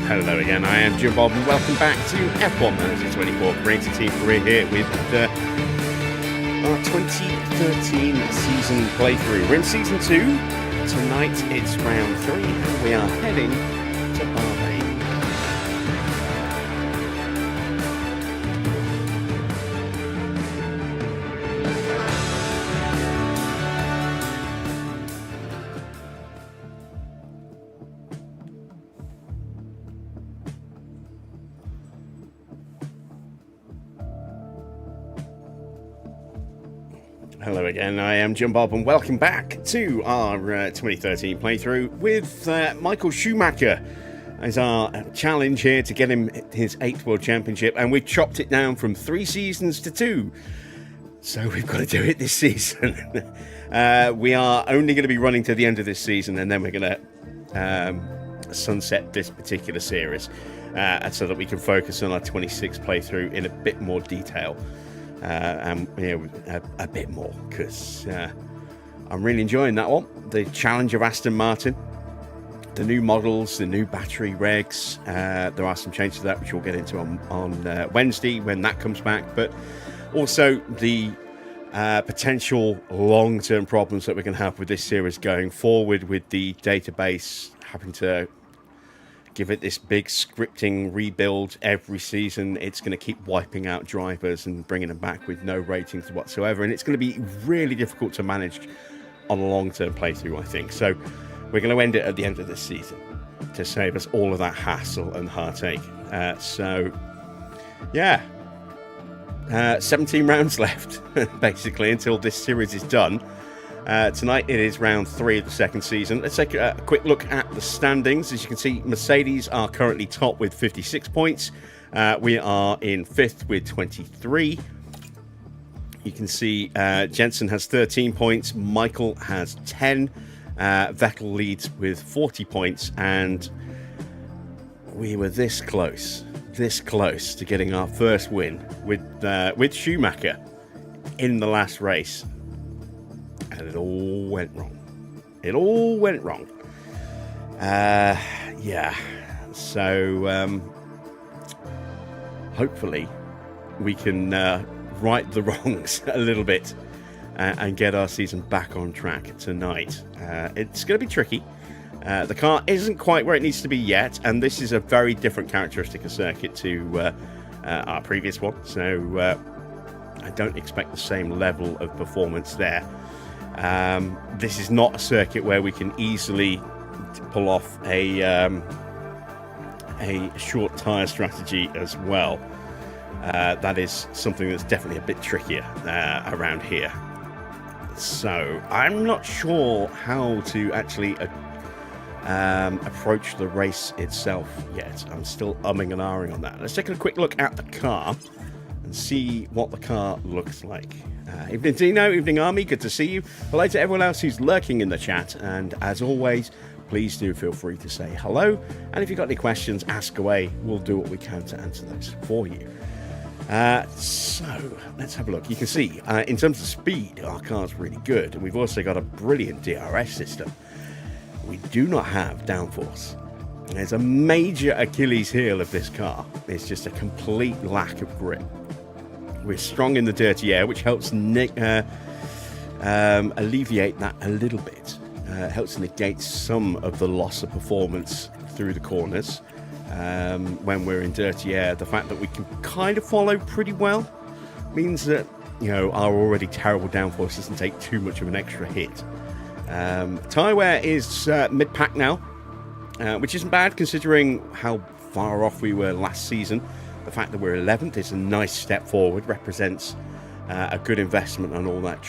Hello again, I am Jim Bob and welcome back to F1 Manager 24 Creative Team. We're here with our 2013 season playthrough. We're in Season 2. Tonight it's round 3 and we are heading to Bahrain. Hello again, I am Jim Bob and welcome back to our 2013 playthrough with Michael Schumacher as our challenge here to get him his 8th World Championship, and we've chopped it down from 3 seasons to 2, so we've got to do it this season. We are only going to be running to the end of this season and then we're going to sunset this particular series so that we can focus on our 26th playthrough in a bit more detail. And a bit more, because I'm really enjoying that one. The challenge of Aston Martin, the new models, the new battery regs. There are some changes to that which we'll get into on Wednesday when that comes back, but also the potential long-term problems that we're going to have with this series going forward, with the database having to give it this big scripting rebuild every season. It's going to keep wiping out drivers and bringing them back with no ratings whatsoever, and it's going to be really difficult to manage on a long-term playthrough, I think. So we're going to end it at the end of this season to save us all of that hassle and heartache. 17 rounds left basically until this series is done. Tonight it is round 3 of the second season. Let's take a quick look at the standings. As you can see, Mercedes are currently top with 56 points. We are in 5th with 23. You can see Jensen has 13 points. Michael has 10. Vettel leads with 40 points. And we were this close to getting our first win with Schumacher in the last race. And it all went wrong. So hopefully we can right the wrongs a little bit and get our season back on track tonight. It's going to be tricky. The car isn't quite where it needs to be yet, and this is a very different characteristic of circuit to our previous one. So I don't expect the same level of performance there. This is not a circuit where we can easily pull off a short tyre strategy as well. That is something that's definitely a bit trickier around here. So I'm not sure how to actually approach the race itself yet. I'm still umming and ahhing on that. Let's take a quick look at the car and see what the car looks like. Evening Dino, evening Army, good to see you. Hello to everyone else who's lurking in the chat, and as always, please do feel free to say hello, and if you've got any questions, ask away. We'll do what we can to answer those for you. So let's have a look. You can see in terms of speed, our car's really good, and we've also got a brilliant DRS system. We do not have downforce. There's a major Achilles heel of this car. It's just a complete lack of grip. We're strong in the dirty air, which helps alleviate that a little bit. Helps negate some of the loss of performance through the corners. When we're in dirty air, the fact that we can kind of follow pretty well means that, our already terrible downforce doesn't take too much of an extra hit. Tyre wear is mid-pack now, which isn't bad considering how far off we were last season. The fact that we're 11th is a nice step forward, represents a good investment on all that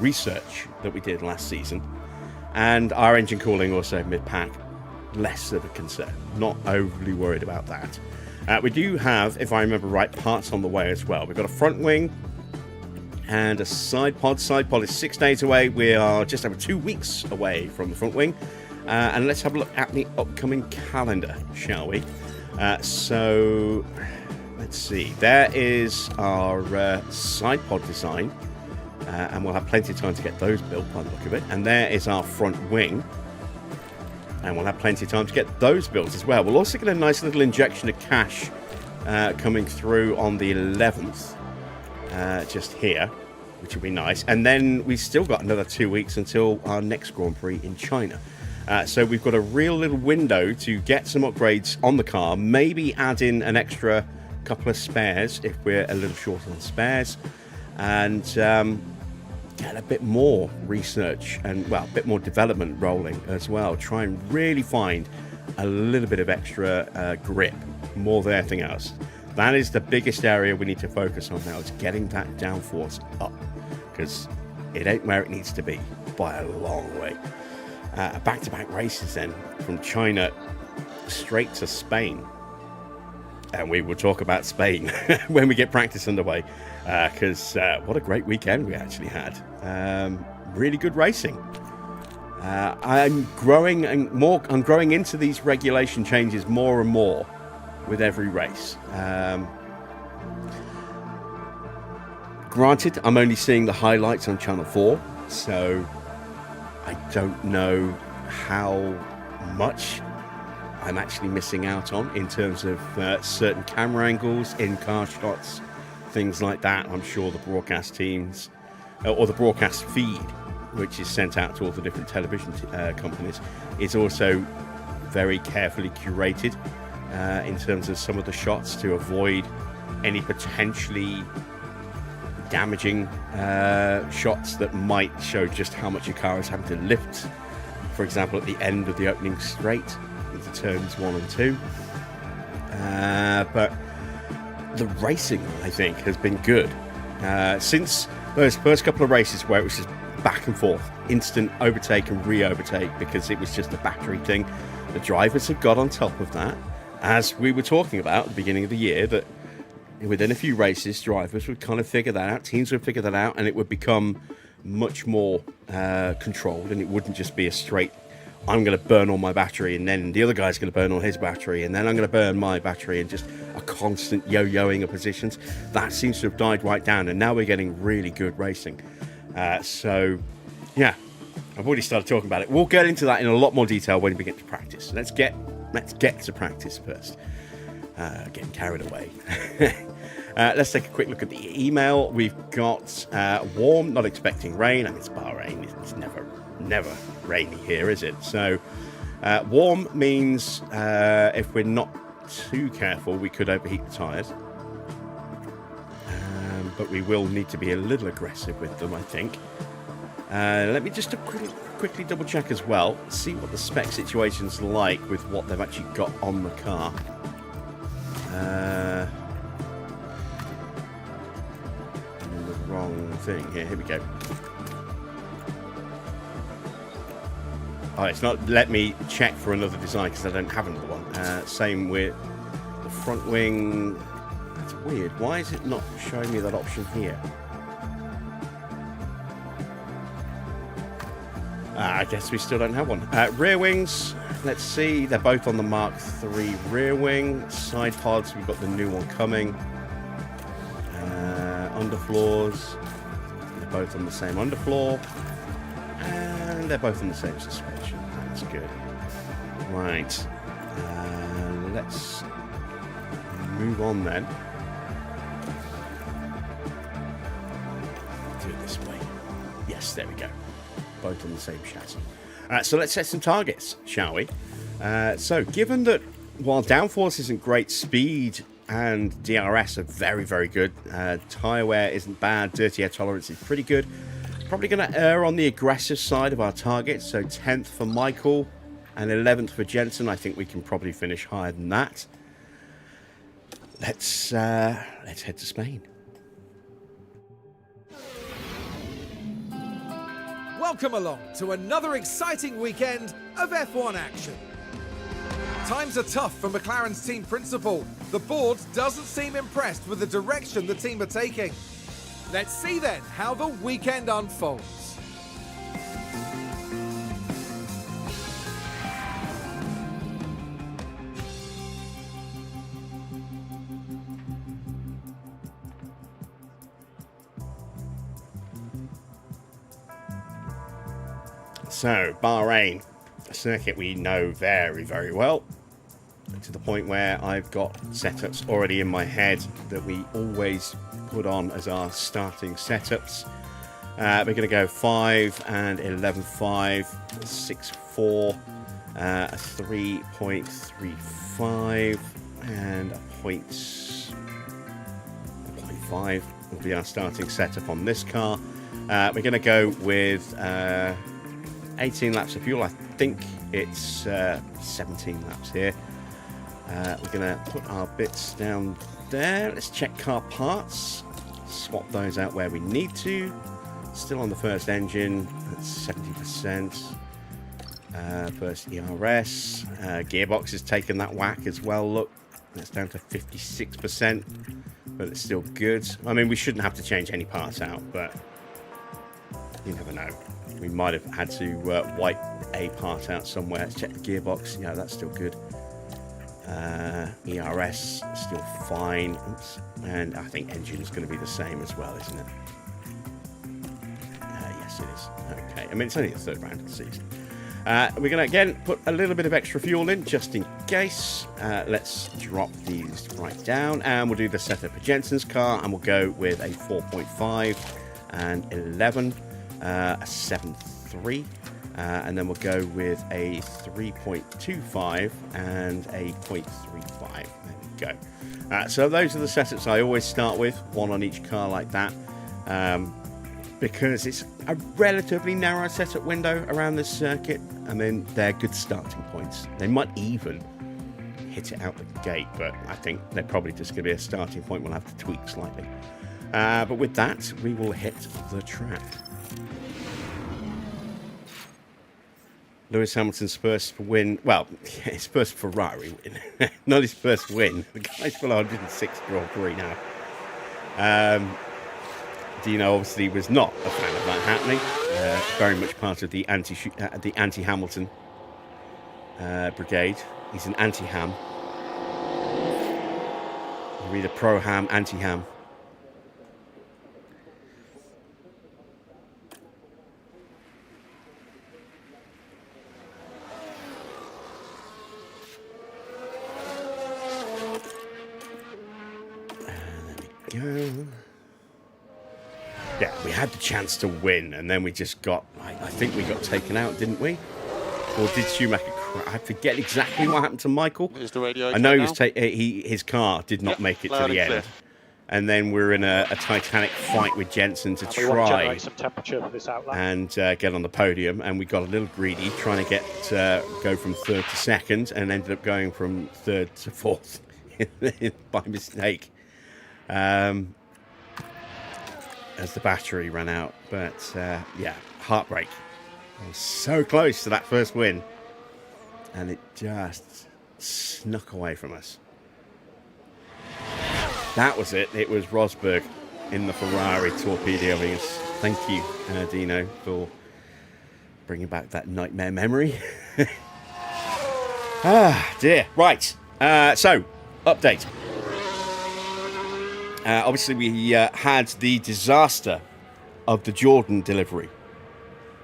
research that we did last season. And our engine cooling also mid-pack, less of a concern. Not overly worried about that. We do have, if I remember right, parts on the way as well. We've got a front wing and a side pod. Side pod is 6 days away. We are just over 2 weeks away from the front wing. And let's have a look at the upcoming calendar, shall we? So let's see, there is our side pod design, and we'll have plenty of time to get those built by the look of it. And there is our front wing, and we'll have plenty of time to get those built as well. We'll also get a nice little injection of cash coming through on the 11th, just here, which will be nice. And then we've still got another 2 weeks until our next Grand Prix in China. So we've got a real little window to get some upgrades on the car, maybe add in an extra couple of spares if we're a little short on spares, and get a bit more research and, well, a bit more development rolling as well. Try and really find a little bit of extra grip more than anything else. That is the biggest area we need to focus on now, is getting that downforce up, because it ain't where it needs to be by a long way. Back-to-back races then, from China straight to Spain. And we will talk about Spain when we get practice underway, because what a great weekend we actually had. Really good racing. I'm growing into these regulation changes more and more with every race. Granted, I'm only seeing the highlights on Channel 4, so I don't know how much I'm actually missing out on in terms of certain camera angles, in-car shots, things like that. I'm sure the broadcast teams, or the broadcast feed, which is sent out to all the different television companies, is also very carefully curated in terms of some of the shots to avoid any potentially damaging shots that might show just how much your car is having to lift. For example, at the end of the opening straight into turns 1 and 2. But the racing, I think, has been good. Since those first couple of races where it was just back and forth, instant overtake and re-overtake because it was just a battery thing, the drivers have got on top of that. As we were talking about at the beginning of the year, that within a few races, drivers would kind of figure that out, teams would figure that out, and it would become much more controlled, and it wouldn't just be a straight, I'm going to burn all my battery, and then the other guy's going to burn all his battery, and then I'm going to burn my battery, and just a constant yo-yoing of positions. That seems to have died right down, and now we're getting really good racing. So, yeah, I've already started talking about it. We'll get into that in a lot more detail when we get to practice. Let's get to practice first. Getting carried away. Let's take a quick look at the email. We've got warm, not expecting rain. I mean, it's Bahrain. It's never rainy here, is it? So warm means if we're not too careful, we could overheat the tyres. But we will need to be a little aggressive with them, I think. Let me just quickly double check as well, see what the spec situation's like with what they've actually got on the car. The wrong thing here. Here we go. Oh, it's not let me check for another design because I don't have another one. Same with the front wing. That's weird. Why is it not showing me that option here? I guess we still don't have one. Rear wings. Let's see. They're both on the Mark III rear wing. Side pods. We've got the new one coming. Underfloors. They're both on the same underfloor. And they're both on the same suspension. That's good. Right. Let's move on then. Do it this way. Yes, there we go. Both on the same chassis. So let's set some targets, shall we? So given that while downforce isn't great, speed and DRS are very, very good. Tyre wear isn't bad. Dirty air tolerance is pretty good. Probably going to err on the aggressive side of our targets. So 10th for Michael and 11th for Jensen. I think we can probably finish higher than that. Let's head to Spain. Welcome along to another exciting weekend of F1 action. Times are tough for McLaren's team principal. The board doesn't seem impressed with the direction the team are taking. Let's see then how the weekend unfolds. So, Bahrain. a circuit we know very, very well, to the point where I've got setups already in my head that we always put on as our starting setups. We're going to go 5 and 11.5, 6.4, a 3.35, and a 0.5 will be our starting setup on this car. We're going to go with 18 laps of fuel. I think it's 17 laps here. We're going to put our bits down there. Let's check car parts. Swap those out where we need to. Still on the first engine. That's 70%. First ERS. Gearbox has taken that whack as well. Look, that's down to 56%. But it's still good. I mean, we shouldn't have to change any parts out, but you never know. We might have had to wipe a part out somewhere. Let's check the gearbox. Yeah, that's still good. ERS still fine. Oops. And I think engine's going to be the same as well, isn't it? Yes, it is. Okay. I mean, it's only the third round of the season. We're going to, again, put a little bit of extra fuel in, just in case. Let's drop these right down, and we'll do the setup for Jensen's car, and we'll go with a 4.5 and 11, a 7.3, and then we'll go with a 3.25 and a 0.35. There we go. So those are the setups I always start with, one on each car like that. Because it's a relatively narrow setup window around this circuit. I mean, they're good starting points. They might even hit it out the gate, but I think they're probably just going to be a starting point. We'll have to tweak slightly. But with that, we will hit the track. Lewis Hamilton's first win. Well, his first Ferrari win. Not his first win. The guy's full 106 Grand Prix now. Dino obviously was not a fan of that happening. Very much part of the anti-Hamilton brigade. He's an anti-Ham. You're either pro-Ham, anti-Ham. There we go. Yeah, we had the chance to win, and then we just got, I think we got taken out, didn't we? Or did Schumacher crash? I forget exactly what happened to Michael. Is the radio I know his car did not make it to the end. And then we're in a titanic fight with Jensen to try some temperature for this outlet. and get on the podium. And we got a little greedy trying to go from third to second, and ended up going from third to fourth by mistake. As the battery ran out. But, yeah, heartbreak. I was so close to that first win. And it just snuck away from us. That was it. It was Rosberg in the Ferrari torpedoing us. Thank you, Dino, for bringing back that nightmare memory. Ah, dear. Right. So, update. Obviously, we had the disaster of the Jordan delivery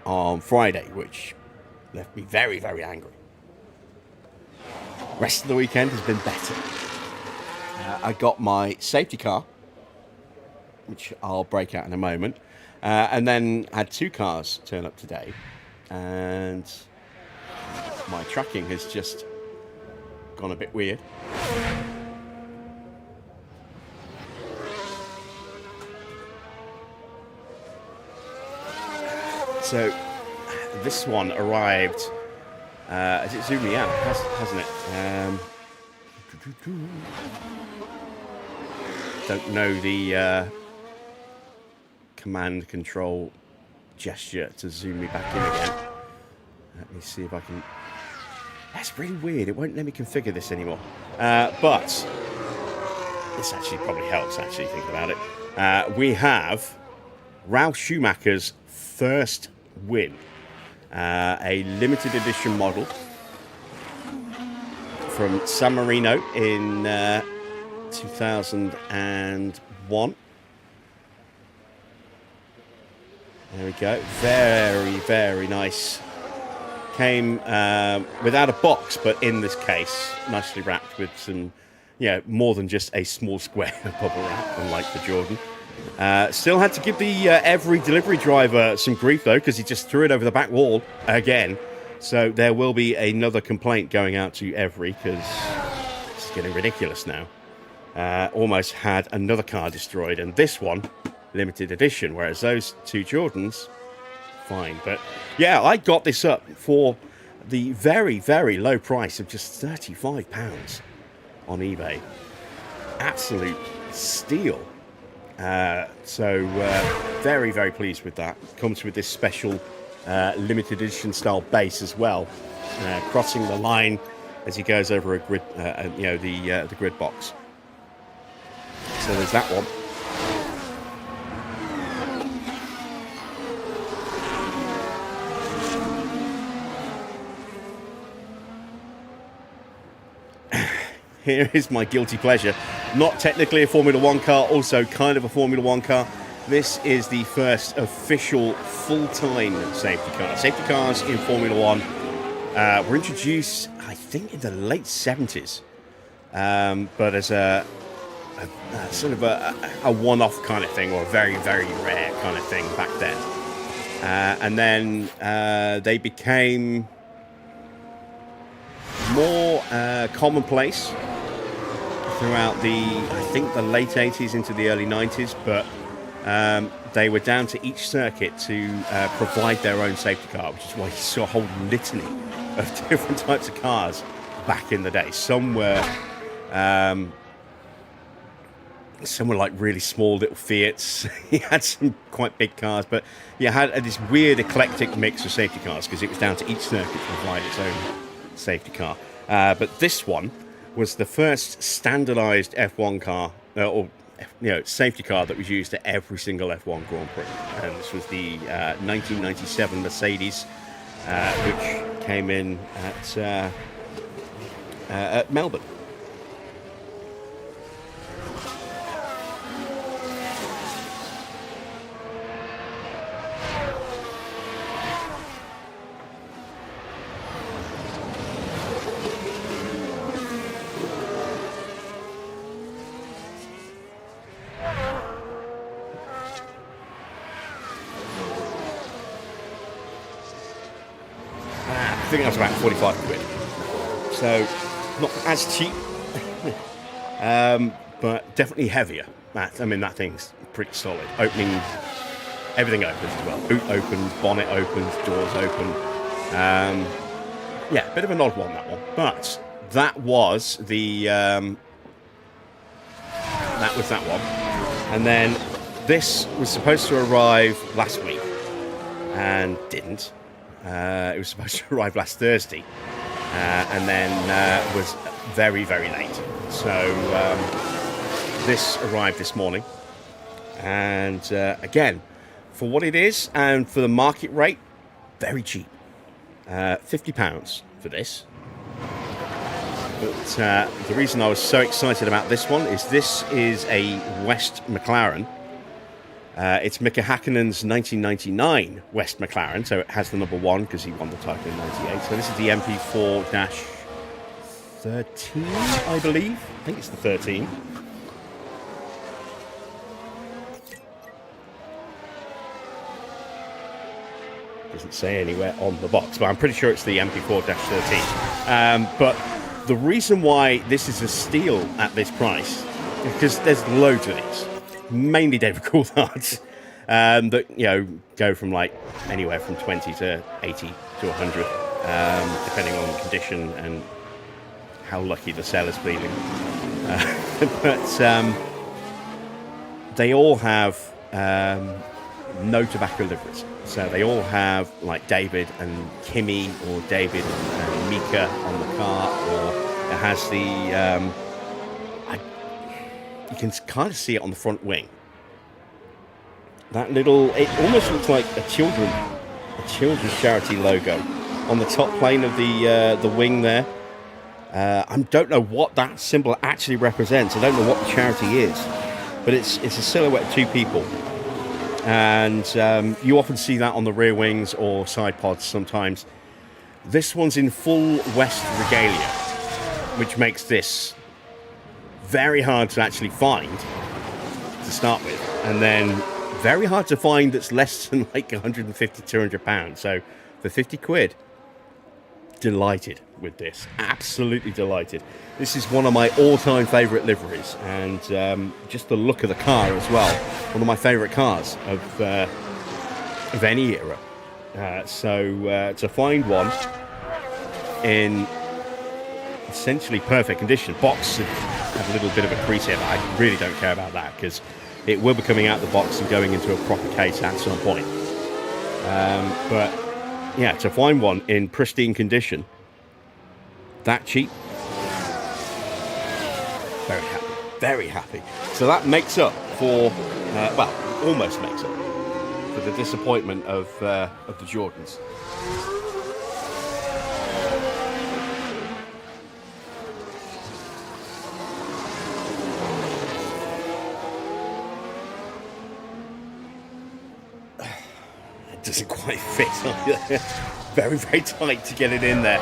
on Friday, which left me very, very angry. Rest of the weekend has been better. I got my safety car, which I'll break out in a moment, and then had 2 cars turn up today, and my tracking has just gone a bit weird. So this one arrived, has it zoomed me out, hasn't it? Don't know the command control gesture to zoom me back in again. Let me see if I can. That's really weird. It won't let me configure this anymore. But this actually probably helps, actually, thinking about it. We have Ralf Schumacher's first win. A limited edition model from San Marino in 2001. There we go. Very, very nice came without a box, but in this case, nicely wrapped with some, more than just a small square of bubble wrap, unlike the Jordan. Still had to give the every delivery driver some grief, though, because he just threw it over the back wall again. So there will be another complaint going out to every, because it's getting ridiculous now. Almost had another car destroyed, and this one, limited edition, whereas those two Jordans, fine. But yeah, I got this up for the very, very low price of just £35 on eBay. Absolute steal. So very, very pleased with that. Comes with this special limited edition style base as well, crossing the line as he goes over a grid, the grid box. So there's that one. Here is my guilty pleasure. Not technically a Formula One car, also kind of a Formula One car. This is the first official full-time safety car. Safety cars in Formula One were introduced, I think, in the late 70s. But as a sort of a one-off kind of thing, or a very, very rare kind of thing back then. And then they became more commonplace throughout the late 80s into the early 90s, but they were down to each circuit to provide their own safety car, which is why you saw a whole litany of different types of cars back in the day. Some were like really small little Fiats. He had some quite big cars, but you had this weird eclectic mix of safety cars because it was down to each circuit to provide its own safety car. But this one was the first standardized F1 car, safety car that was used at every single F1 Grand Prix. And this was the 1997 Mercedes, which came in at Melbourne. I think that's about 45 quid. So, not as cheap, but definitely heavier. That thing's pretty solid. Everything opens as well. Boot opens, bonnet opens, doors open. Bit of an odd one, that one. But that was that one. And then this was supposed to arrive last week and didn't. It was supposed to arrive last Thursday, and then was very, very late. So this arrived this morning, and again, for what it is and for the market rate, very cheap. £50 for this. But the reason I was so excited about this one is a West McLaren. It's Mika Hakkinen's 1999 West McLaren, so it has the number 1 because he won the title in 98. So this is the MP4-13, I believe. I think it's the 13. Doesn't say anywhere on the box, but I'm pretty sure it's the MP4-13. But the reason why this is a steal at this price is because there's loads of these. Mainly David Coulthard's that go from like anywhere from 20 to 80 to 100, depending on the condition and how lucky the seller's feeling. But they all have no tobacco liveries, so they all have like David and Kimi or David and Mika on the car, or it has the you can kind of see it on the front wing. That it almost looks like a children's charity logo on the top plane of the wing there. I don't know what that symbol actually represents. I don't know what the charity is, but it's a silhouette of two people, and you often see that on the rear wings or side pods sometimes. This one's in full West regalia, which makes this very hard to actually find to start with, and then very hard to find that's less than like 150, 200 pounds. So for 50 quid, delighted with this, absolutely delighted. This is one of my all-time favourite liveries, and just the look of the car as well, one of my favourite cars of any era. So to find one in essentially perfect condition, box had a little bit of a crease here, but I really don't care about that because it will be coming out the box and going into a proper case at some point. But yeah, to find one in pristine condition, that cheap, very happy, very happy. So that makes up for, well, almost makes up for the disappointment of the Jordans. Doesn't quite fit either. Very, very tight to get it in there.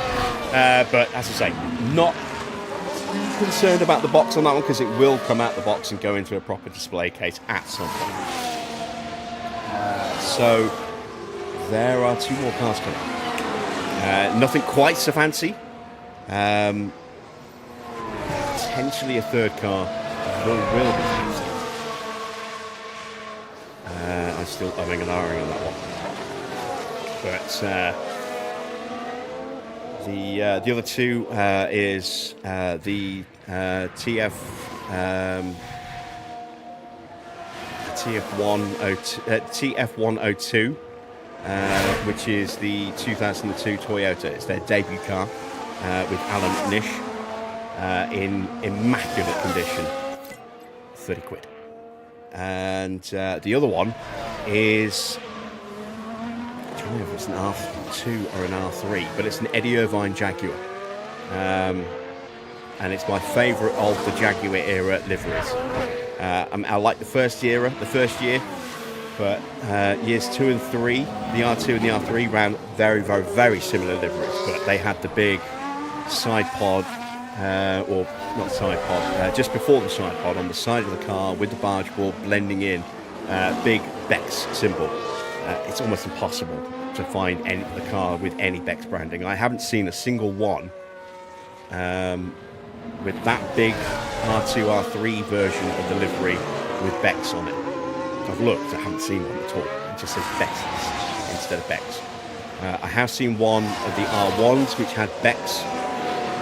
But as I say, not concerned about the box on that one because it will come out the box and go into a proper display case at some point. So there are two more cars coming. Nothing quite so fancy. Potentially a third car will be fancy. I'm still umming and ahhing on that one. But the other two is the TF102, which is the 2002 Toyota. It's their debut car with Alan Nish in immaculate condition, 30 quid. And the other one is, I don't know if it's an R02 or an R03, but it's an Eddie Irvine Jaguar. And it's my favourite of the Jaguar era liveries. I like the first year, but years 2 and 3, the R2 and the R3 ran very, very, very similar liveries, but they had the big side pod, or not side pod, just before the side pod on the side of the car with the barge board blending in, big Bex symbol. It's almost impossible to find a car with any Bex branding. I haven't seen a single one with that big R2, R3 version of the livery with Bex on it. I've looked, I haven't seen one at all. It just says Bex instead of Bex. I have seen one of the R1s which had Bex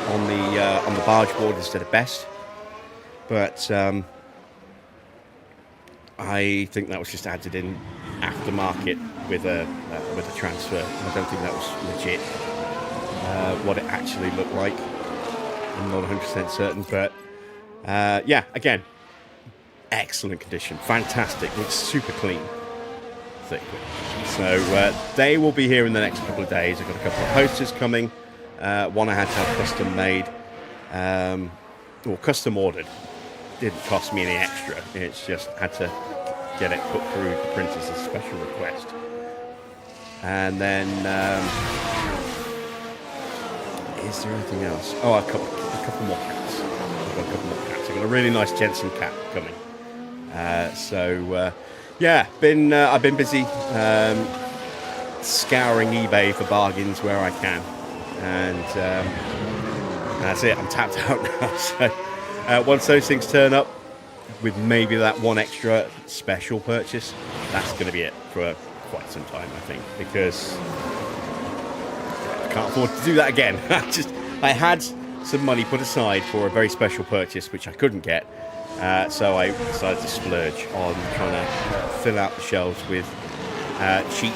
on the barge board instead of Best, but I think that was just added in aftermarket with a transfer. I don't think that was legit. What it actually looked like, I'm not 100% certain, but yeah, again, excellent condition, fantastic, looks super clean. So they will be here in the next couple of days. I've got a couple of posters coming. One I had to have custom made, or custom ordered. Didn't cost me any extra. It's just had to get it put through the printers as a special request. And then, is there anything else? Oh, a couple more cats. I've got a really nice Jensen cat coming. Yeah, I've been busy scouring eBay for bargains where I can, and that's it. I'm tapped out now. So once those things turn up, with maybe that one extra special purchase, that's going to be it for quite some time, I think, because I can't afford to do that again. I had some money put aside for a very special purchase which I couldn't get, so I decided to splurge on trying to fill out the shelves with cheap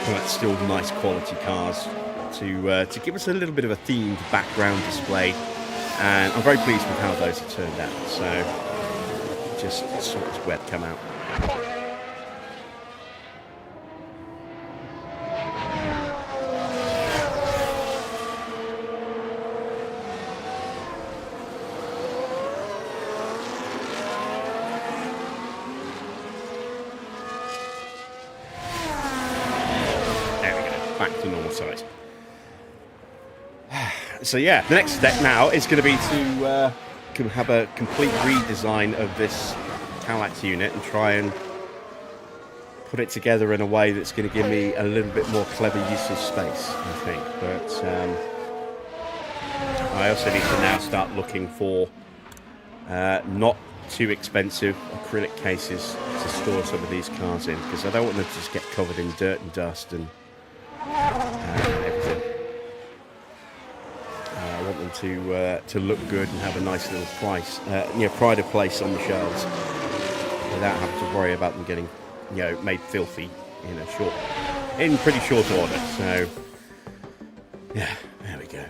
but still nice quality cars to give us a little bit of a themed background display, and I'm very pleased with how those have turned out. So just sort of where to come out. There we go, back to normal size. So yeah, the next step now is going to be to have a complete redesign of this Talax unit and try and put it together in a way that's going to give me a little bit more clever use of space, I think. But I also need to now start looking for not too expensive acrylic cases to store some of these cars in, because I don't want them to just get covered in dirt and dust and everything. I want them to look good and have a nice little pride of place on the shelves without having to worry about them getting, made filthy in pretty short order. So yeah, there we go.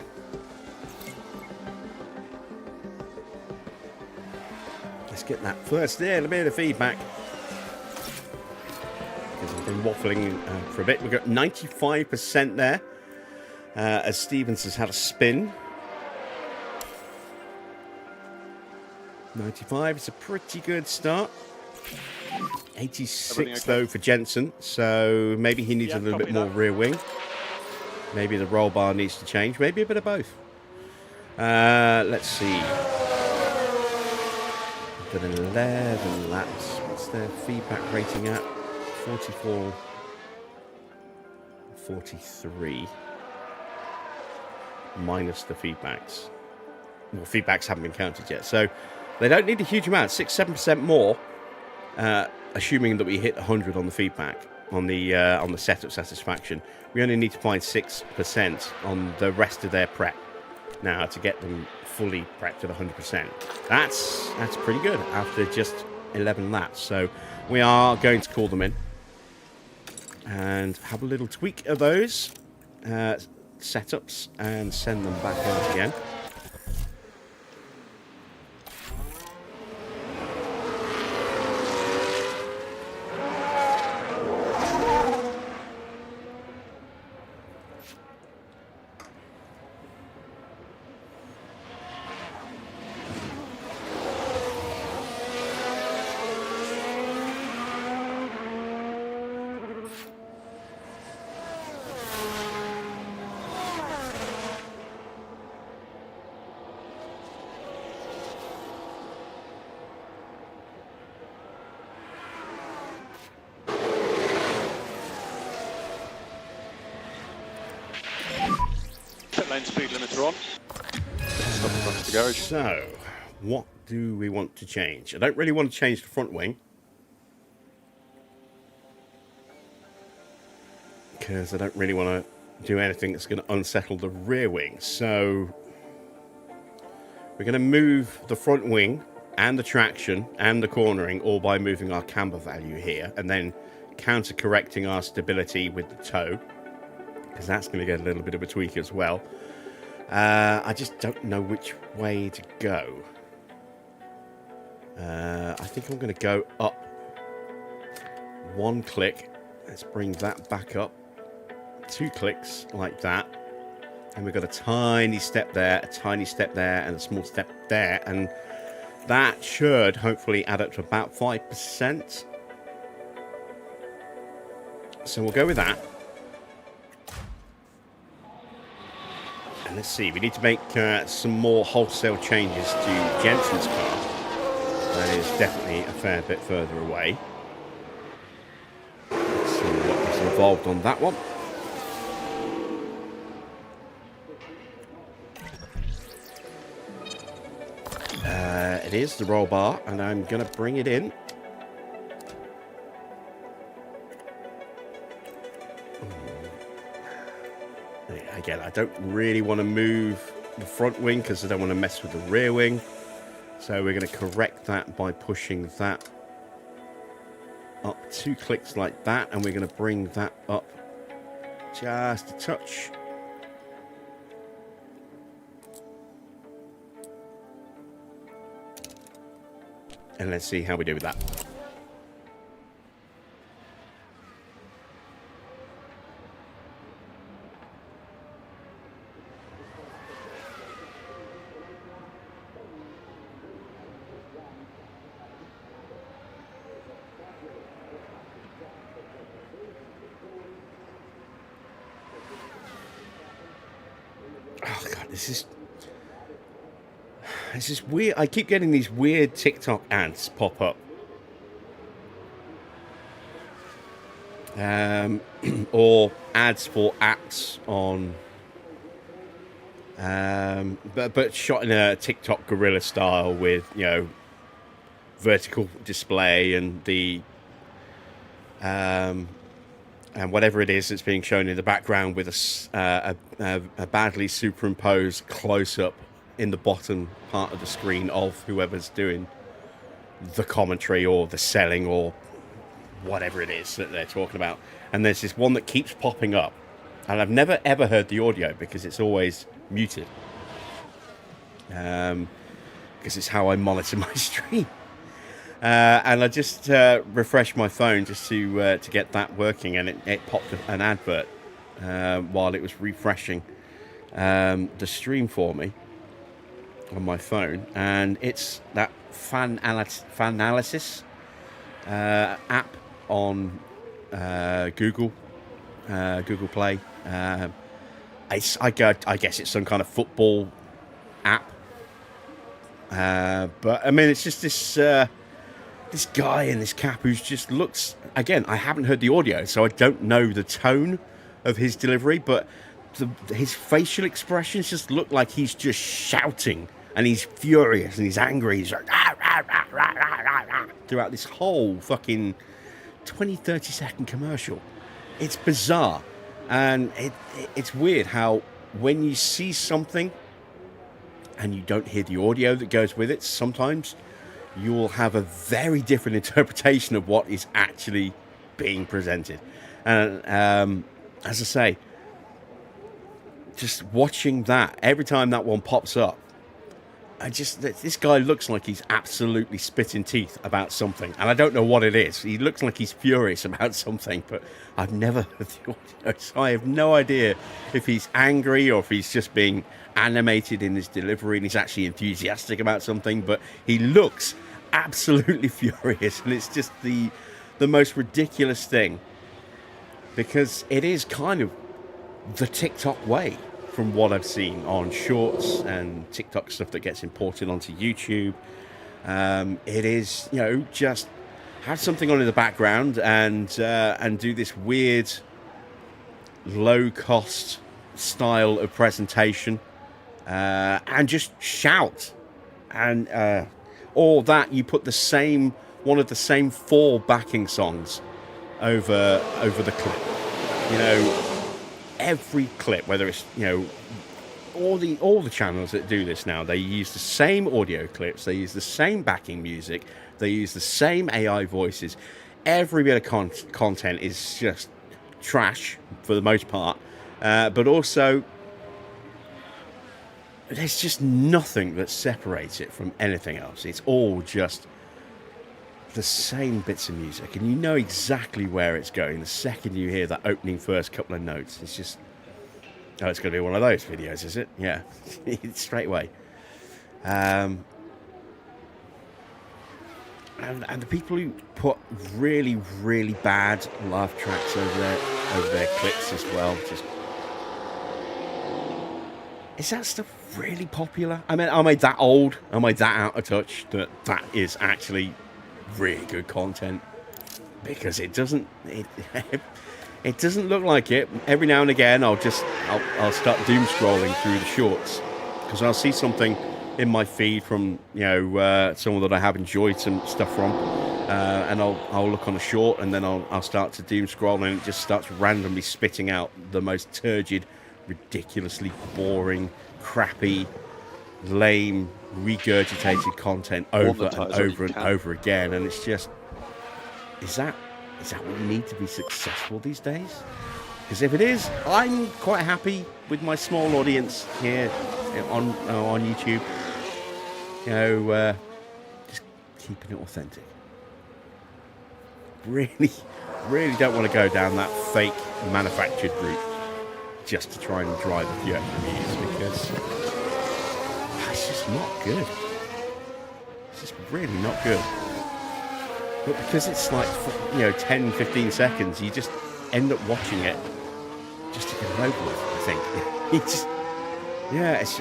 Let's get that first there, a bit of feedback. Because I've been waffling for a bit. We've got 95% there. As Stevens has had a spin. 95, it's a pretty good start. 86 though for Jensen, so maybe he needs a little bit more rear wing. Maybe the roll bar needs to change, maybe a bit of both. Let's see. Got 11 laps. What's their feedback rating at? 44, 43. Minus the feedbacks. Well, feedbacks haven't been counted yet, so they don't need a huge amount. 6-7% more, assuming that we hit 100 on the feedback on the setup satisfaction. We only need to find 6% on the rest of their prep now to get them fully prepped at 100%. That's pretty good after just 11 laps. So we are going to call them in and have a little tweak of those setups and send them back out again. Lane speed limiter on. Stop in front of the garage. So, what do we want to change? I don't really want to change the front wing, because I don't really want to do anything that's going to unsettle the rear wing. So, we're going to move the front wing and the traction and the cornering all by moving our camber value here, and then counter-correcting our stability with the toe, because that's going to get a little bit of a tweak as well. I just don't know which way to go. I think I'm going to go up one click. Let's bring that back up. 2 clicks like that. And we've got a tiny step there, a tiny step there, and a small step there. And that should hopefully add up to about 5%. So we'll go with that. And let's see, we need to make some more wholesale changes to Jensen's car. That is definitely a fair bit further away. Let's see what is involved on that one. It is the roll bar, and I'm going to bring it in. Again, I don't really want to move the front wing because I don't want to mess with the rear wing. So we're going to correct that by pushing that up 2 clicks like that. And we're going to bring that up just a touch. And let's see how we do with that. Oh, God. This is weird. I keep getting these weird TikTok ads pop up. Or ads for apps on, but shot in a TikTok gorilla style with, you know, vertical display and the, and whatever it is that's being shown in the background with a badly superimposed close-up in the bottom part of the screen of whoever's doing the commentary or the selling or whatever it is that they're talking about. And there's this one that keeps popping up, and I've never ever heard the audio because it's always muted, because it's how I monitor my stream. And I just refreshed my phone just to get that working, and it popped an advert while it was refreshing the stream for me on my phone, and it's that fan analysis app on Google Play. I guess it's some kind of football app, but I mean, it's just this guy in this cap who's just looks, again, I haven't heard the audio, so I don't know the tone of his delivery, but his facial expressions just look like he's just shouting, and he's furious, and he's angry. He's like, rah, rah, rah, rah, rah, rah, throughout this whole fucking 20-30 second commercial. It's bizarre, and it's weird how when you see something and you don't hear the audio that goes with it, sometimes you will have a very different interpretation of what is actually being presented. And as I say, just watching that, every time that one pops up, this guy looks like he's absolutely spitting teeth about something, and I don't know what it is. He looks like he's furious about something, but I've never heard the audio, so I have no idea if he's angry or if he's just being animated in his delivery and he's actually enthusiastic about something. But he looks absolutely furious, and it's just the most ridiculous thing, because it is kind of the TikTok way. From what I've seen on shorts and TikTok stuff that gets imported onto YouTube, it is, you know, just have something on in the background and do this weird low-cost style of presentation, and just shout, and or that you put one of the same 4 backing songs over the clip, you know. Every clip, whether it's, you know, all the channels that do this now, they use the same audio clips, they use the same backing music, they use the same AI voices. Every bit of content is just trash for the most part, but also there's just nothing that separates it from anything else. It's all just the same bits of music, and you know exactly where it's going the second you hear that opening first couple of notes. It's just, oh, it's going to be one of those videos, is it? Yeah, straight away. And the people who put really, really bad laugh tracks over their clips as well, just, is that stuff really popular? I mean, am I that old? Am I that out of touch that is actually really good content? Because it doesn't look like it. Every now and again I'll start doom scrolling through the shorts, because I'll see something in my feed from, you know, someone that I have enjoyed some stuff from, and I'll look on a short, and then I'll start to doom scroll, and it just starts randomly spitting out the most turgid, ridiculously boring, crappy, lame, regurgitated content over and over and over again. And it's just, is that what you need to be successful these days? Because if it is, I'm quite happy with my small audience here on YouTube. You know, just keeping it authentic. Really, really don't want to go down that fake manufactured route just to try and drive a few extra views, because it's just not good. It's just really not good. But because it's like, you know, 10, 15 seconds, you just end up watching it just to get it over with, I think. Yeah, it's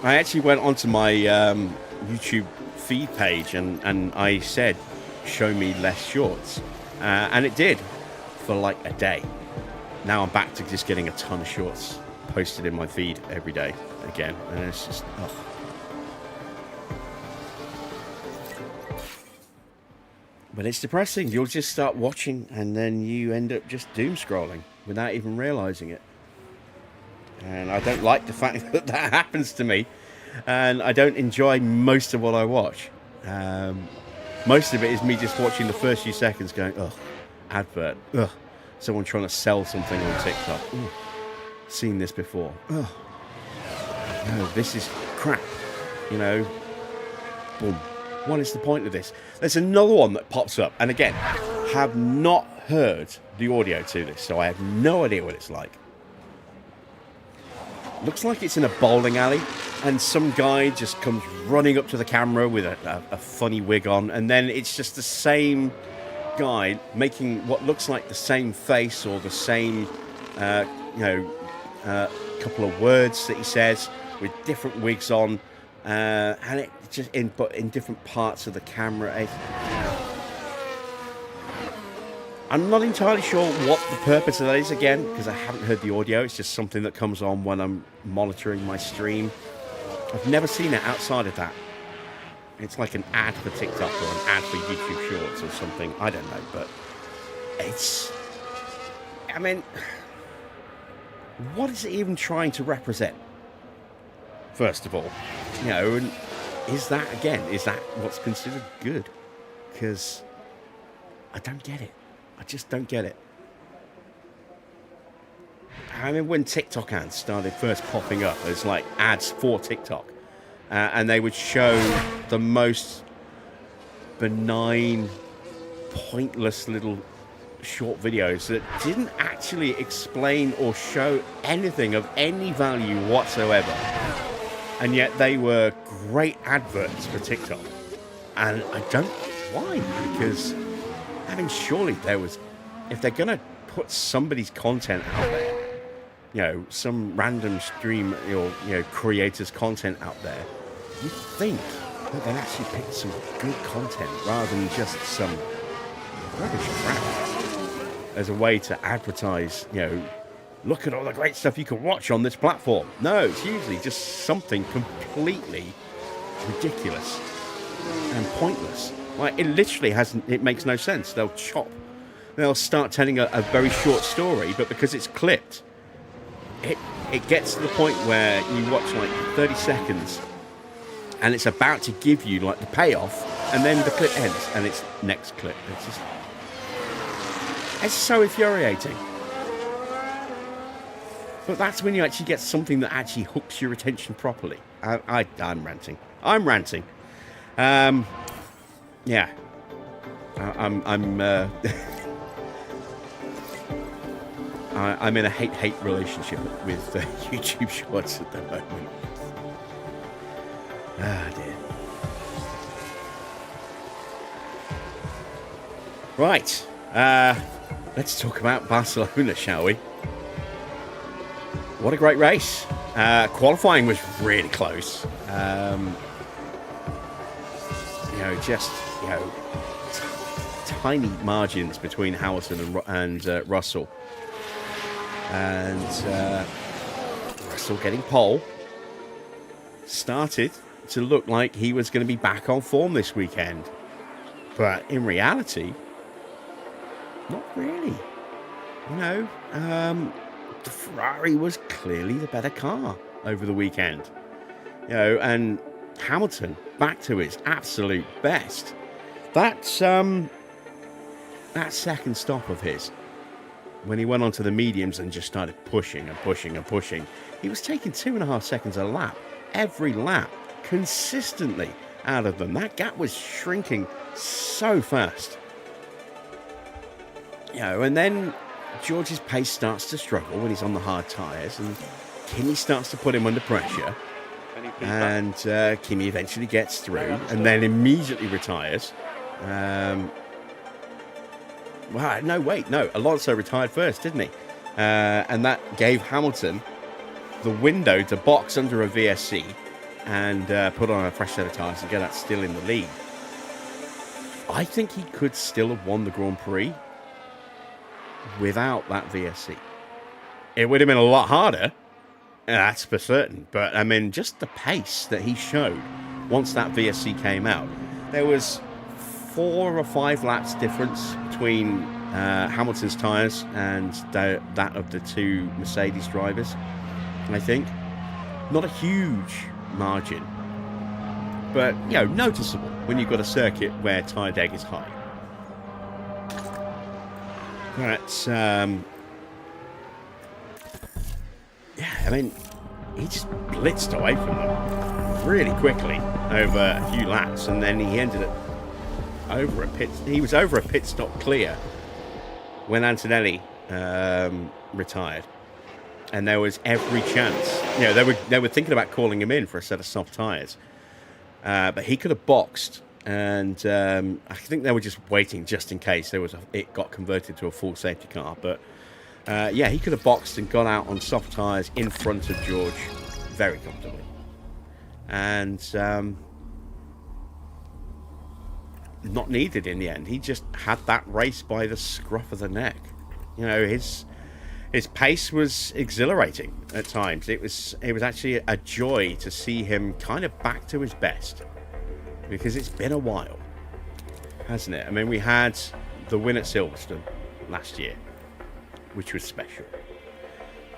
I actually went onto my YouTube feed page and I said, show me less shorts. And it did for like a day. Now I'm back to just getting a ton of shorts posted in my feed every day again. And it's just, oh. But it's depressing. You'll just start watching and then you end up just doom scrolling without even realizing it. And I don't like the fact that that happens to me. And I don't enjoy most of what I watch. Most of it is me just watching the first few seconds going, ugh, advert, ugh, someone trying to sell something on TikTok. Ugh, seen this before. Ugh, no, this is crap. You know, boom. What is the point of this? There's another one that pops up. And again, have not heard the audio to this, so I have no idea what it's like. Looks like it's in a bowling alley, and some guy just comes running up to the camera with a funny wig on, and then it's just the same guy making what looks like the same face or the same, couple of words that he says with different wigs on, and it just in different parts of the camera. I'm not entirely sure what the purpose of that is, again, because I haven't heard the audio. It's just something that comes on when I'm monitoring my stream. I've never seen it outside of that. It's like an ad for TikTok or an ad for YouTube Shorts or something. I don't know, but it's... I mean, what is it even trying to represent? First of all, you know, and is that what's considered good? Because I don't get it. I just don't get it. I mean, when TikTok ads started first popping up, there's like ads for TikTok, and they would show the most benign, pointless little short videos that didn't actually explain or show anything of any value whatsoever. And yet they were great adverts for TikTok. And I don't know why, because I mean, surely there was, if they're going to put somebody's content out there, you know, some random stream or, you know, creator's content out there, you'd think that they'd actually pick some good content rather than just some rubbish crap as a way to advertise, you know, look at all the great stuff you can watch on this platform. No, it's usually just something completely ridiculous and pointless. Like, it literally it makes no sense. They'll start telling a very short story, but because it's clipped, it gets to the point where you watch like 30 seconds and it's about to give you like the payoff, and then the clip ends and it's next clip. It's so infuriating. But that's when you actually get something that actually hooks your attention properly. I'm ranting. Yeah, I'm I'm in a hate relationship with YouTube Shorts at the moment. Ah, dear. Right, let's talk about Barcelona, shall we? What a great race. Qualifying was really close. Tiny margins between Hamilton and Russell. And Russell getting pole started to look like he was going to be back on form this weekend. But in reality, not really. You know, the Ferrari was clearly the better car over the weekend. You know, and Hamilton back to his absolute best. That second stop of his, when he went onto the mediums and just started pushing and pushing and pushing, he was taking 2.5 seconds a lap, every lap, consistently out of them. That gap was shrinking so fast. You know, and then George's pace starts to struggle when he's on the hard tyres, and Kimi starts to put him under pressure. And Kimi eventually gets through and then immediately retires. Well, no, wait, no. Alonso retired first, didn't he? And that gave Hamilton the window to box under a VSC and put on a fresh set of tyres and get that still in the lead. I think he could still have won the Grand Prix without that VSC. It would have been a lot harder, that's for certain. But, I mean, just the pace that he showed once that VSC came out. There was 4 or 5 laps difference between Hamilton's tyres and that of the 2 Mercedes drivers, I think. Not a huge margin, but, you know, noticeable when you've got a circuit where tyre deg is high. But, yeah, I mean, he just blitzed away from them really quickly over a few laps, and then he ended up over a pit. He was over a pit stop clear when Antonelli retired, and there was every chance. You know, they were thinking about calling him in for a set of soft tyres, but he could have boxed, and I think they were just waiting just in case it got converted to a full safety car. But yeah, he could have boxed and gone out on soft tyres in front of George very comfortably, and not needed in the end. He just had that race by the scruff of the neck. You know, his pace was exhilarating at times. It was actually a joy to see him kind of back to his best, because it's been a while, hasn't it? I mean, we had the win at Silverstone last year, which was special.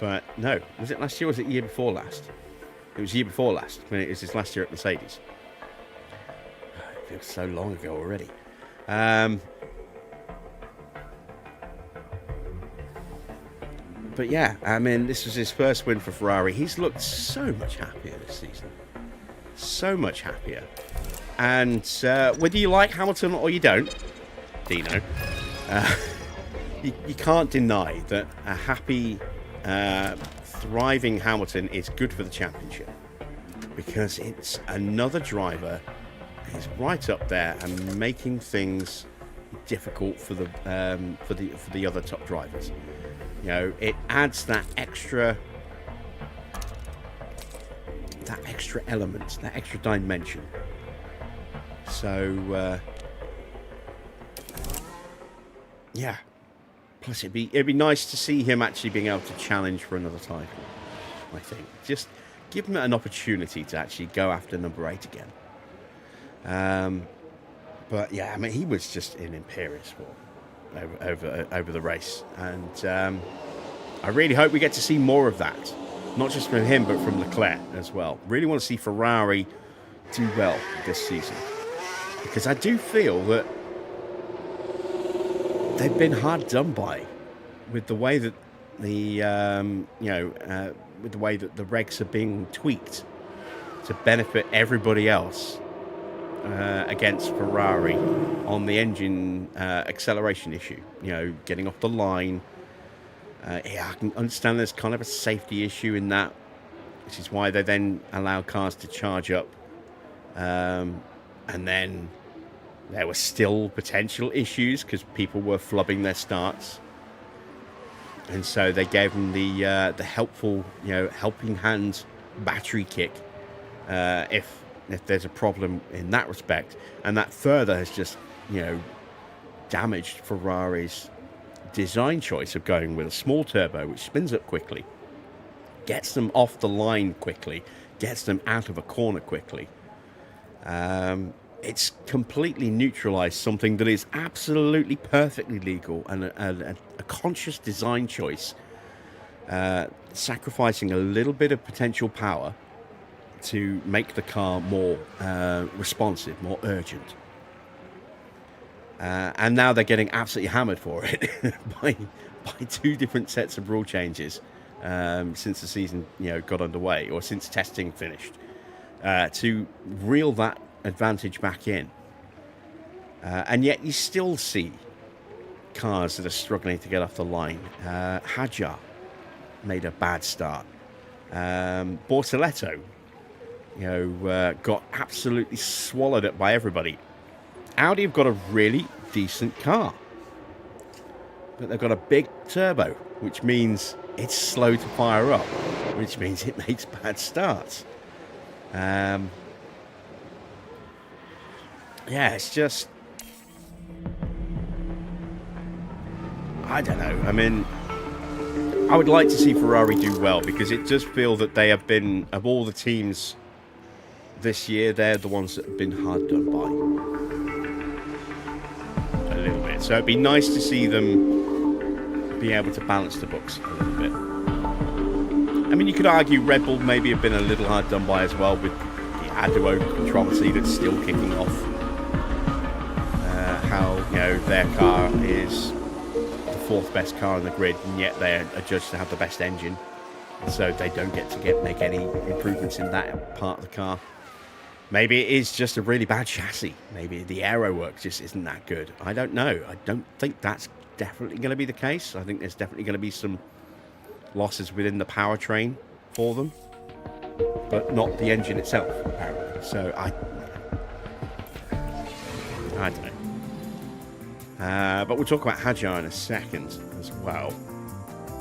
But no, was it last year or was it the year before last? It was the year before last, when it was his last year at Mercedes. It feels so long ago already. But yeah, I mean, this was his first win for Ferrari. He's looked so much happier this season. So much happier. And whether you like Hamilton or you don't, Dino, you can't deny that a happy, thriving Hamilton is good for the championship, because it's another driver who's right up there and making things difficult for the other top drivers. You know, it adds that extra element, that extra dimension. So yeah. Plus, it'd be nice to see him actually being able to challenge for another title. I think just give him an opportunity to actually go after number 8 again. But yeah, I mean, he was just in imperious form over the race, and I really hope we get to see more of that, not just from him but from Leclerc as well. Really want to see Ferrari do well this season, because I do feel that they've been hard done by with the way that with the way that the regs are being tweaked to benefit everybody else against Ferrari on the engine acceleration issue. You know, getting off the line. Yeah, I can understand there's kind of a safety issue in that, which is why they then allow cars to charge up, and then there were still potential issues because people were flubbing their starts, and so they gave them the helpful, helping hand battery kick if there's a problem in that respect, and that further has just damaged Ferrari's design choice of going with a small turbo which spins up quickly, gets them off the line quickly, gets them out of a corner quickly. It's completely neutralized something that is absolutely perfectly legal and a conscious design choice, sacrificing a little bit of potential power to make the car more responsive, more urgent. And now they're getting absolutely hammered for it by 2 different sets of rule changes since the season got underway, or since testing finished, to reel that advantage back in. And yet you still see cars that are struggling to get off the line. Hadjar made a bad start. Bortoletto got absolutely swallowed up by everybody Audi have got a really decent car. But they've got a big turbo, which means it's slow to fire up, which means it makes bad starts. Yeah, it's just... I don't know. I mean, I would like to see Ferrari do well, because it does feel that they have been, of all the teams this year, they're the ones that have been hard done by. A little bit. So it'd be nice to see them be able to balance the books a little bit. I mean, you could argue Red Bull maybe have been a little hard done by as well, with the R02 controversy that's still kicking off. How, you know, their car is the fourth best car on the grid, and yet they're adjudged to have the best engine, so they don't get to make any improvements in that part of the car. Maybe it is just a really bad chassis. Maybe the aero work just isn't that good. I don't know. I don't think that's definitely going to be the case. I think there's definitely going to be some losses within the powertrain for them, but not the engine itself, apparently. So I don't know. But we'll talk about Hadjar in a second as well.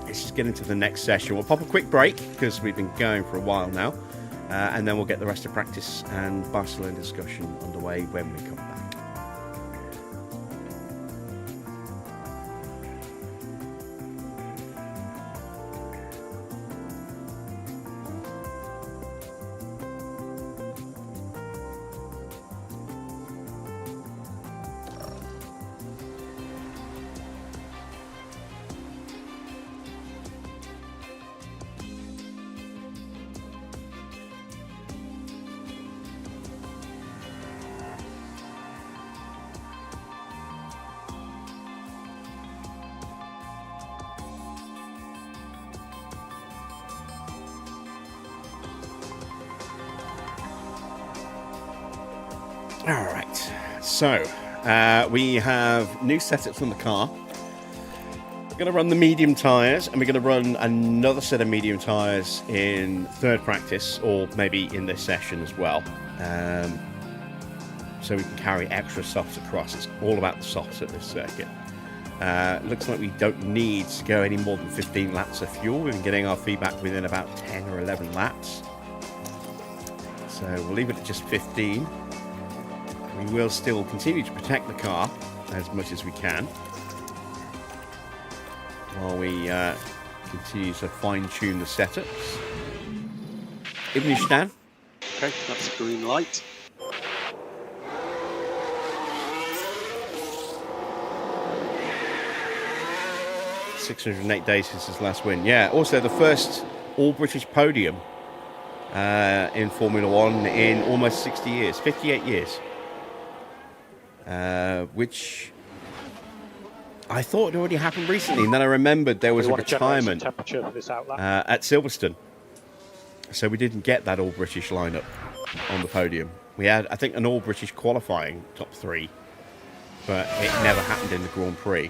Let's just get into the next session. We'll pop a quick break because we've been going for a while now, and then we'll get the rest of practice and Barcelona discussion underway when we come back. All right, so we have new setups on the car. We're going to run the medium tyres, and we're going to run another set of medium tyres in third practice, or maybe in this session as well, so we can carry extra softs across. It's all about the softs at this circuit. Looks like we don't need to go any more than 15 laps of fuel. We've been getting our feedback within about 10 or 11 laps, so we'll leave it at just 15. We will still continue to protect the car as much as we can while we continue to fine-tune the setups. Ibn Ishtan. Okay, that's green light. $608 since his last win. Yeah, also the first all-British podium in Formula One in almost 60 years, 58 years. Which I thought had already happened recently, and then I remembered there was a retirement at Silverstone, so we didn't get that all-British lineup on the podium. We had, I think, an all-British qualifying top three, but it never happened in the Grand Prix.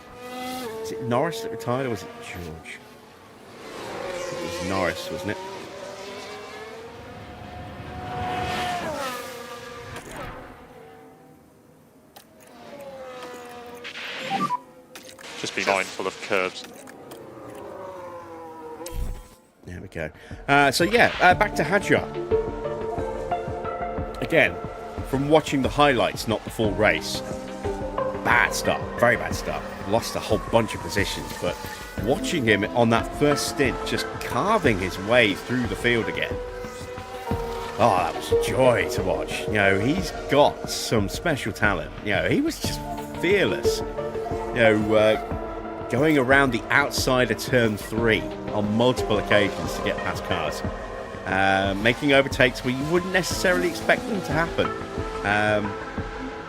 Is it Norris that retired, or was it George? It was Norris, wasn't it? Just be mindful of curbs. There we go. So yeah, back to Hadjar. Again, from watching the highlights, not the full race, bad start, very bad start. Lost a whole bunch of positions, but watching him on that first stint, just carving his way through the field again. Oh, that was a joy to watch. You know, he's got some special talent. You know, he was just fearless. You know, going around the outside of turn 3 on multiple occasions to get past cars, making overtakes where you wouldn't necessarily expect them to happen.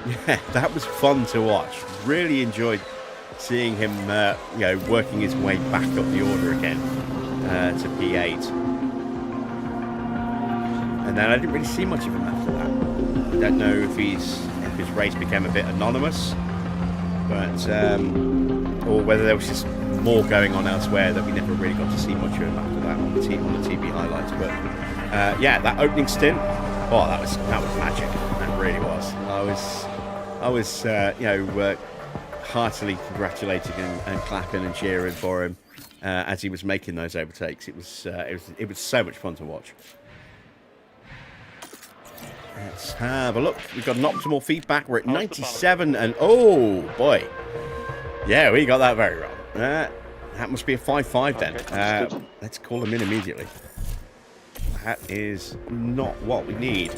Yeah, that was fun to watch. Really enjoyed seeing him, you know, working his way back up the order again to P8. And then I didn't really see much of him after that. I don't know if his race became a bit anonymous, but or whether there was just more going on elsewhere that we never really got to see much of him after that on the TV highlights. But yeah, that opening stint, oh, that was magic. That really was. I I was, heartily congratulating and clapping and cheering for him as he was making those overtakes. It was so much fun to watch. Let's have a look. We've got an optimal feedback. We're at 97, and oh boy, yeah, we got that very wrong. That must be a 5-5 then. Okay, let's call him in immediately. That is not what we need.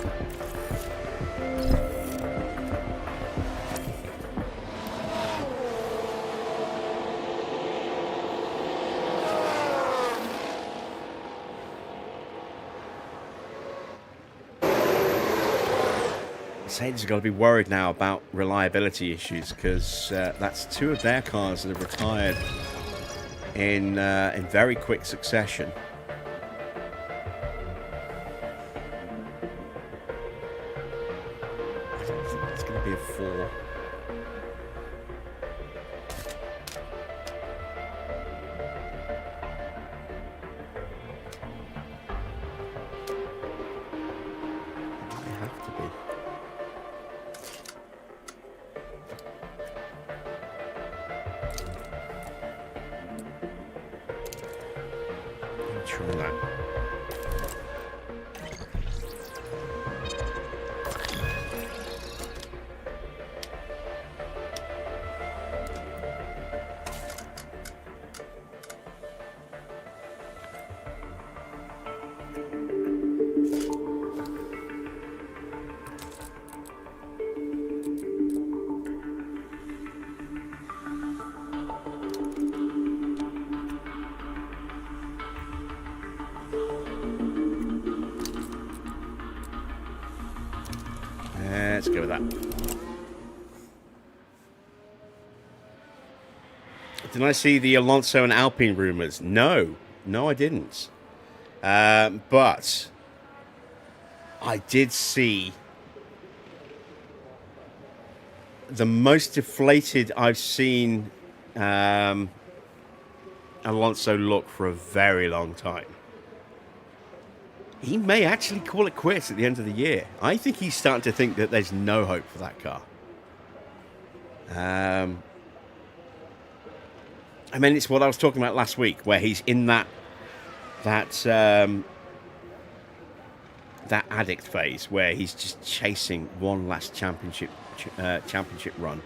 Mercedes have got to be worried now about reliability issues because that's two of their cars that have retired in very quick succession. I don't think it's going to be a 4. It might have to be. Try that. Let's go with that. Did I see the Alonso and Alpine rumours? No, I didn't. But I did see the most deflated I've seen Alonso look for a very long time. He may actually call it quits at the end of the year. I think he's starting to think that there's no hope for that car. I mean, it's what I was talking about last week, where he's in that addict phase, where he's just chasing one last championship run,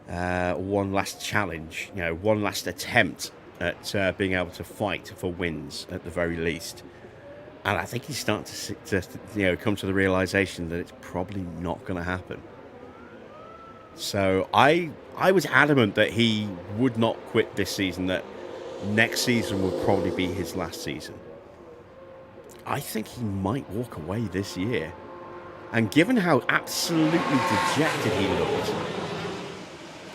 one last challenge, one last attempt at being able to fight for wins at the very least. And I think he's starting to come to the realization that it's probably not going to happen. So I was adamant that he would not quit this season, that next season would probably be his last season. I think he might walk away this year. And given how absolutely dejected he looked,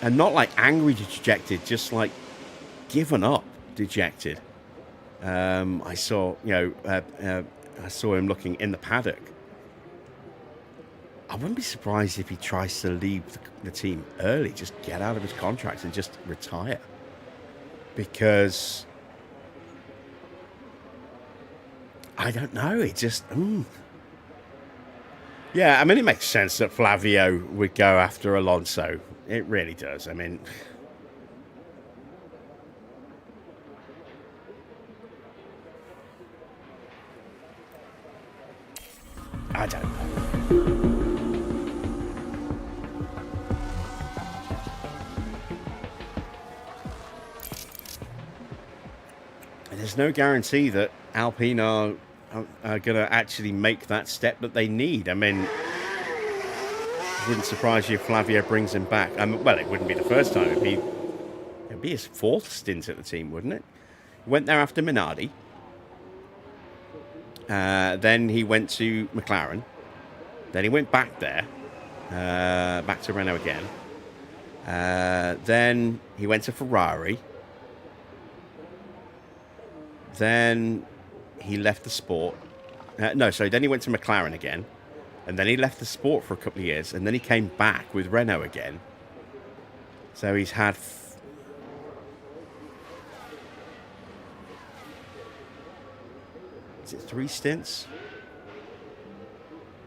and not like angry dejected, just like given up dejected. I saw him looking in the paddock. I wouldn't be surprised if he tries to leave the team early, just get out of his contract and just retire. Because I don't know, it just... Yeah, I mean, it makes sense that Flavio would go after Alonso. It really does. I mean... I don't know. There's no guarantee that Alpine are going to actually make that step that they need. I mean, it wouldn't surprise you if Flavio brings him back. Well, it wouldn't be the first time. It'd be his 4th stint at the team, wouldn't it? He went there after Minardi. Then he went to McLaren. Then he went back there. Back to Renault again. Then he went to Ferrari. Then he left the sport. Then he went to McLaren again. And then he left the sport for a couple of years. And then he came back with Renault again. So he's had... Is it 3 stints?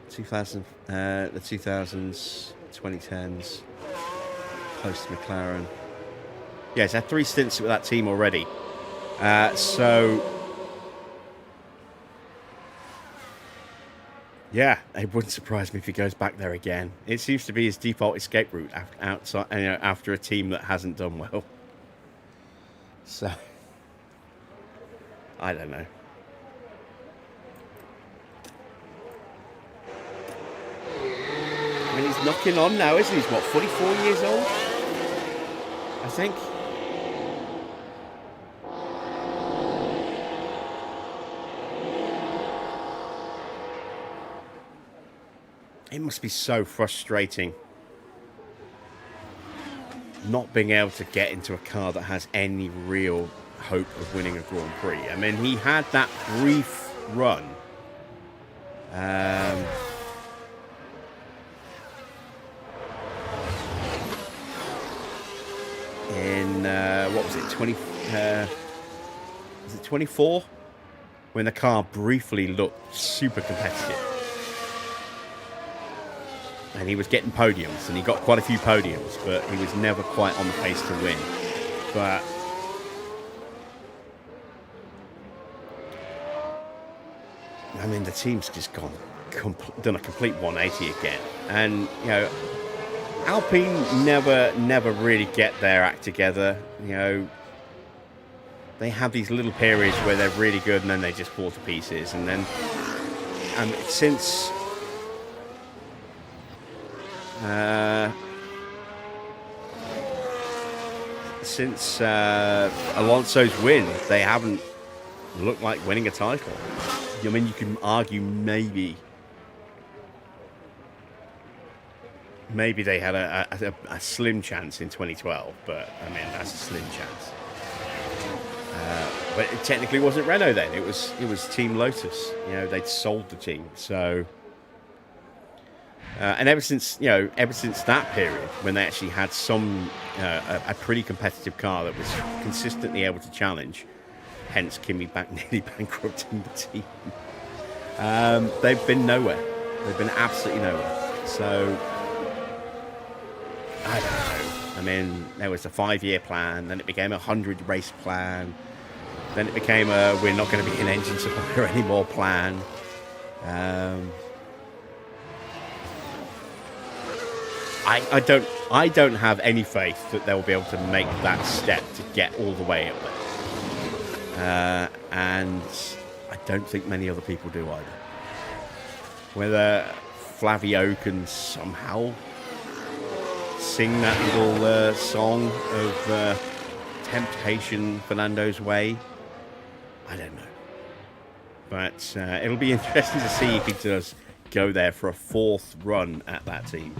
The 2000s, 2010s. Close to McLaren. Yeah, he's had 3 stints with that team already. So, yeah, it wouldn't surprise me if he goes back there again. It seems to be his default escape route after a team that hasn't done well. So, I don't know. I mean, he's knocking on now, isn't he? He's, what, 44 years old? I think. It must be so frustrating not being able to get into a car that has any real hope of winning a Grand Prix. I mean, he had that brief run. In what was it, 20? Was it 24? When the car briefly looked super competitive, and he was getting podiums, and he got quite a few podiums, but he was never quite on the pace to win. But I mean, the team's just done a complete 180 again, and you know, Alpine never really get their act together. You know, they have these little periods where they're really good, and then they just fall to pieces. And then, since Alonso's win, they haven't looked like winning a title. I mean, you can argue maybe they had a slim chance in 2012, but I mean, that's a slim chance. But it technically wasn't Renault then. It was Team Lotus. You know, they'd sold the team. So, and ever since that period, when they actually had a pretty competitive car that was consistently able to challenge, hence Kimi nearly bankrupting the team. They've been nowhere. They've been absolutely nowhere. So, I don't know. I mean, there was a 5-year plan, then it became a 100-race plan, then it became a we're not going to be an engine supplier anymore plan. I don't have any faith that they'll be able to make that step to get all the way up there. And I don't think many other people do either. Whether Flavio can somehow sing that little song of Temptation Fernando's Way, I don't know. But it'll be interesting to see if he does go there for a 4th run at that team,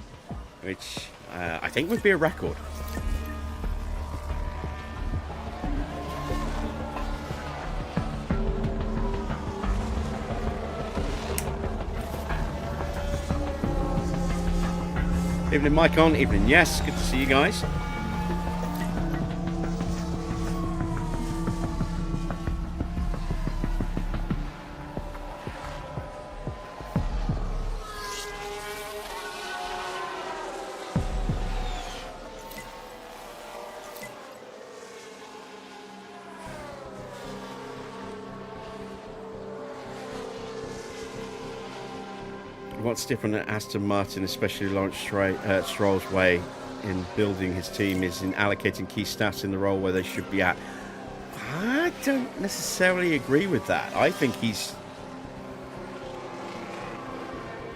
which I think would be a record. Evening, Micon. Evening, yes. Good to see you guys. What's different at Aston Martin, especially Lawrence Stroll's way in building his team, is in allocating key stats in the role where they should be at. I don't necessarily agree with that. I think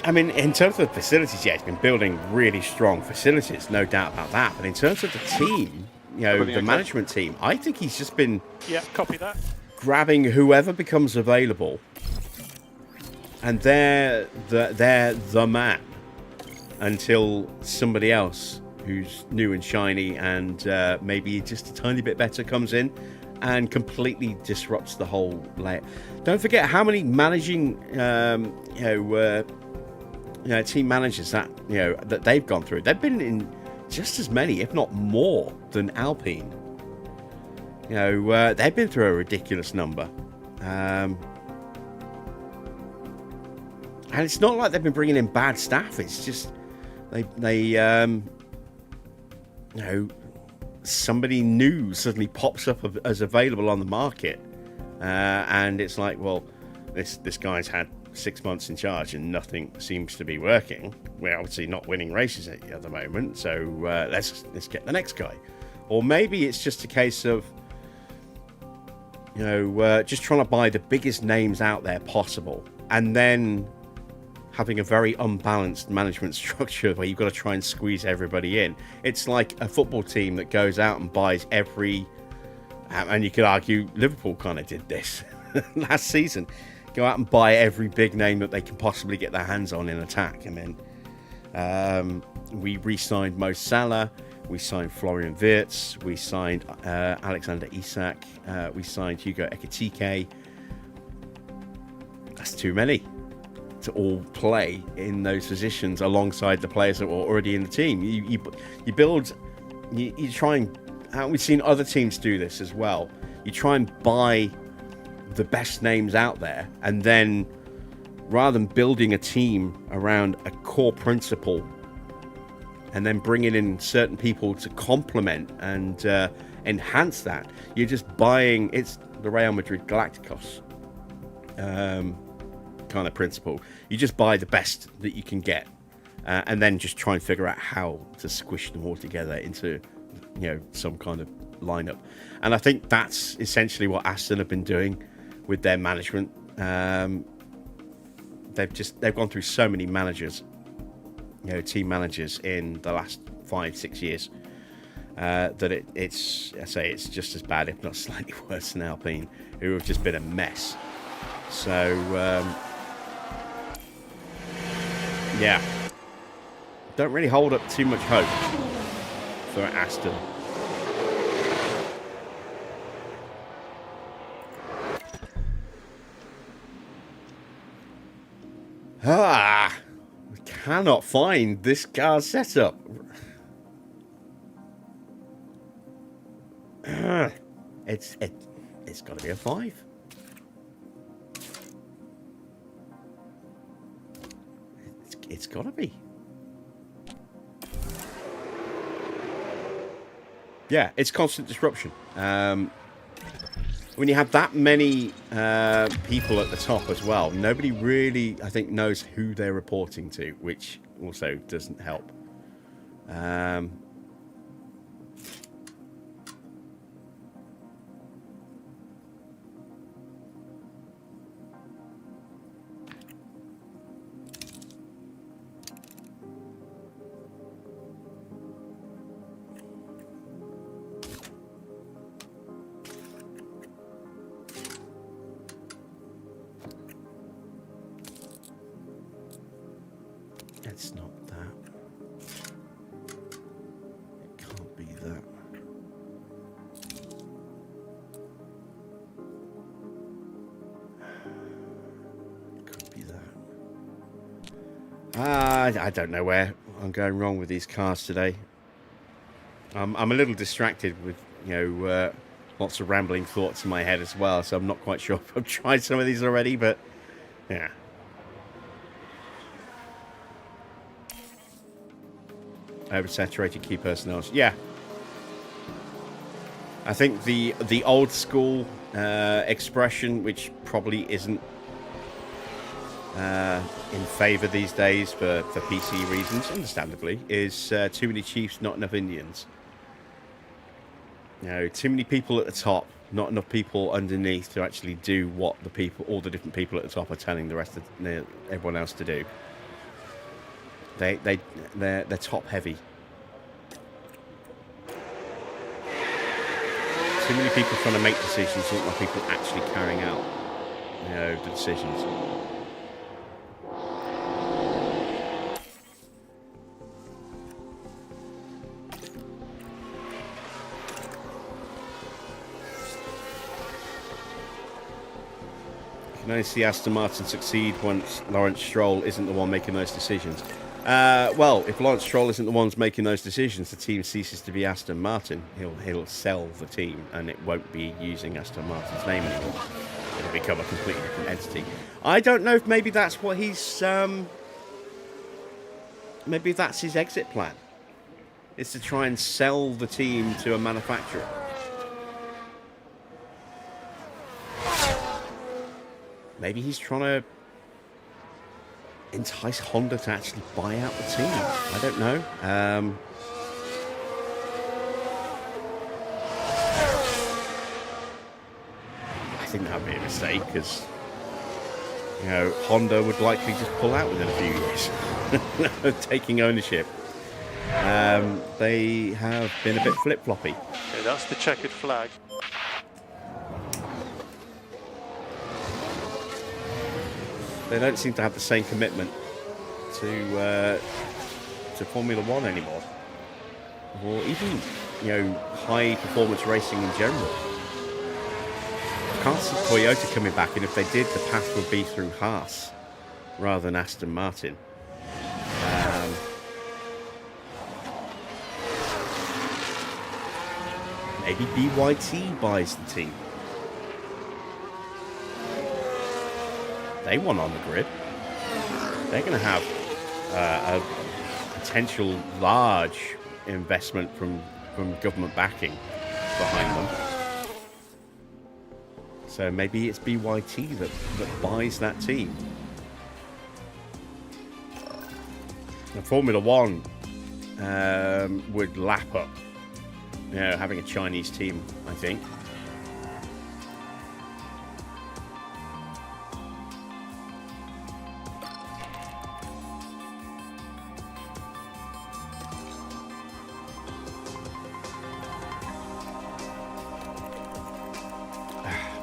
I mean, in terms of the facilities, yeah, he's been building really strong facilities, no doubt about that. But in terms of the team, you know, the management team, I think he's just been copy that. Grabbing whoever becomes available. And they're the man until somebody else who's new and shiny and maybe just a tiny bit better comes in and completely disrupts the whole layout. Don't forget how many managing, team managers that they've gone through. They've been in just as many, if not more, than Alpine. They've been through a ridiculous number. And it's not like they've been bringing in bad staff. It's just somebody new suddenly pops up as available on the market, and it's like, well, this guy's had 6 months in charge and nothing seems to be working. We're obviously not winning races at the moment, so let's get the next guy. Or maybe it's just a case of just trying to buy the biggest names out there possible, and then having a very unbalanced management structure where you've got to try and squeeze everybody in. It's like a football team that goes out and buys every, and you could argue Liverpool kind of did this last season. Go out and buy every big name that they can possibly get their hands on in attack. And then we re-signed Mo Salah, we signed Florian Wirtz, we signed Alexander Isak, we signed Hugo Ekitike. That's too many to all play in those positions alongside the players that were already in the team. You build, you try and, we've seen other teams do this as well. You try and buy the best names out there, and then rather than building a team around a core principle and then bringing in certain people to complement and enhance that, you're just buying. It's the Real Madrid Galacticos kind of principle. You just buy the best that you can get, and then just try and figure out how to squish them all together into some kind of lineup. And I think that's essentially what Aston have been doing with their management. They've gone through so many managers, team managers in the last 5-6 years, that it's just as bad, if not slightly worse, than Alpine, who have just been a mess. So don't really hold up too much hope for Aston. We cannot find this car setup. It's got to be a 5. It's got to be. Yeah, it's constant disruption. When you have that many people at the top as well, nobody really, I think, knows who they're reporting to, which also doesn't help. It's not that. It can't be that. It could be that. I don't know where I'm going wrong with these cars today. I'm a little distracted with, lots of rambling thoughts in my head as well, so I'm not quite sure if I've tried some of these already, but yeah. Oversaturated key personnel. Yeah. I think the old school expression, which probably isn't in favour these days for PC reasons, understandably, is too many chiefs, not enough Indians. Too many people at the top, not enough people underneath to actually do what all the different people at the top are telling the rest of everyone else to do. They're top heavy. Too many people trying to make decisions, not enough people actually carrying out, the decisions. You can only see Aston Martin succeed once Lawrence Stroll isn't the one making those decisions. Well, if Lawrence Stroll isn't the ones making those decisions, the team ceases to be Aston Martin. He'll sell the team, and it won't be using Aston Martin's name anymore. It'll become a completely different entity. I don't know if maybe that's what he's maybe that's his exit plan. Is to try and sell the team to a manufacturer. Maybe he's trying to entice Honda to actually buy out the team. I don't know. I think that would be a mistake because, you know, Honda would likely just pull out within a few years of taking ownership. They have been a bit flip-floppy. Okay, that's the checkered flag. They don't seem to have the same commitment to Formula One anymore, or even, you know, high performance racing in general. I can't see Toyota coming back, and if they did, the path would be through Haas rather than Aston Martin. Maybe BYD buys the team. They want on the grid. They're going to have a potential large investment from government backing behind them. So maybe it's BYD that buys that team. Now, Formula One would lap up, you know, having a Chinese team, I think.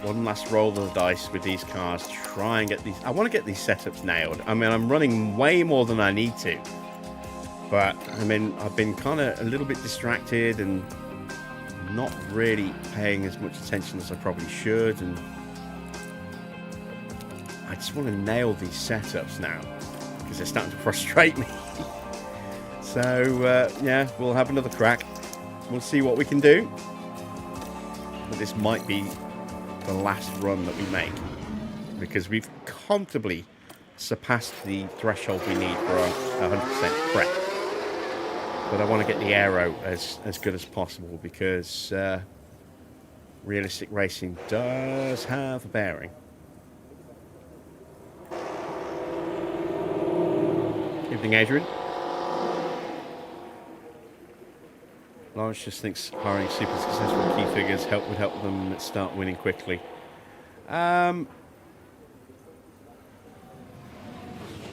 One last roll of the dice with these cars. Try and get these. I want to get these setups nailed. I mean, I'm running way more than I need to. But, I mean, I've been kind of a little bit distracted and not really paying as much attention as I probably should. And I just want to nail these setups now because they're starting to frustrate me. So, yeah, we'll have another crack. We'll see what we can do. But this might be the last run that we make because we've comfortably surpassed the threshold we need for a 100% prep. But I want to get the aero as good as possible because realistic racing does have a bearing. Evening, Adrian. Lawrence just thinks hiring super successful key figures would help them start winning quickly.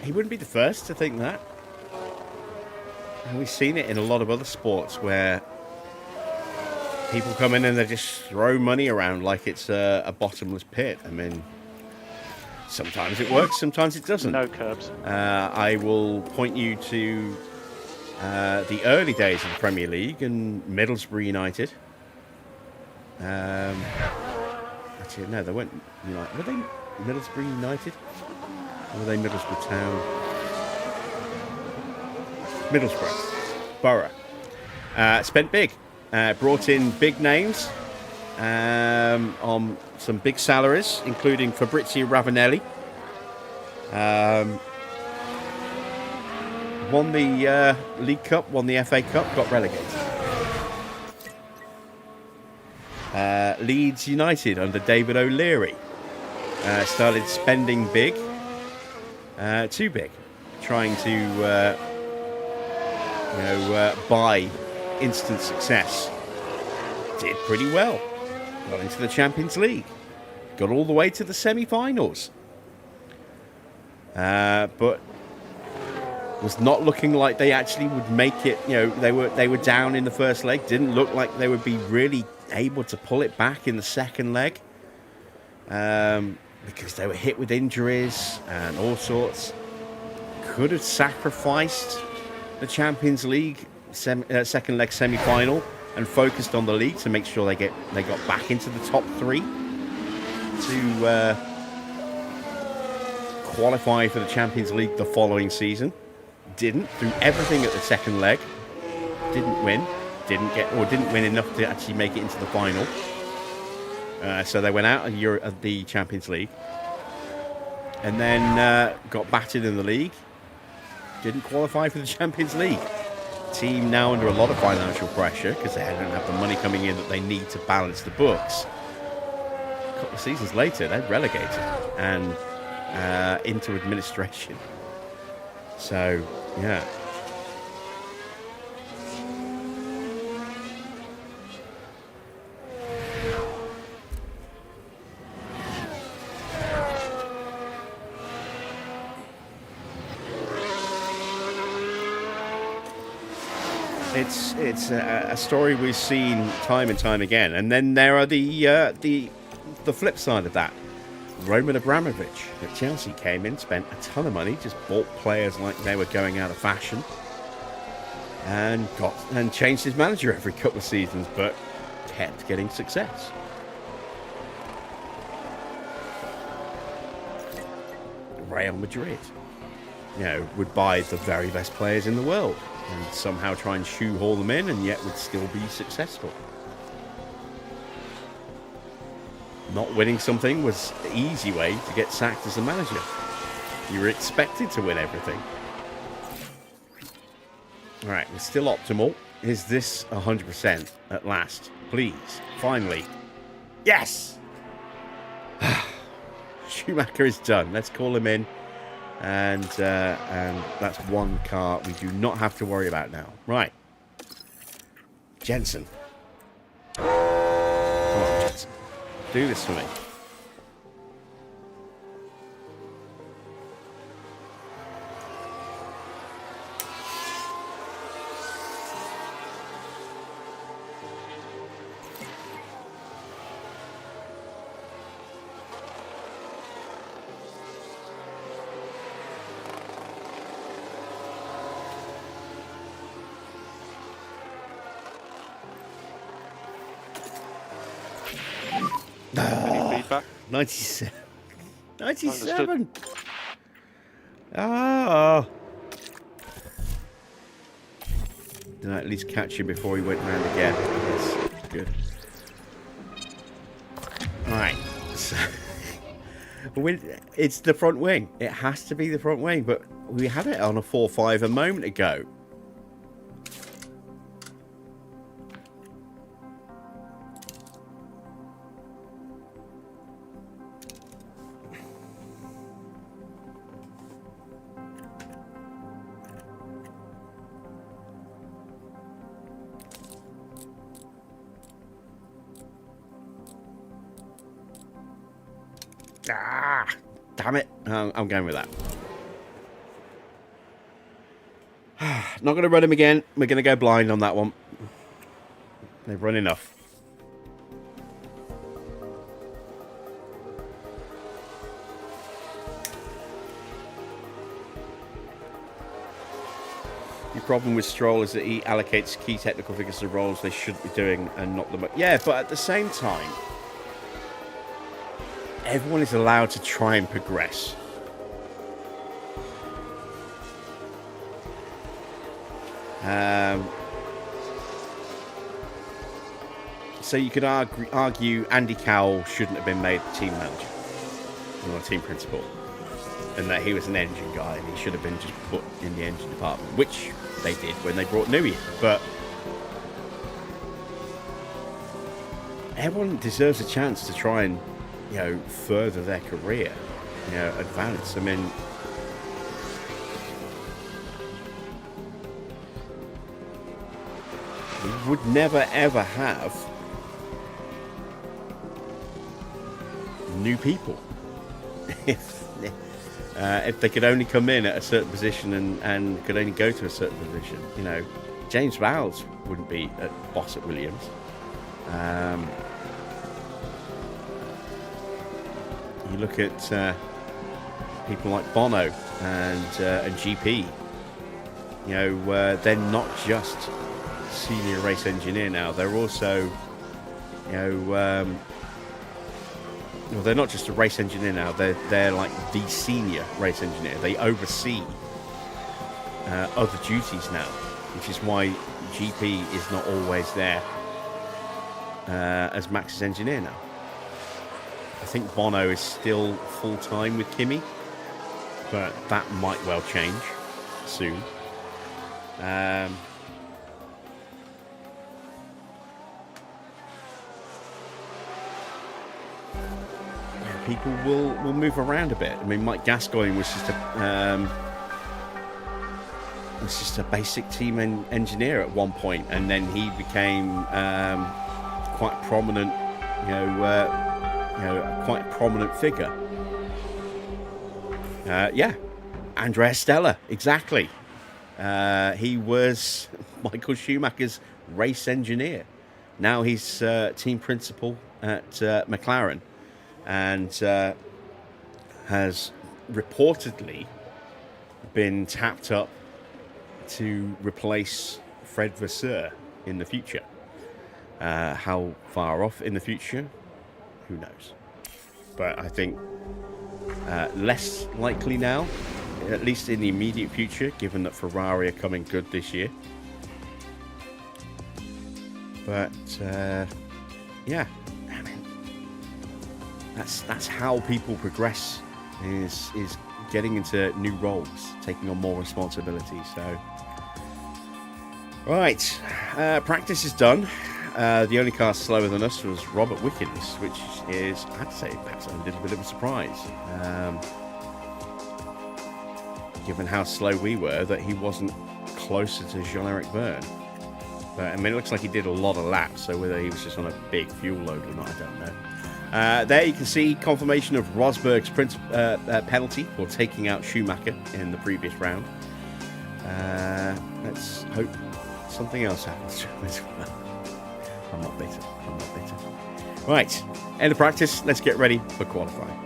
He wouldn't be the first to think that. And we've seen it in a lot of other sports where people come in and they just throw money around like it's a bottomless pit. I mean, sometimes it works, sometimes it doesn't. No curbs. I will point you to the early days of the Premier League and Middlesbrough United. Actually, no, they weren't United. Were they Middlesbrough United? Or were they Middlesbrough Town? Middlesbrough. Borough. Spent big. Brought in big names on some big salaries, including Fabrizio Ravanelli. Won the League Cup, won the FA Cup, got relegated. Leeds United under David O'Leary started spending big, too big, trying to buy instant success. Did pretty well. Got into the Champions League. Got all the way to the semi-finals. But was not looking like they actually would make it. You know, they were down in the first leg. Didn't look like they would be really able to pull it back in the second leg. Because they were hit with injuries and all sorts. Could have sacrificed the Champions League second leg semi-final and focused on the league to make sure they got back into the top three to qualify for the Champions League the following season. Didn't. Threw everything at the second leg. Didn't win. Didn't win enough to actually make it into the final. So they went out of the Champions League and then got battered in the league. didn't qualify for the Champions League. Team now under a lot of financial pressure because they don't have the money coming in that they need to balance the books. A couple of seasons later, they're relegated and into administration. So, yeah. It's a story we've seen time and time again, and then there are the flip side of that. Roman Abramovich at Chelsea came in, spent a ton of money, just bought players like they were going out of fashion, and changed his manager every couple of seasons, but kept getting success. Real Madrid, would buy the very best players in the world and somehow try and shoehorn them in, and yet would still be successful. Not winning something was the easy way to get sacked as a manager. You were expected to win everything. All right, we're still optimal. Is this 100% at last? Please, finally. Yes! Schumacher is done. Let's call him in. And that's one car we do not have to worry about now. Right. Jensen. Come on, Jensen. Do this for me. Any feedback? 97. 97. Ah. Did I at least catch him before he went round again? Yes. Good. Alright. So, it's the front wing. It has to be the front wing, but we had it on a 4-5 a moment ago. Ah, damn it. I'm going with that. Not going to run him again. We're going to go blind on that one. They've run enough. The problem with Stroll is that he allocates key technical figures to roles they shouldn't be doing and not the... Yeah, but at the same time, everyone is allowed to try and progress. So you could argue Andy Cowell shouldn't have been made team manager or team principal, and that he was an engine guy and he should have been just put in the engine department, which they did when they brought Newey in. But everyone deserves a chance to try and further their career, advance. I mean, we would never ever have new people if they could only come in at a certain position and could only go to a certain position. James Vowles wouldn't be boss at Williams. You look at people like Bono and GP. They're not just senior race engineer now. They're also, they're not just a race engineer now. They're like the senior race engineer. They oversee other duties now, which is why GP is not always there as Max's engineer now. I think Bono is still full-time with Kimi, but that might well change. soon. People will move around a bit. I mean, Mike Gascoigne was just a basic team engineer at one point, and then he became quite prominent, quite a prominent figure. Andrea Stella, exactly. He was Michael Schumacher's race engineer. Now he's team principal at McLaren, and has reportedly been tapped up to replace Fred Vasseur in the future. How far off in the future? Who knows? But I think less likely now, at least in the immediate future, given that Ferrari are coming good this year. But yeah, I mean, that's how people progress, is getting into new roles, taking on more responsibility. So, right, practice is done. The only car slower than us was Robert Wickens, which is, I'd say, perhaps a little bit of a surprise, given how slow we were, that he wasn't closer to Jean-Eric Vergne. But I mean, it looks like he did a lot of laps, so whether he was just on a big fuel load or not, I don't know. There you can see confirmation of Rosberg's penalty for taking out Schumacher in the previous round. Let's hope something else happens to him as well. I'm not bitter. Right, end of practice. Let's get ready for qualifying.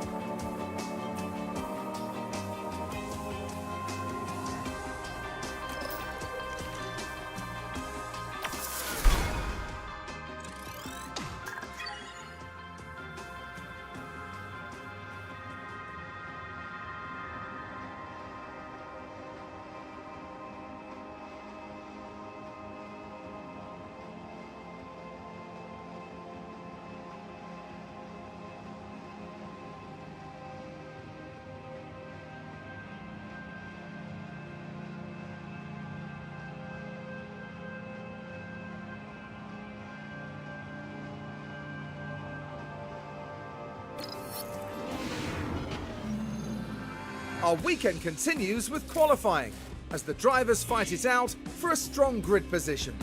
Our weekend continues with qualifying, as the drivers fight it out for a strong grid position.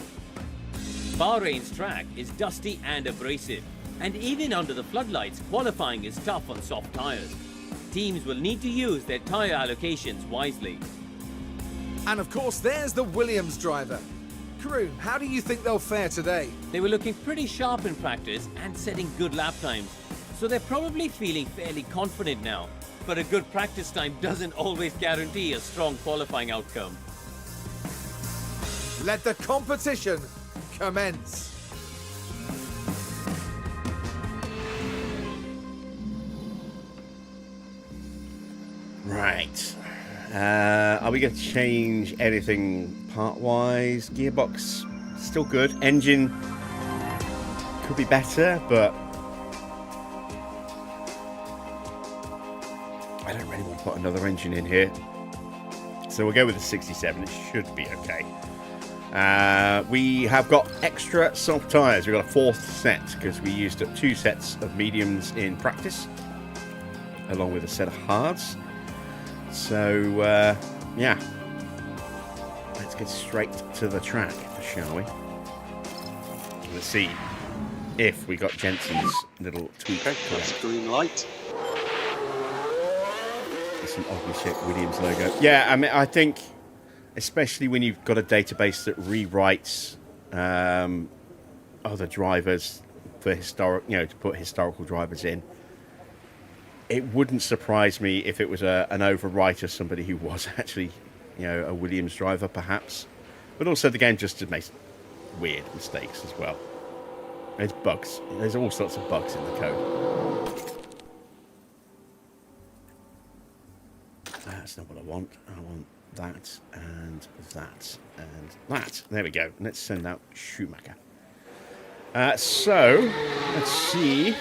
Bahrain's track is dusty and abrasive, and even under the floodlights, qualifying is tough on soft tyres. Teams will need to use their tyre allocations wisely. And of course, there's the Williams driver. Crew, how do you think they'll fare today? They were looking pretty sharp in practice and setting good lap times, so they're probably feeling fairly confident now. But a good practice time doesn't always guarantee a strong qualifying outcome. Let the competition commence. Right. Are we going to change anything part-wise? Gearbox, still good. Engine could be better, but I don't really want to put another engine in here. So we'll go with the 67. It should be okay. We have got extra soft tyres. We've got a fourth set because we used up 2 sets of mediums in practice, along with a set of hards. So, yeah. Let's get straight to the track, shall we? Let's see if we got Jensen's little tweak. That's green light. Some ugly shit Williams logo. Yeah, I mean, I think, especially when you've got a database that rewrites other drivers for to put historical drivers in, it wouldn't surprise me if it was an overwrite of somebody who was actually, a Williams driver, perhaps. But also, the game just makes weird mistakes as well. There's bugs. There's all sorts of bugs in the code. That's not what I want. I want that and that and that. There we go. Let's send out Schumacher. So, let's see.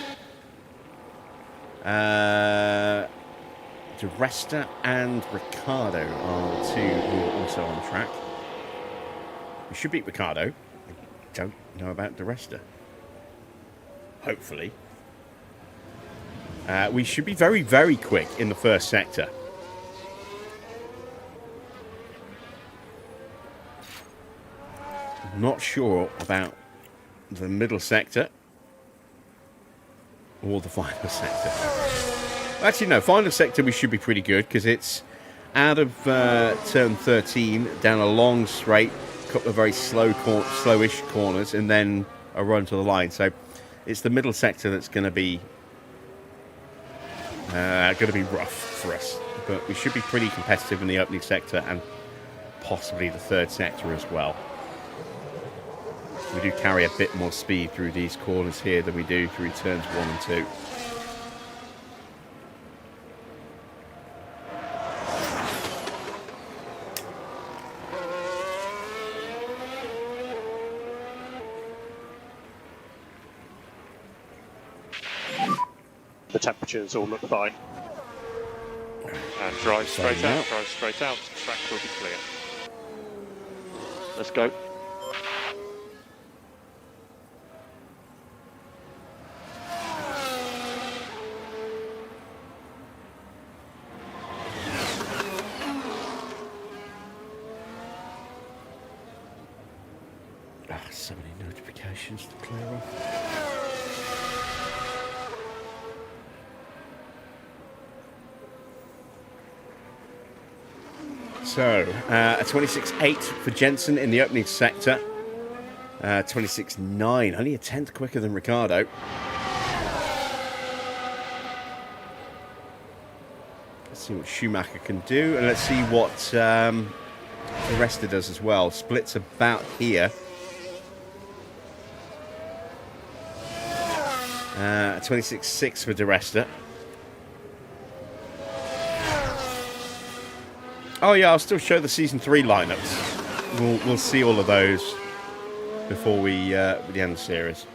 De Resta and Ricardo are the two who are also on track. We should beat Ricardo. I don't know about De Resta. Hopefully. We should be very, very quick in the first sector. Not sure about the middle sector or the final sector. Actually, no, final sector we should be pretty good because it's out of turn 13 down a long straight, couple of very slowish corners, and then a run to the line. So it's the middle sector that's going to be rough for us, but we should be pretty competitive in the opening sector and possibly the third sector as well. We do carry a bit more speed through these corners here than we do through turns 1 and 2. The temperatures all look fine. And drive straight out, drive straight out. Track will be clear. Let's go. So many notifications to clear off. So, a 26.8 for Jensen in the opening sector. 26.9, only a tenth quicker than Ricardo. Let's see what Schumacher can do, and let's see what the rest does as well. Splits about here. 26.6 for De Resta. Oh yeah, I'll still show the season 3 lineups. We'll see all of those before we end the series.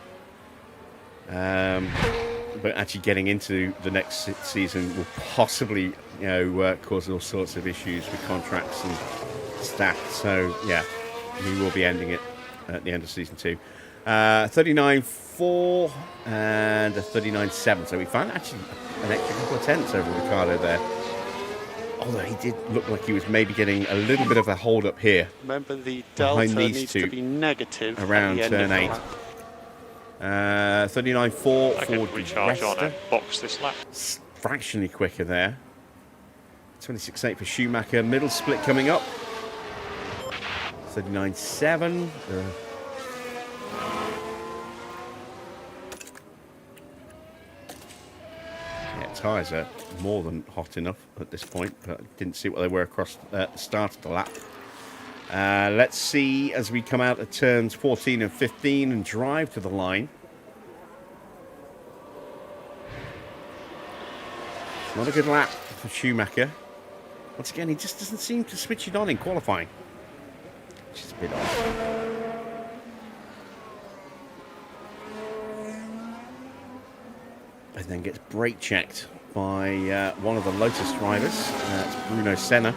But actually getting into the next season will possibly, cause all sorts of issues with contracts and staff. So yeah, we will be ending it at the end of season 2. 39.4 and a 39.7. So we found actually an extra couple of tenths over Ricardo there. Although he did look like he was maybe getting a little bit of a hold up here. Remember, the delta needs to be negative around turn 8. 39.4 for recharge on and box this lap. Fractionally quicker there. 26.8 for Schumacher. Middle split coming up. 39.7. Tyres are more than hot enough at this point, but I didn't see what they were across the start of the lap. Let's see as we come out of turns 14 and 15 and drive to the line. Not a good lap for Schumacher. Once again, he just doesn't seem to switch it on in qualifying, which is a bit odd. And then gets brake checked by one of the Lotus drivers. It's Bruno Senna.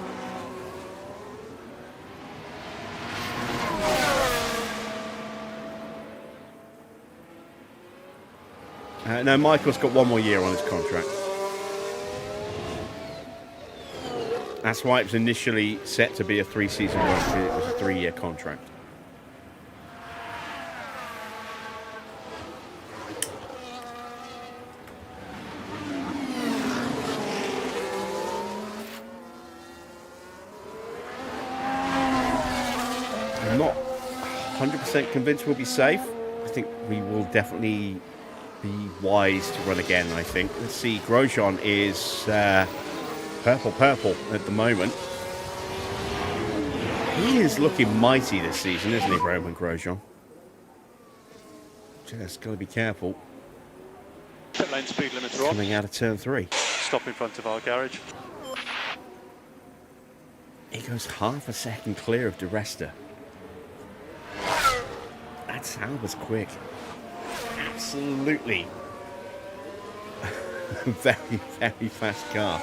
No, Michael's got one more year on his contract. That's why it was initially set to be a 3-season run, because it was a 3-year contract. I'm not 100% convinced we'll be safe. I think we will definitely be wise to run again, I think. Let's see, Grosjean is purple at the moment. He is looking mighty this season, isn't he, Roman Grosjean? Just got to be careful. Pit lane speed limiter on. Coming out of turn 3. Stop in front of our garage. He goes half a second clear of De Resta. That sound was quick. Absolutely. Very, very fast car.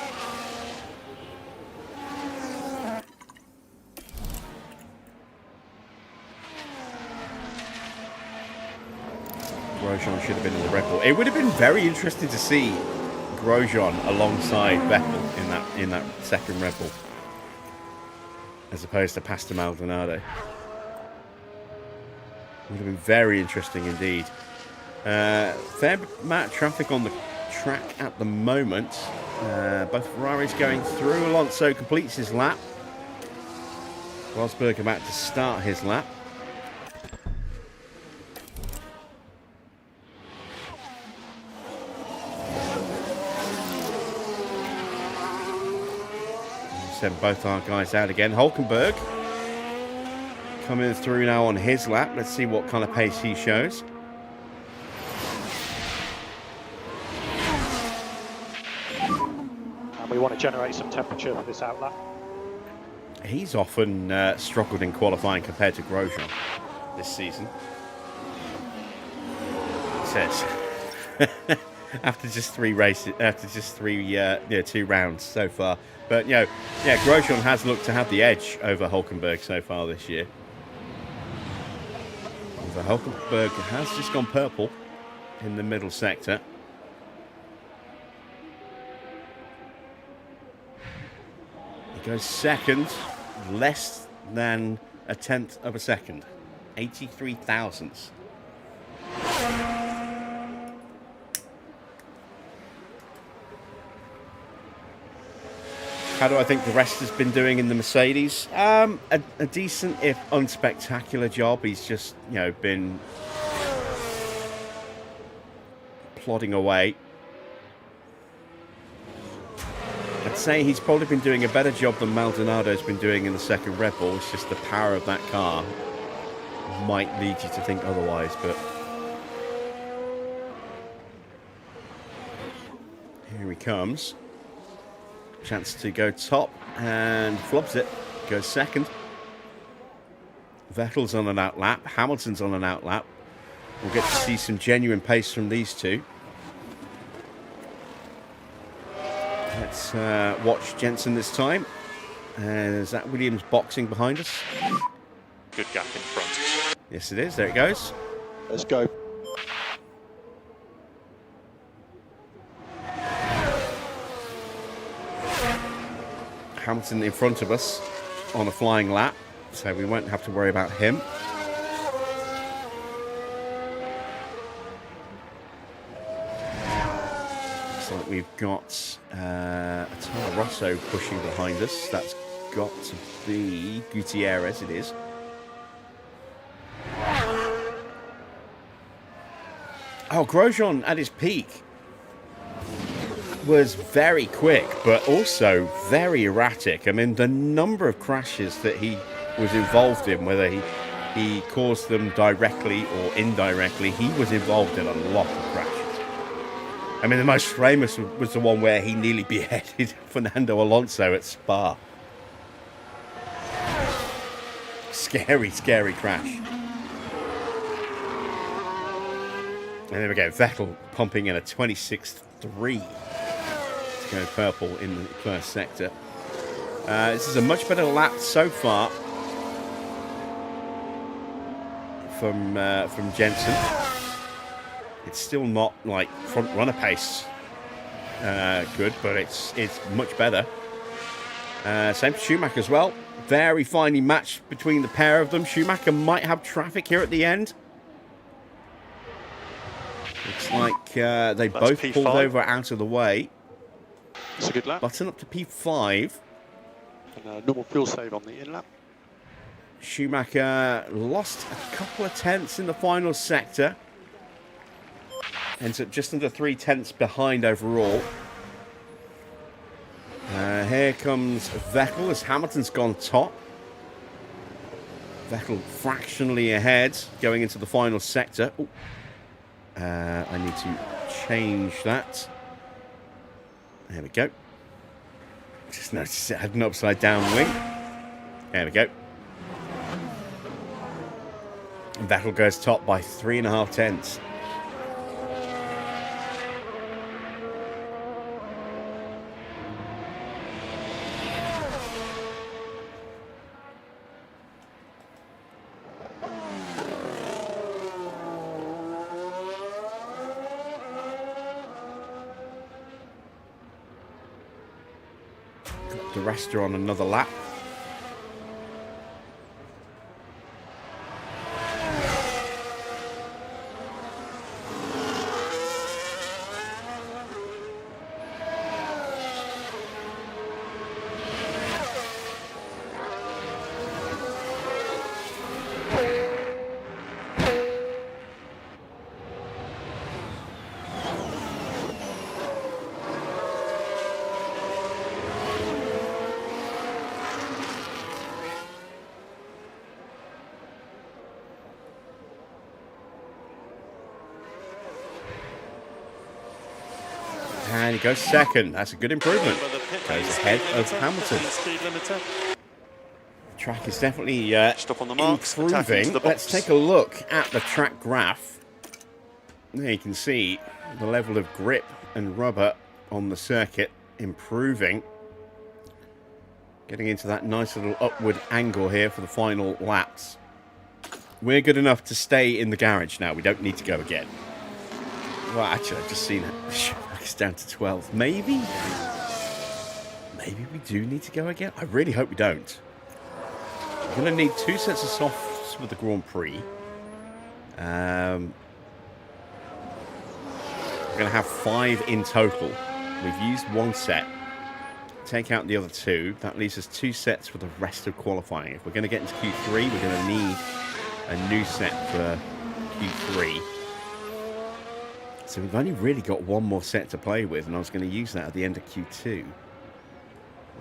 Grosjean should have been in the Red Bull. It would have been very interesting to see Grosjean alongside Vettel in that second Red Bull, as opposed to Pastor Maldonado. Would have been very interesting indeed. Fair amount of traffic on the track at the moment. Both Ferraris going through. Alonso completes his lap. Rosberg about to start his lap. Send both our guys out again. Hulkenberg coming through now on his lap. Let's see what kind of pace he shows. And we want to generate some temperature for this outlap. He's often struggled in qualifying compared to Grosjean this season. It says after just 3 races, after just 2 rounds so far. But Grosjean has looked to have the edge over Hulkenberg so far this year. So Hulkenberg has just gone purple in the middle sector. He goes second, less than a tenth of a second, 83 thousandths. How do I think the rest has been doing in the Mercedes? A decent, if unspectacular job. He's just, been plodding away. I'd say he's probably been doing a better job than Maldonado's been doing in the second Red Bull. It's just the power of that car might lead you to think otherwise, but here he comes. Chance to go top and flubs it. Goes second. Vettel's on an outlap. Hamilton's on an outlap. We'll get to see some genuine pace from these two. Let's watch Jensen this time. Is that Williams boxing behind us? Good gap in front. Yes, it is. There it goes. Let's go. Hamilton in front of us on a flying lap, so we won't have to worry about him. So we've got Toro Rosso pushing behind us. That's got to be Gutierrez, it is. Oh, Grosjean at his peak was very quick, but also very erratic. I mean, the number of crashes that he was involved in, whether he caused them directly or indirectly, he was involved in a lot of crashes. I mean, the most famous was the one where he nearly beheaded Fernando Alonso at Spa. Scary, scary crash. And there we go, Vettel pumping in a 26.3. Go purple in the first sector. This is a much better lap so far from Jensen. It's still not like front runner pace good, but it's much better. Same for Schumacher as well. Very finely matched between the pair of them. Schumacher might have traffic here at the end. Looks like they both P5. pulled over out of the way. It's a good lap. Button up to P5. And normal fuel save on the in lap. Schumacher lost a couple of tenths in the final sector. Ends up just under 3 tenths behind overall. Here comes Vettel as Hamilton's gone top. Vettel fractionally ahead going into the final sector. Ooh. I need to change that. There we go. Just noticed it had an upside down wing. There we go. And Vettel goes top by 3.5 tenths. The rest are on another lap. And he goes second. That's a good improvement. Goes ahead of Hamilton. The track is definitely improving. Let's take a look at the track graph. There you can see the level of grip and rubber on the circuit improving. Getting into that nice little upward angle here for the final laps. We're good enough to stay in the garage now. We don't need to go again. Well, actually, I've just seen it. It's down to 12. Maybe we do need to go again. I really hope we don't. We're going to need 2 sets of softs for the Grand Prix. We're going to have 5 in total. We've used 1 set. Take out the other 2. That leaves us 2 sets for the rest of qualifying. If we're going to get into Q3, we're going to need a new set for Q3. So we've only really got 1 more set to play with, and I was going to use that at the end of Q2.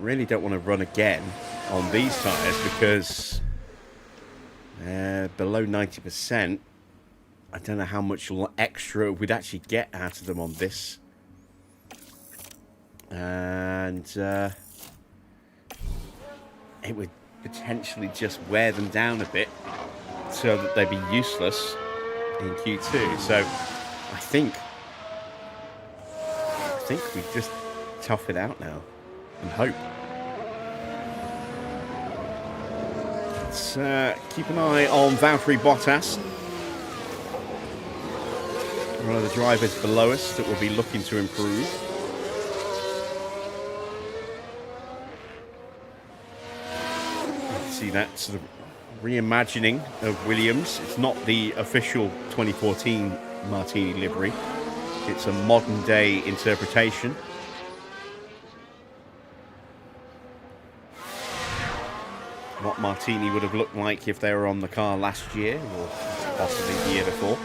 Really don't want to run again on these tyres because below 90%, I don't know how much extra we'd actually get out of them on this. And it would potentially just wear them down a bit so that they'd be useless in Q2. So I think we just tough it out now and hope. Let's keep an eye on Valtteri Bottas. One of the drivers below us that will be looking to improve. See that sort of reimagining of Williams. It's not the official 2014 Martini livery. It's a modern day interpretation. What Martini would have looked like if they were on the car last year or possibly the year before.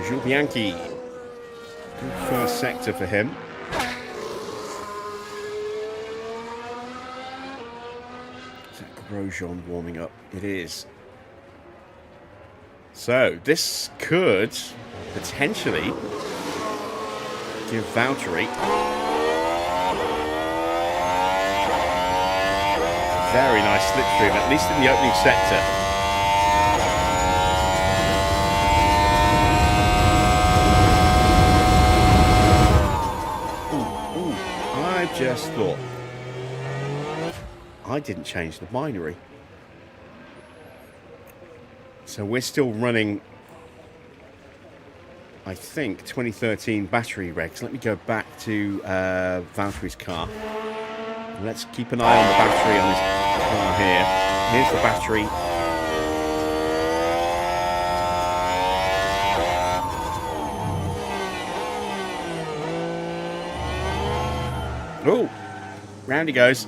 Jules Bianchi. Good first sector for him. Is that Grosjean warming up? It is. So this could potentially give Valtteri a very nice slipstream, at least in the opening sector. Just thought I didn't change the binary, so we're still running, I think, 2013 battery regs. Let me go back to Valtteri's car. Let's keep an eye on the battery on this car here. Here's the battery. Oh, round he goes.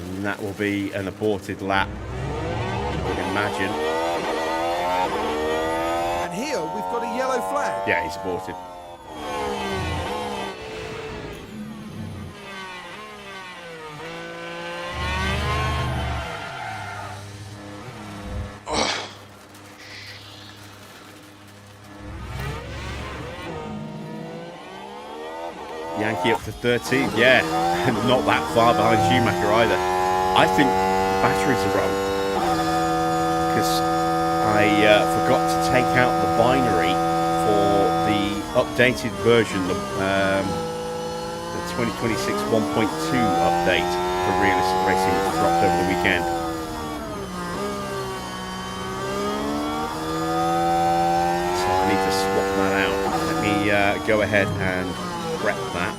And that will be an aborted lap, I would imagine. And here we've got a yellow flag. Yeah, he's aborted. Yankee up to 13, yeah, not that far behind Schumacher either. I think batteries are wrong because I forgot to take out the binary for the updated version, the 2026 1.2 update for realistic racing, which dropped over the weekend. So I need to swap that out. Let me go ahead and prep that.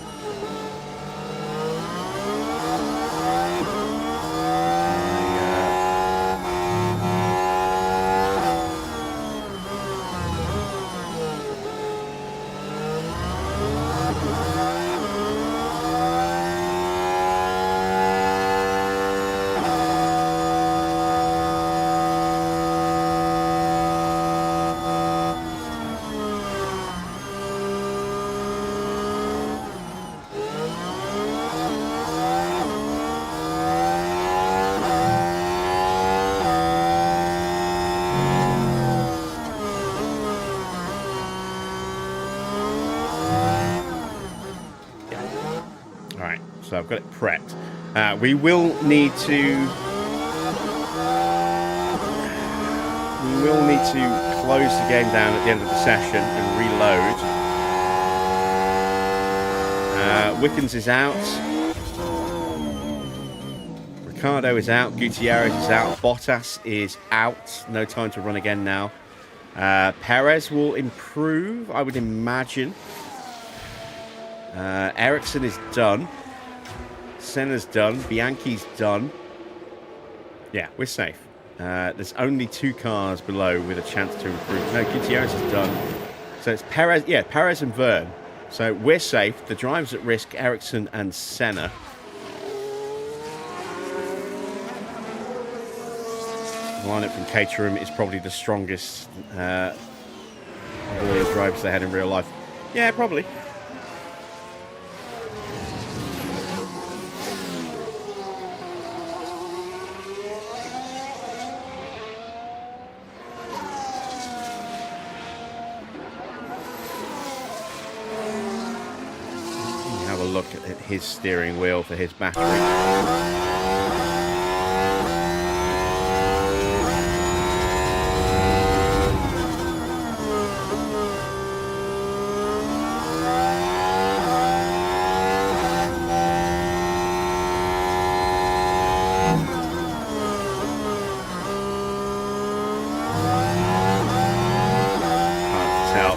So I've got it prepped. We will need to close the game down at the end of the session and reload. Wickens is out. Ricardo is out. Gutierrez is out. Bottas is out. No time to run again now. Perez will improve, I would imagine. Ericsson is done. Senna's done. Bianchi's done. Yeah, we're safe. There's only 2 cars below with a chance to improve. No, Gutierrez is done. So it's Perez. Yeah, Perez and Verne. So we're safe. The drivers at risk, Ericsson and Senna. The lineup from Caterham is probably the strongest of all the drivers they had in real life. Yeah, probably. Look at his steering wheel for his battery. Can't tell.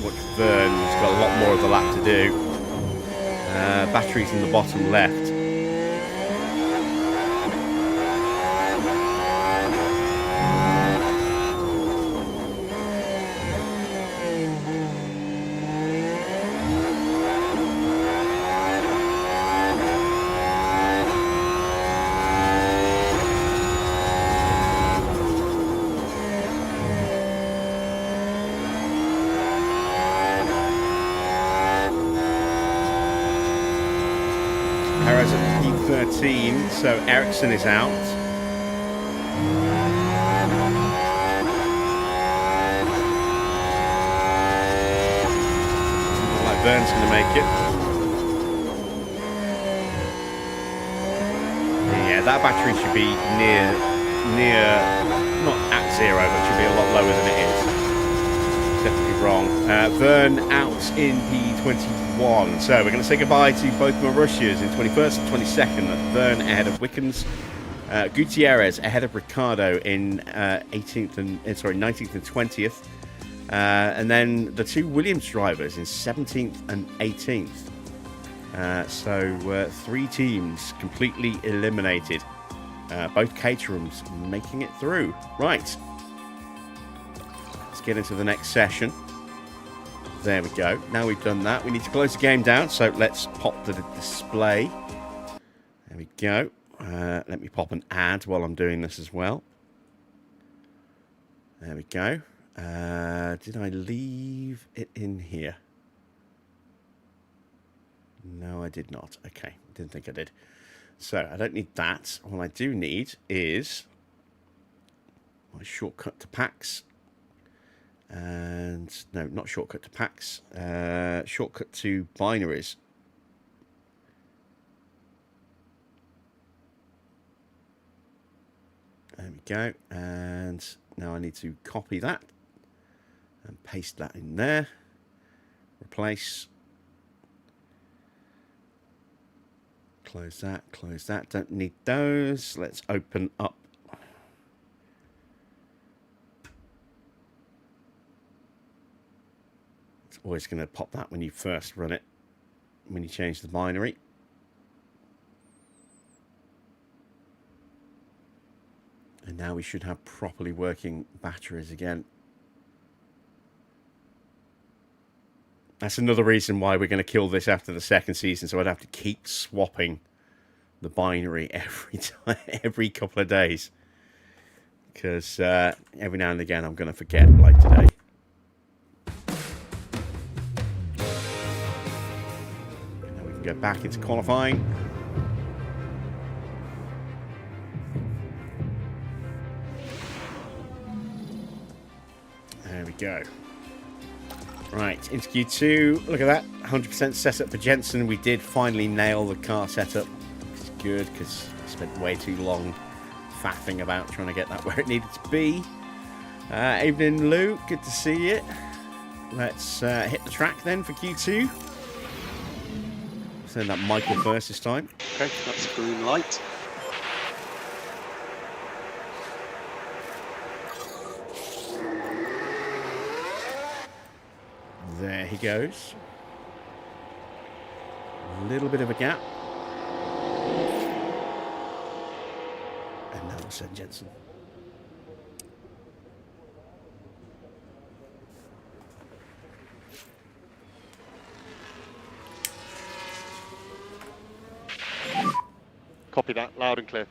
Watch Verne, he's got a lot more of the lap to do. Batteries in the bottom left. Perez at P13, so Ericsson is out. Looks like Verne's going to make it. Yeah, that battery should be near, not at 0, but should be a lot lower than it is. Definitely wrong. Verne out in P21. So we're going to say goodbye to both Marussias in 21st and 22nd. That's Verne ahead of Wickens. Gutierrez ahead of Ricardo in 19th and 20th. And then the 2 Williams drivers in 17th and 18th. So 3 teams completely eliminated. Both Caterhams making it through. Right. Let's get into the next session. There we go. Now we've done that, we need to close the game down. So let's pop the display. There we go. Let me pop an ad while I'm doing this as well. There we go. Did I leave it in here? No, I did not. Okay, didn't think I did. So I don't need that. All I do need is my shortcut to packs. And no, not shortcut to packs. Shortcut to binaries. There we go. And now I need to copy that and paste that in there. Replace. Close that, close that. Don't need those. Let's open up. It's always going to pop that when you first run it, when you change the binary. And now we should have properly working batteries again. That's another reason why we're going to kill this after the second season, so I'd have to keep swapping the binary every time, every couple of days. Because every now and again I'm going to forget, like today. And now we can go back into qualifying. There we go. Right, into Q2. Look at that. 100% setup for Jensen. We did finally nail the car setup. It's good because I spent way too long faffing about trying to get that where it needed to be. Evening, Luke. Good to see you. Let's hit the track then for Q2. Send that Michael first this time. Okay, that's green light. There he goes. A little bit of a gap. And now we'll send Jensen. Copy that, loud and clear.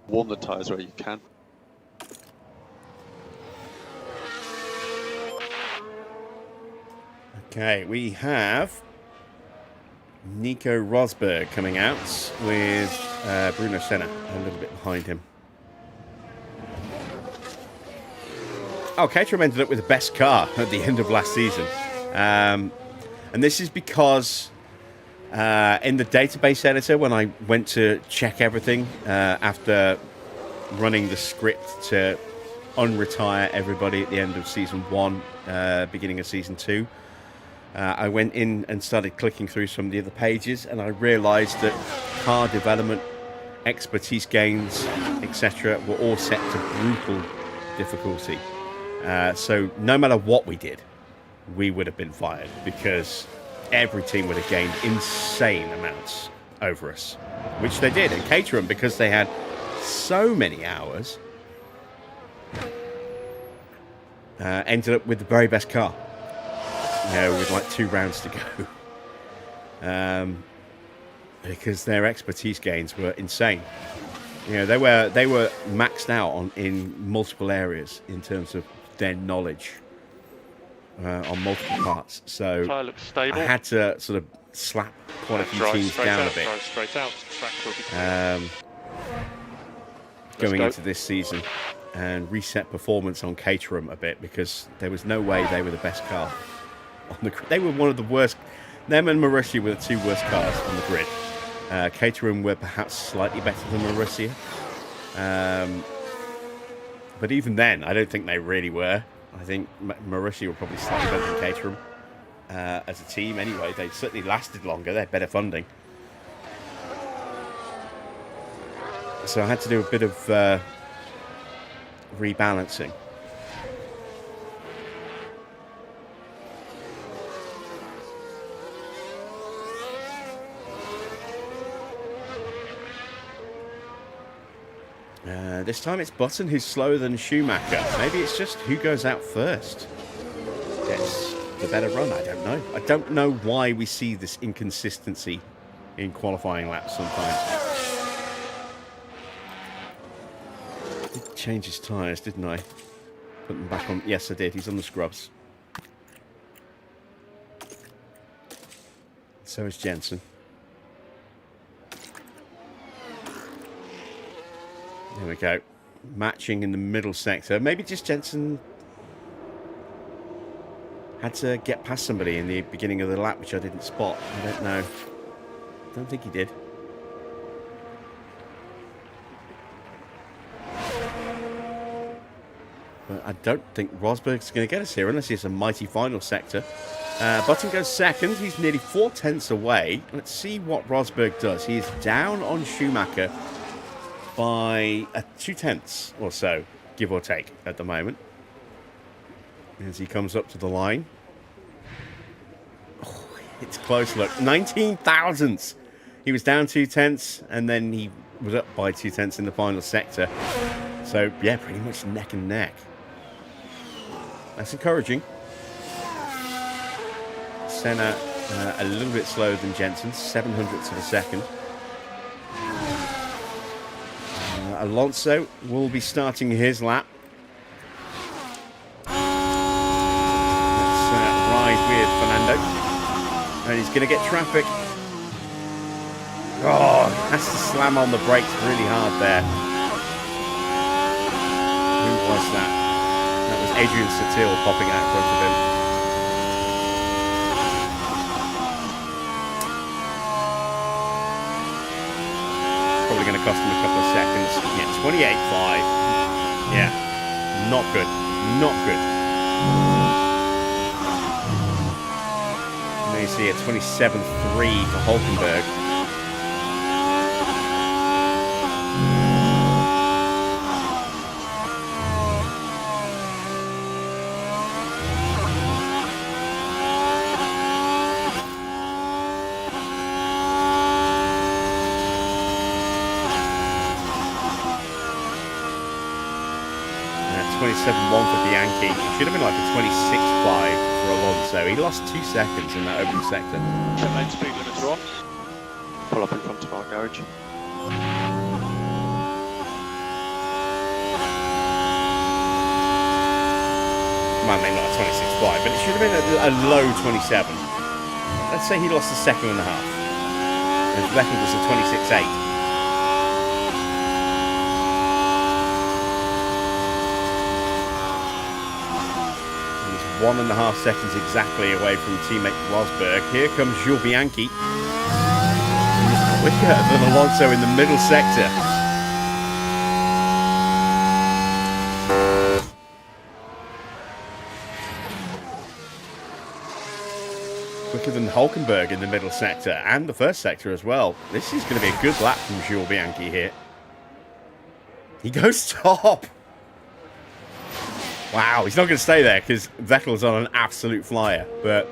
Warm the tyres where you can. Okay, we have Nico Rosberg coming out with Bruno Senna a little bit behind him. Oh, Caterham ended up with the best car at the end of last season. And this is because in the database editor, when I went to check everything after running the script to unretire everybody at the end of Season 1, beginning of Season 2, I went in and started clicking through some of the other pages, and I realised that car development, expertise gains, etc. were all set to brutal difficulty. So no matter what we did, we would have been fired because every team would have gained insane amounts over us, which they did. And Caterham, because they had so many hours, ended up with the very best car. With like 2 rounds to go, because their expertise gains were insane. They were maxed out in multiple areas in terms of their knowledge on multiple parts. So Tyre looks stable. I had to sort of slap quite a few teams down a bit. Drive straight out. Track will be clear. Going into this season, and reset performance on Caterham a bit because there was no way they were the best car on the grid. They were one of the worst. Them and Marussia were the 2 worst cars on the grid. Caterham were perhaps slightly better than Marussia. But even then, I don't think they really were. I think Marussia were probably slightly better than Caterham as a team anyway. They certainly lasted longer. They had better funding. So I had to do a bit of rebalancing. This time it's Button who's slower than Schumacher. Maybe it's just who goes out first gets the better run. I don't know. I don't know why we see this inconsistency in qualifying laps sometimes. I did change his tyres, didn't I? Put them back on. Yes, I did. He's on the scrubs. So is Jensen. There we go. Matching in the middle sector. Maybe just Jensen had to get past somebody in the beginning of the lap, which I didn't spot. I don't know. Don't think he did. But I don't think Rosberg's going to get us here unless it's a mighty final sector. Button goes second. He's nearly 4/10 away. Let's see what Rosberg does. He is down on Schumacher by 2/10 or so, give or take, at the moment. As he comes up to the line. Oh, it's close, look. 19 thousandths. He was down 2/10, and then he was up by 2/10 in the final sector. So, yeah, pretty much neck and neck. That's encouraging. Senna a little bit slower than Jensen, 700ths of a second. Alonso will be starting his lap. Let's ride with Fernando. And he's going to get traffic. Oh, has to slam on the brakes really hard there. Who was that? That was Adrian Sutil popping out in front of him. Probably going to cost him a couple of seconds. Yeah, 28.5. Yeah, not good. Not good. And then you see a 27.3 for Hulkenberg. .7.1 for Bianchi. It should have been like a 26.5 for Alonso. He lost 2 seconds in that opening sector. 10 lane speed limiter on. Pull up in front of our garage. Well, maybe not a 26.5, but it should have been a low 27. Let's say he lost a second and a half. And Vettel was a 26.8. He's 1.5 seconds exactly away from teammate Rosberg. Here comes Jules Bianchi. He's quicker than Alonso in the middle sector. Quicker than Hulkenberg in the middle sector and the first sector as well. This is going to be a good lap from Jules Bianchi here. He goes top. Wow, he's not going to stay there because Vettel's on an absolute flyer. But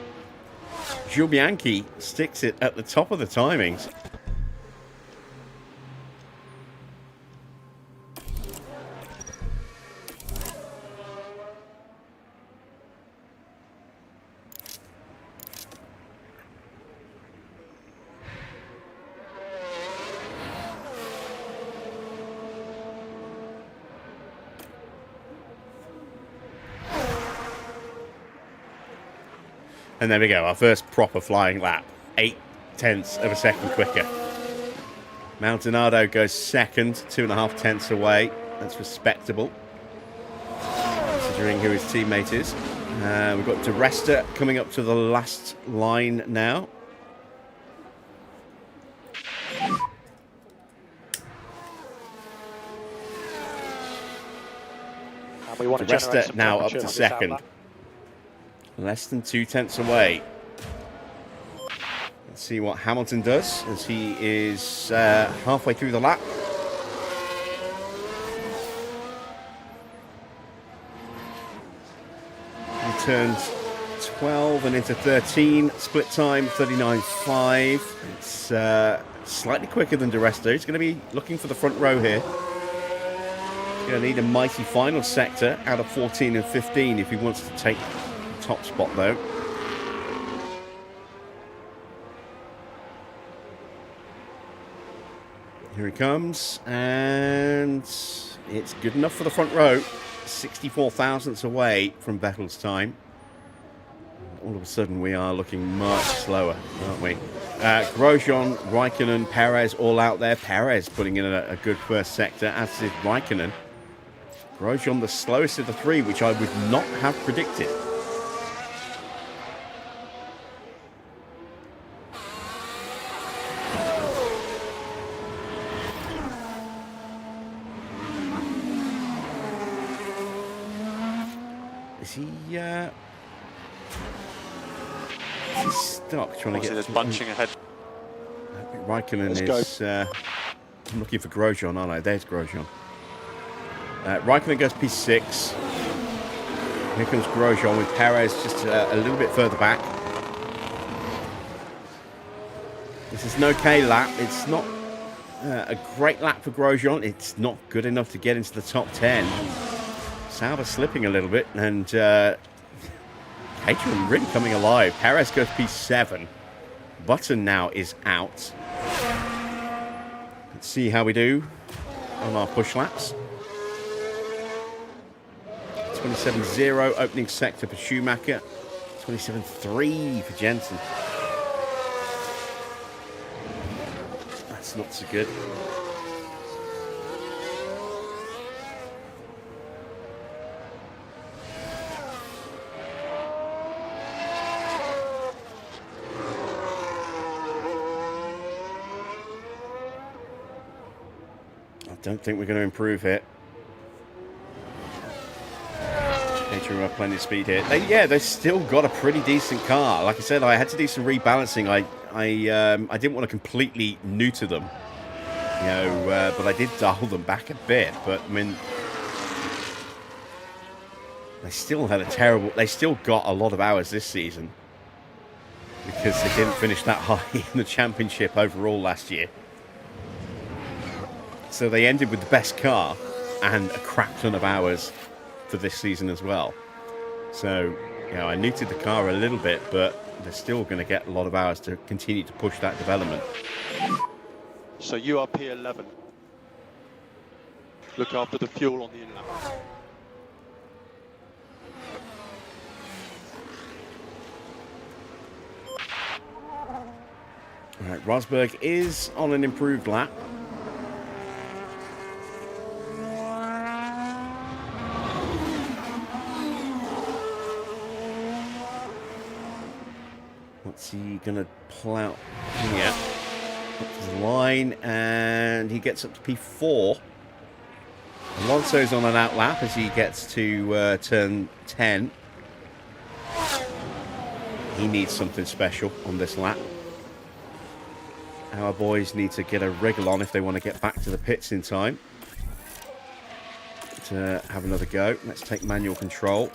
Jules Bianchi sticks it at the top of the timings. And there we go, our first proper flying lap. 0.8 of a second quicker. Maldonado goes second, 2.5 tenths away. That's respectable, considering who his teammate is. We've got Di Resta coming up to the last line now. And we want Di to generate Resta some now up temperature to on this second. outlap. Less than 2 tenths away. Let's see what Hamilton does as he is halfway through the lap. He turns 12 and into 13. Split time 39.5. It's slightly quicker than Di Resta. He's going to be looking for the front row here. He's going to need a mighty final sector out of 14 and 15 if he wants to take top spot though. Here he comes, and it's good enough for the front row. 64 thousandths away from Vettel's time. All of a sudden we are looking much slower, aren't we? Grosjean, Raikkonen, Perez all out there. Perez putting in a good first sector, as did Raikkonen. Grosjean the slowest of the three, which I would not have predicted. he stuck trying to get... There's bunching ahead. Raikkonen Let's is... I'm looking for Grosjean, aren't I? There's Grosjean. Raikkonen goes P6. Here comes Grosjean with Perez just a little bit further back. This is an okay lap. It's not a great lap for Grosjean. It's not good enough to get into the top 10. Sauber slipping a little bit, and Caterham really coming alive. Perez goes P7. Button now is out. Let's see how we do on our push laps. 27.0 opening sector for Schumacher. 27.3 for Jensen. That's not so good. I don't think we're going to improve here. Caterham have plenty of speed here. They've still got a pretty decent car. Like I said, I had to do some rebalancing. I didn't want to completely neuter them, but I did dial them back a bit. But I mean, they still had they still got a lot of hours this season because they didn't finish that high in the championship overall last year. So they ended with the best car and a crap ton of hours for this season as well. So, I neutered the car a little bit, but they're still going to get a lot of hours to continue to push that development. So you are P11. Look after the fuel on the in-lap. All right, Rosberg is on an improved lap. What's he going to pull out here? Up to the line, and he gets up to P4. Alonso's on an out lap as he gets to turn 10. He needs something special on this lap. Our boys need to get a wriggle on if they want to get back to the pits in time to have another go. Let's take manual control.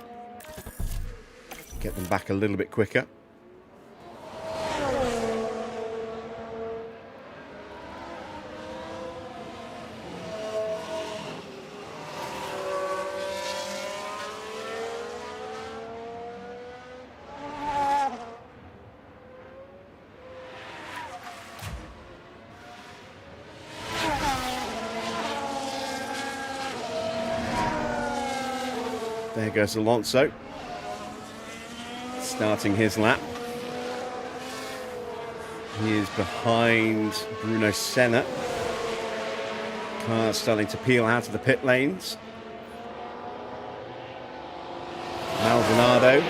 Get them back a little bit quicker. There goes Alonso, starting his lap. He is behind Bruno Senna. Car's starting to peel out of the pit lanes. Maldonado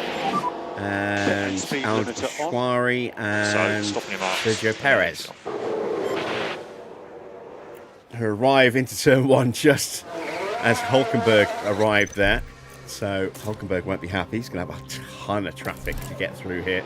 and Al-Shwari and Sergio Perez, who arrive into turn 1 just as Hulkenberg arrived there. So Hulkenberg won't be happy. He's going to have a ton of traffic to get through here.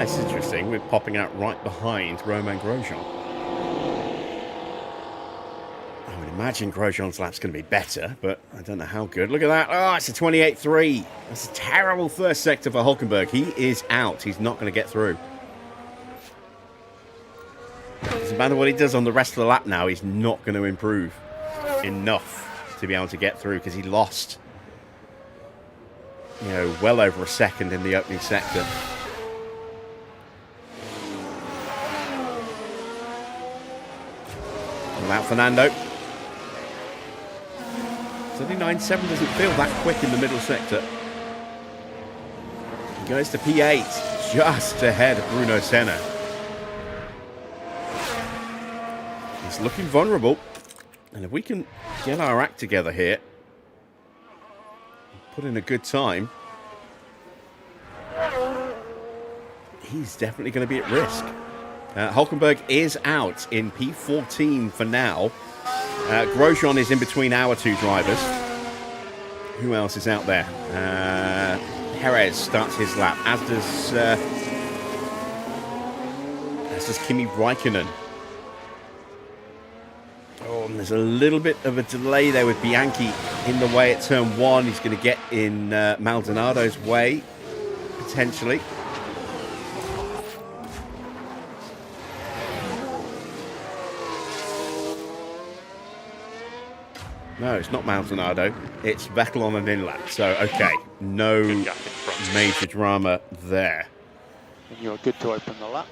It's interesting. We're popping out right behind Romain Grosjean. I would imagine Grosjean's lap's going to be better, but I don't know how good. Look at that. Oh, it's a 28.3. That's a terrible first sector for Hulkenberg. He is out. He's not going to get through. Doesn't matter what he does on the rest of the lap now. He's not going to improve enough to be able to get through because he lost, well over a second in the opening sector. Out Fernando. 39.7 doesn't feel that quick in the middle sector. Goes to P8, just ahead of Bruno Senna. He's looking vulnerable. And if we can get our act together here, put in a good time, he's definitely going to be at risk. Hulkenberg is out in P14 for now. Grosjean is in between our two drivers. Who else is out there? Perez starts his lap, as does Kimi Räikkönen. Oh, and there's a little bit of a delay there with Bianchi in the way at turn 1. He's going to get in Maldonado's way, potentially. No, it's not Maldonado. It's Vettel on an inlet. So, okay, no major drama there. And you're good to open the lap.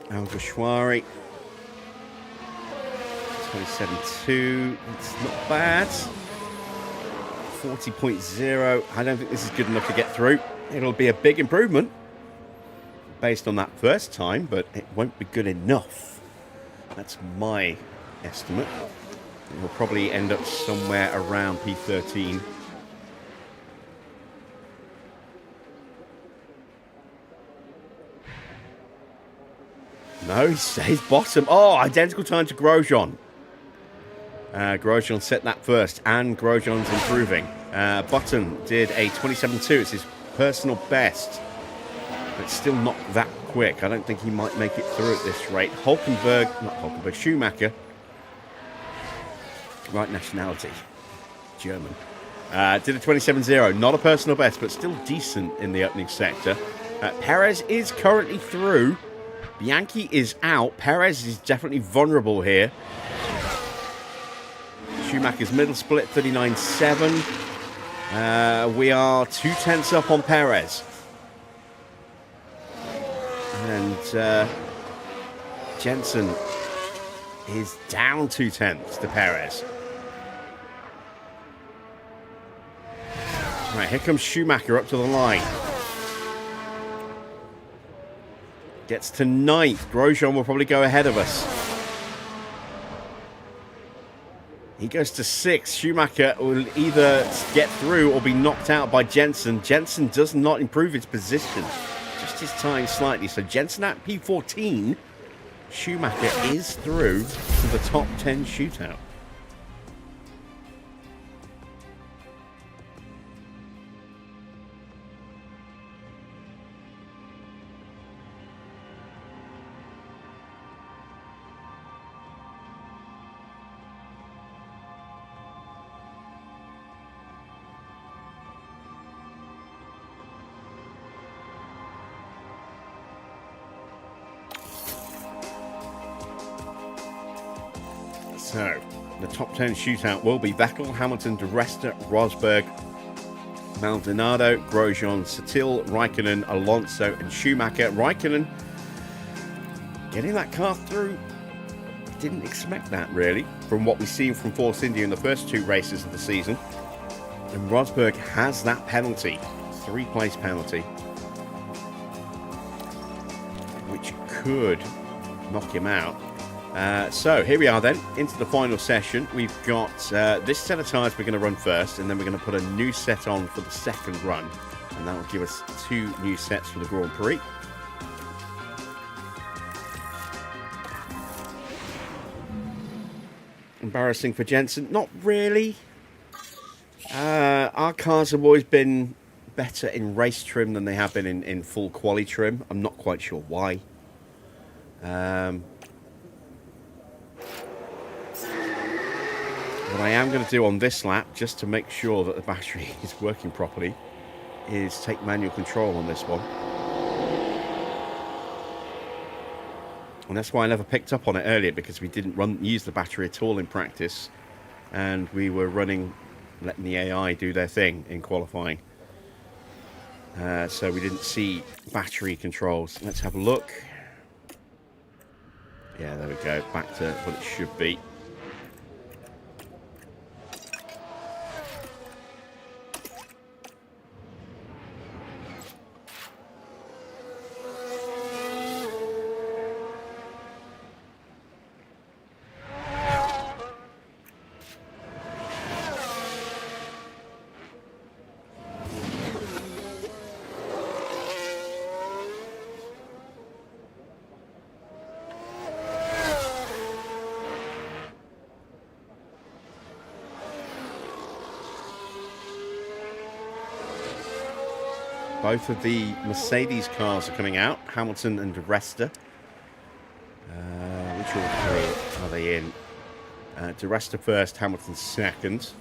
Al-Ghashwari. 27.2. It's not bad. 40.0. I don't think this is good enough to get through. It'll be a big improvement based on that first time, but it won't be good enough. That's my estimate. It will probably end up somewhere around P13. No, he stays bottom. Oh, identical time to Grosjean. Grosjean set that first, and Grosjean's improving. Button did a 27.2. It's his personal best. But still not that quick. I don't think he might make it through at this rate. Schumacher. Right nationality. German. Did a 27.0. Not a personal best, but still decent in the opening sector. Perez is currently through. Bianchi is out. Perez is definitely vulnerable here. Schumacher's middle split, 39.7. We are 2 tenths up on Perez. And Jensen is down 2 tenths to Perez. Right, here comes Schumacher up to the line. Gets to 9th. Grosjean will probably go ahead of us. He goes to 6th. Schumacher will either get through or be knocked out by Jensen. Jensen does not improve his position. Just his time slightly. So Jensen at P14. Schumacher is through to the top 10 shootout. So, the top 10 shootout will be Vettel, Hamilton, De Resta, Rosberg, Maldonado, Grosjean, Sutil, Räikkönen, Alonso, and Schumacher. Räikkönen getting that car through. Didn't expect that, really, from what we've seen from Force India in the first 2 races of the season. And Rosberg has that penalty, 3-place penalty, which could knock him out. So here we are then, into the final session. We've got this set of tyres we're going to run first, and then we're going to put a new set on for the second run. And that will give us 2 new sets for the Grand Prix. Embarrassing for Jensen? Not really. Our cars have always been better in race trim than they have been in full quali trim. I'm not quite sure why. What I am going to do on this lap, just to make sure that the battery is working properly, is take manual control on this one. And that's why I never picked up on it earlier, because we didn't use the battery at all in practice. And we were letting the AI do their thing in qualifying. So we didn't see battery controls. Let's have a look. Yeah, there we go. Back to what it should be. Both of the Mercedes cars are coming out, Hamilton and Resta. Which all three are they in? De Resta first, Hamilton second.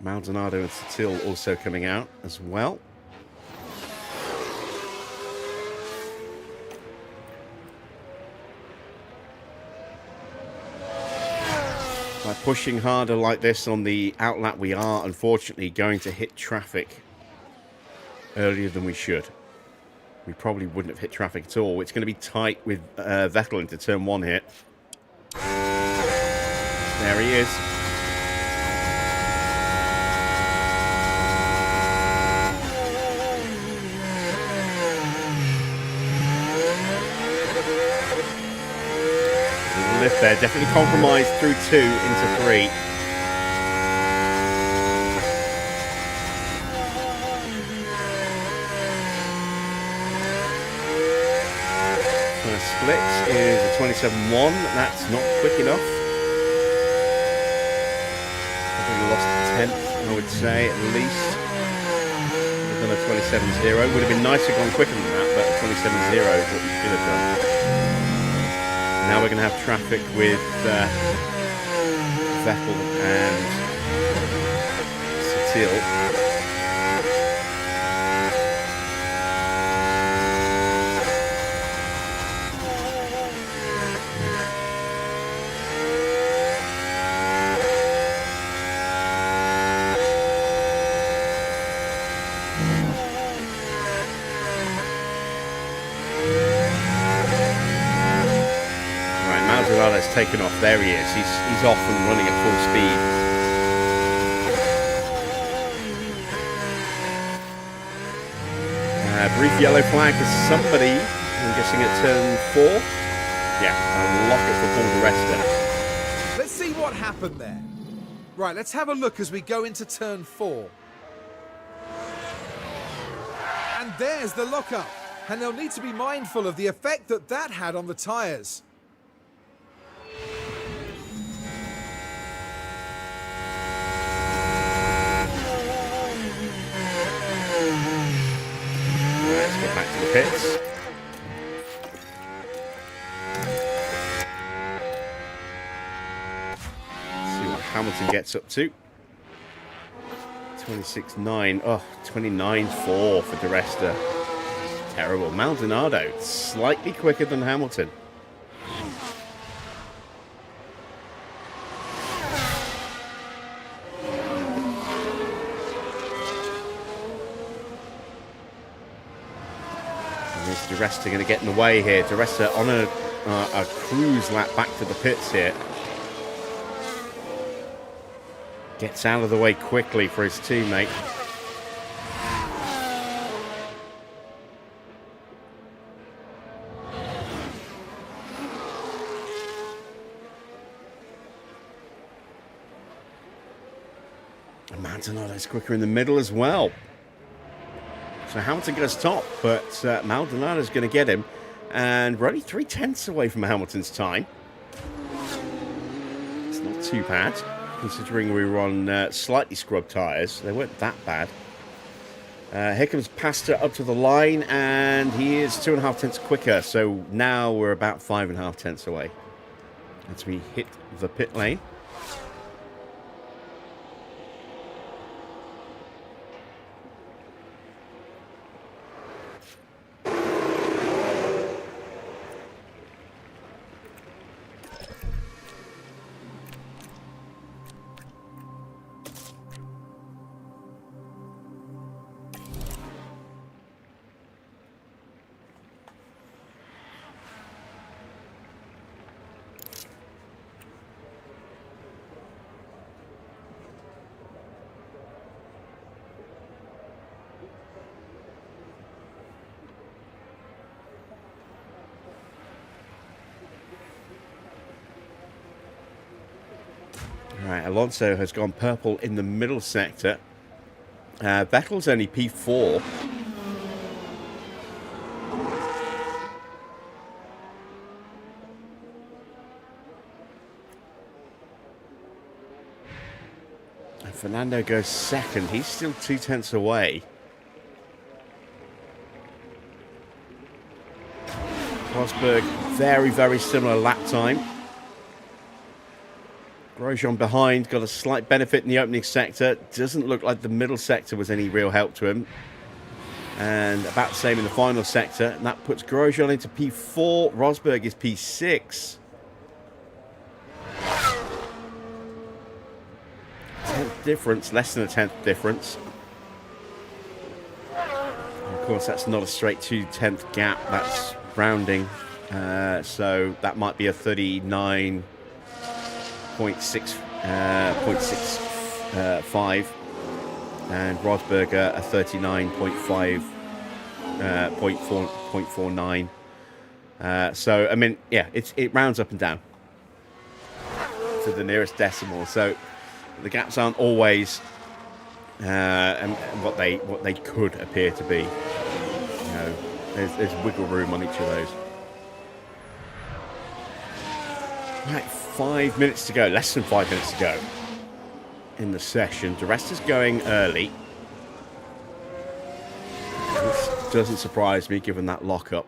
Maldonado and Satil also coming out as well. By pushing harder like this on the outlap, we are unfortunately going to hit traffic earlier than we should. We probably wouldn't have hit traffic at all. It's going to be tight with Vettel into turn 1 here. There he is. Lift there, definitely compromised through 2 into 3. First split is a 27.1. That's not quick enough. Probably lost a tenth, I would say, at least. Would have done a 27.0. Would have been nicer gone quicker than that, but a 27.0 is what we should have done. Now we're going to have traffic with Vettel and Satil. Maldonado's taken off. There he is. He's off and running at full speed. Brief yellow flag for somebody. I'm guessing at turn 4. Yeah, a lock it for Paul di Resta. Let's see what happened there. Right, let's have a look as we go into turn 4. And there's the lockup. And they'll need to be mindful of the effect that that had on the tyres. Let's get back to the pits. See what Hamilton gets up to. 26.9. Oh, 29.4 for di Resta. Terrible. Maldonado, slightly quicker than Hamilton. Di Resta going to get in the way here. Di Resta on a cruise lap back to the pits here. Gets out of the way quickly for his teammate. And Maldonado's quicker in the middle as well. So Hamilton goes top, but Maldonado's going to get him. And we're only 0.3 away from Hamilton's time. It's not too bad, considering we were on slightly scrubbed tyres. They weren't that bad. Here comes Pasta up to the line, and he is 2.5 tenths quicker. So now we're about 5.5 tenths away as we hit the pit lane. Right, Alonso has gone purple in the middle sector. Vettel's only P4. Fernando goes second. He's still 2/10 away. Rosberg, very, very similar lap time. Grosjean behind, got a slight benefit in the opening sector. Doesn't look like the middle sector was any real help to him. And about the same in the final sector. And that puts Grosjean into P4. Rosberg is P6. 10th difference, less than a 10th difference. And of course, that's not a straight 2/10 gap. That's rounding. So that might be a 39.65. And Rosberg a 39.49. So I mean, yeah, it rounds up and down to the nearest decimal. So the gaps aren't always what they could appear to be. You know, there's wiggle room on each of those. Right, 5 minutes to go. Less than 5 minutes to go in the session. De Resta's going early. This doesn't surprise me given that lockup.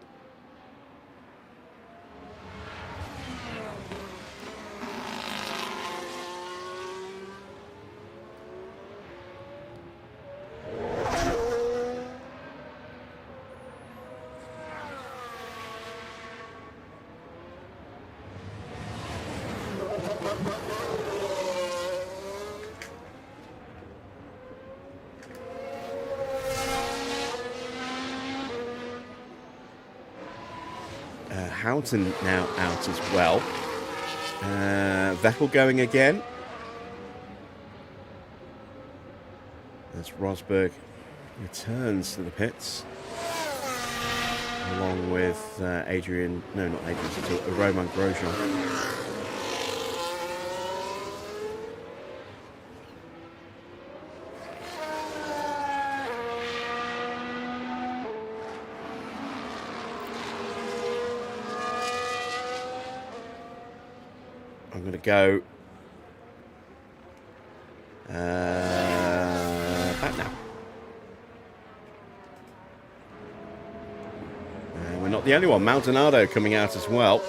Houghton now out as well. Vettel going again. As Rosberg returns to the pits. Along with Romain Grosjean. I'm going to go back now. And we're not the only one. Maldonado coming out as well.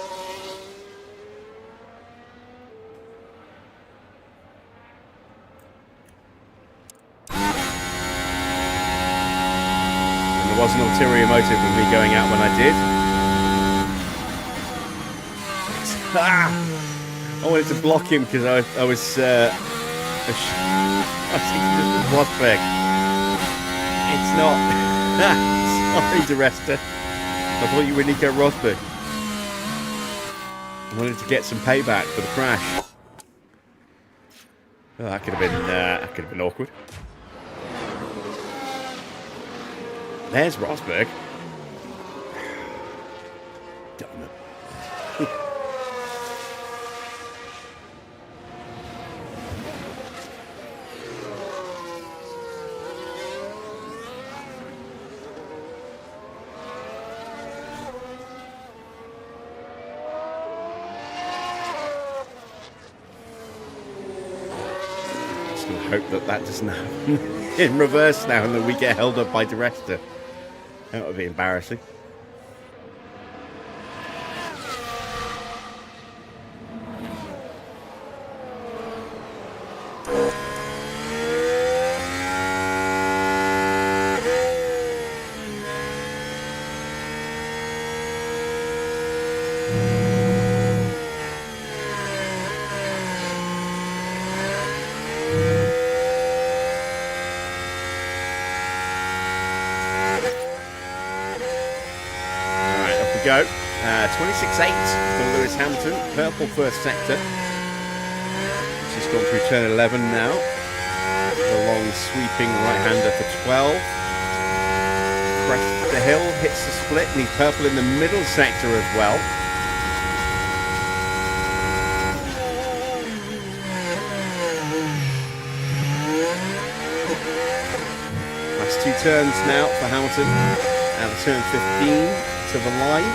And there was an ulterior motive with me going out when I did. I wanted to block him because I was thinking this was Rosberg. It's not. Sorry, De Resta. I thought you were Nico Rosberg. I wanted to get some payback for the crash. Oh, that could have been awkward. There's Rosberg. Damn it. Hope that doesn't happen in reverse now and that we get held up by De Resta. That would be embarrassing. Go. 26.8 for Lewis Hamilton. Purple first sector. She's gone through turn 11 now. The long sweeping right-hander for 12. Crests the hill, hits the split, and he's purple in the middle sector as well. Last two turns now for Hamilton. Out of turn 15. To the line,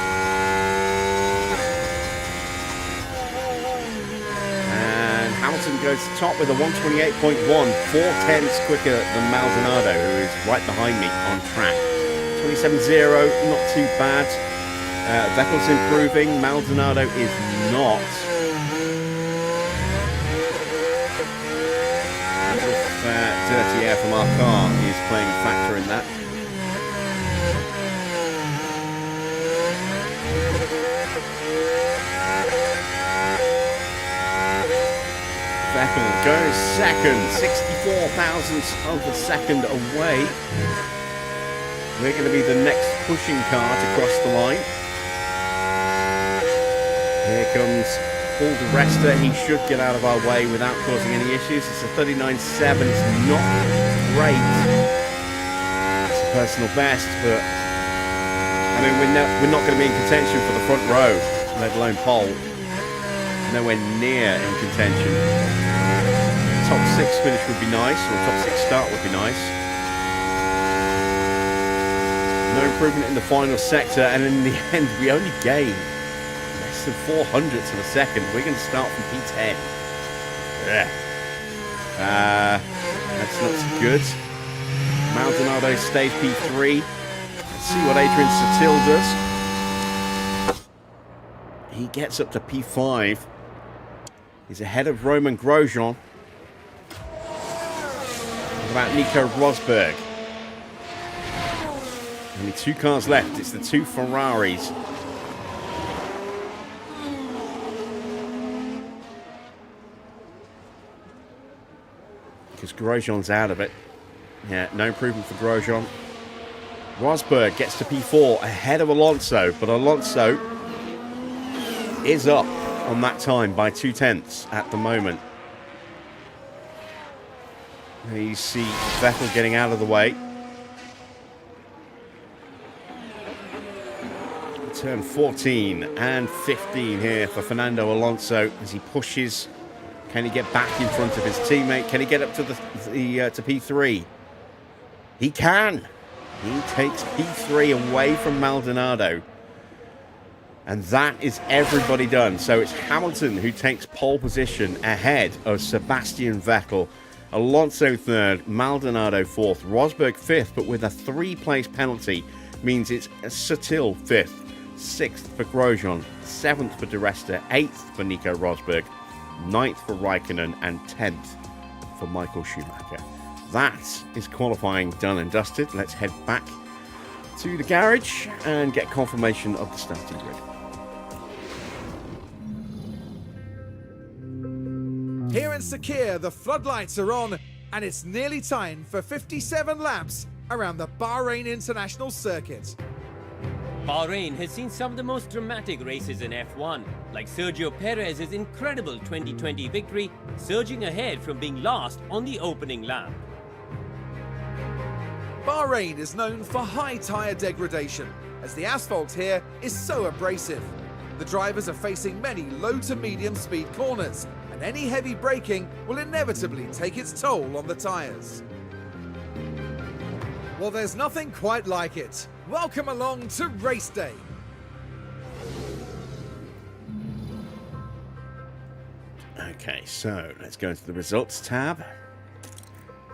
and Hamilton goes to top with a 128.1, 4/10ths quicker than Maldonado, who is right behind me on track. 27.0, not too bad. Vettel's improving, Maldonado is not. Dirty air from our car is playing a factor in that. Vettel goes second, 64 thousandths of a second away. We're going to be the next pushing car to cross the line. Here comes Paul di Resta. He should get out of our way without causing any issues. It's a 39.7. It's not great. It's a personal best, but I mean, we're not going to be in contention for the front row, let alone pole. Nowhere near in contention. Top 6 finish would be nice, or top 6 start would be nice. No improvement in the final sector, and in the end, we only gained less than 400ths of a second. We're going to start from P10. Yeah. That's not so good. Maldonado stays P3. Let's see what Adrian Sutil does. He gets up to P5. He's ahead of Roman Grosjean. What about Nico Rosberg? Only 2 cars left. It's the 2 Ferraris. Because Grosjean's out of it. Yeah, no improvement for Grosjean. Rosberg gets to P4 ahead of Alonso, but Alonso is up on that time by 2/10ths at the moment. There you see Vettel getting out of the way. Turn 14 and 15 here for Fernando Alonso as he pushes. Can he get back in front of his teammate? Can he get up to to P3? He can. He takes P3 away from Maldonado. And that is everybody done. So it's Hamilton who takes pole position ahead of Sebastian Vettel. Alonso 3rd, Maldonado 4th, Rosberg 5th, but with a 3-place penalty means it's Sutil 5th, 6th for Grosjean, 7th for di Resta, 8th for Nico Rosberg, 9th for Raikkonen, and 10th for Michael Schumacher. That is qualifying done and dusted. Let's head back to the garage and get confirmation of the starting grid. Here in Sakir, the floodlights are on, and it's nearly time for 57 laps around the Bahrain International Circuit. Bahrain has seen some of the most dramatic races in F1, like Sergio Perez's incredible 2020 victory, surging ahead from being last on the opening lap. Bahrain is known for high tyre degradation, as the asphalt here is so abrasive. The drivers are facing many low to medium speed corners, and any heavy braking will inevitably take its toll on the tyres. Well, there's nothing quite like it. Welcome along to race day. Okay, so let's go into the results tab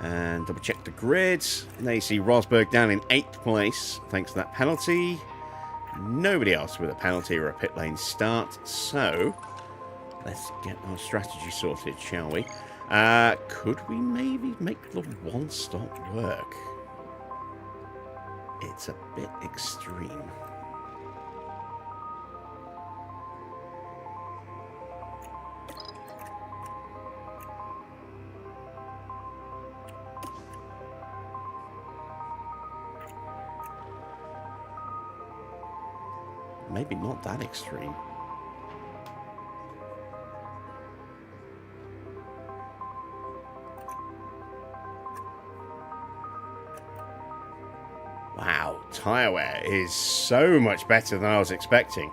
and double check the grid. There you see Rosberg down in 8th place thanks to that penalty. Nobody else with a penalty or a pit lane start. So let's get our strategy sorted, shall we? Could we maybe make the one stop work? It's a bit extreme. Maybe not that extreme. Wow, tyre wear is so much better than I was expecting.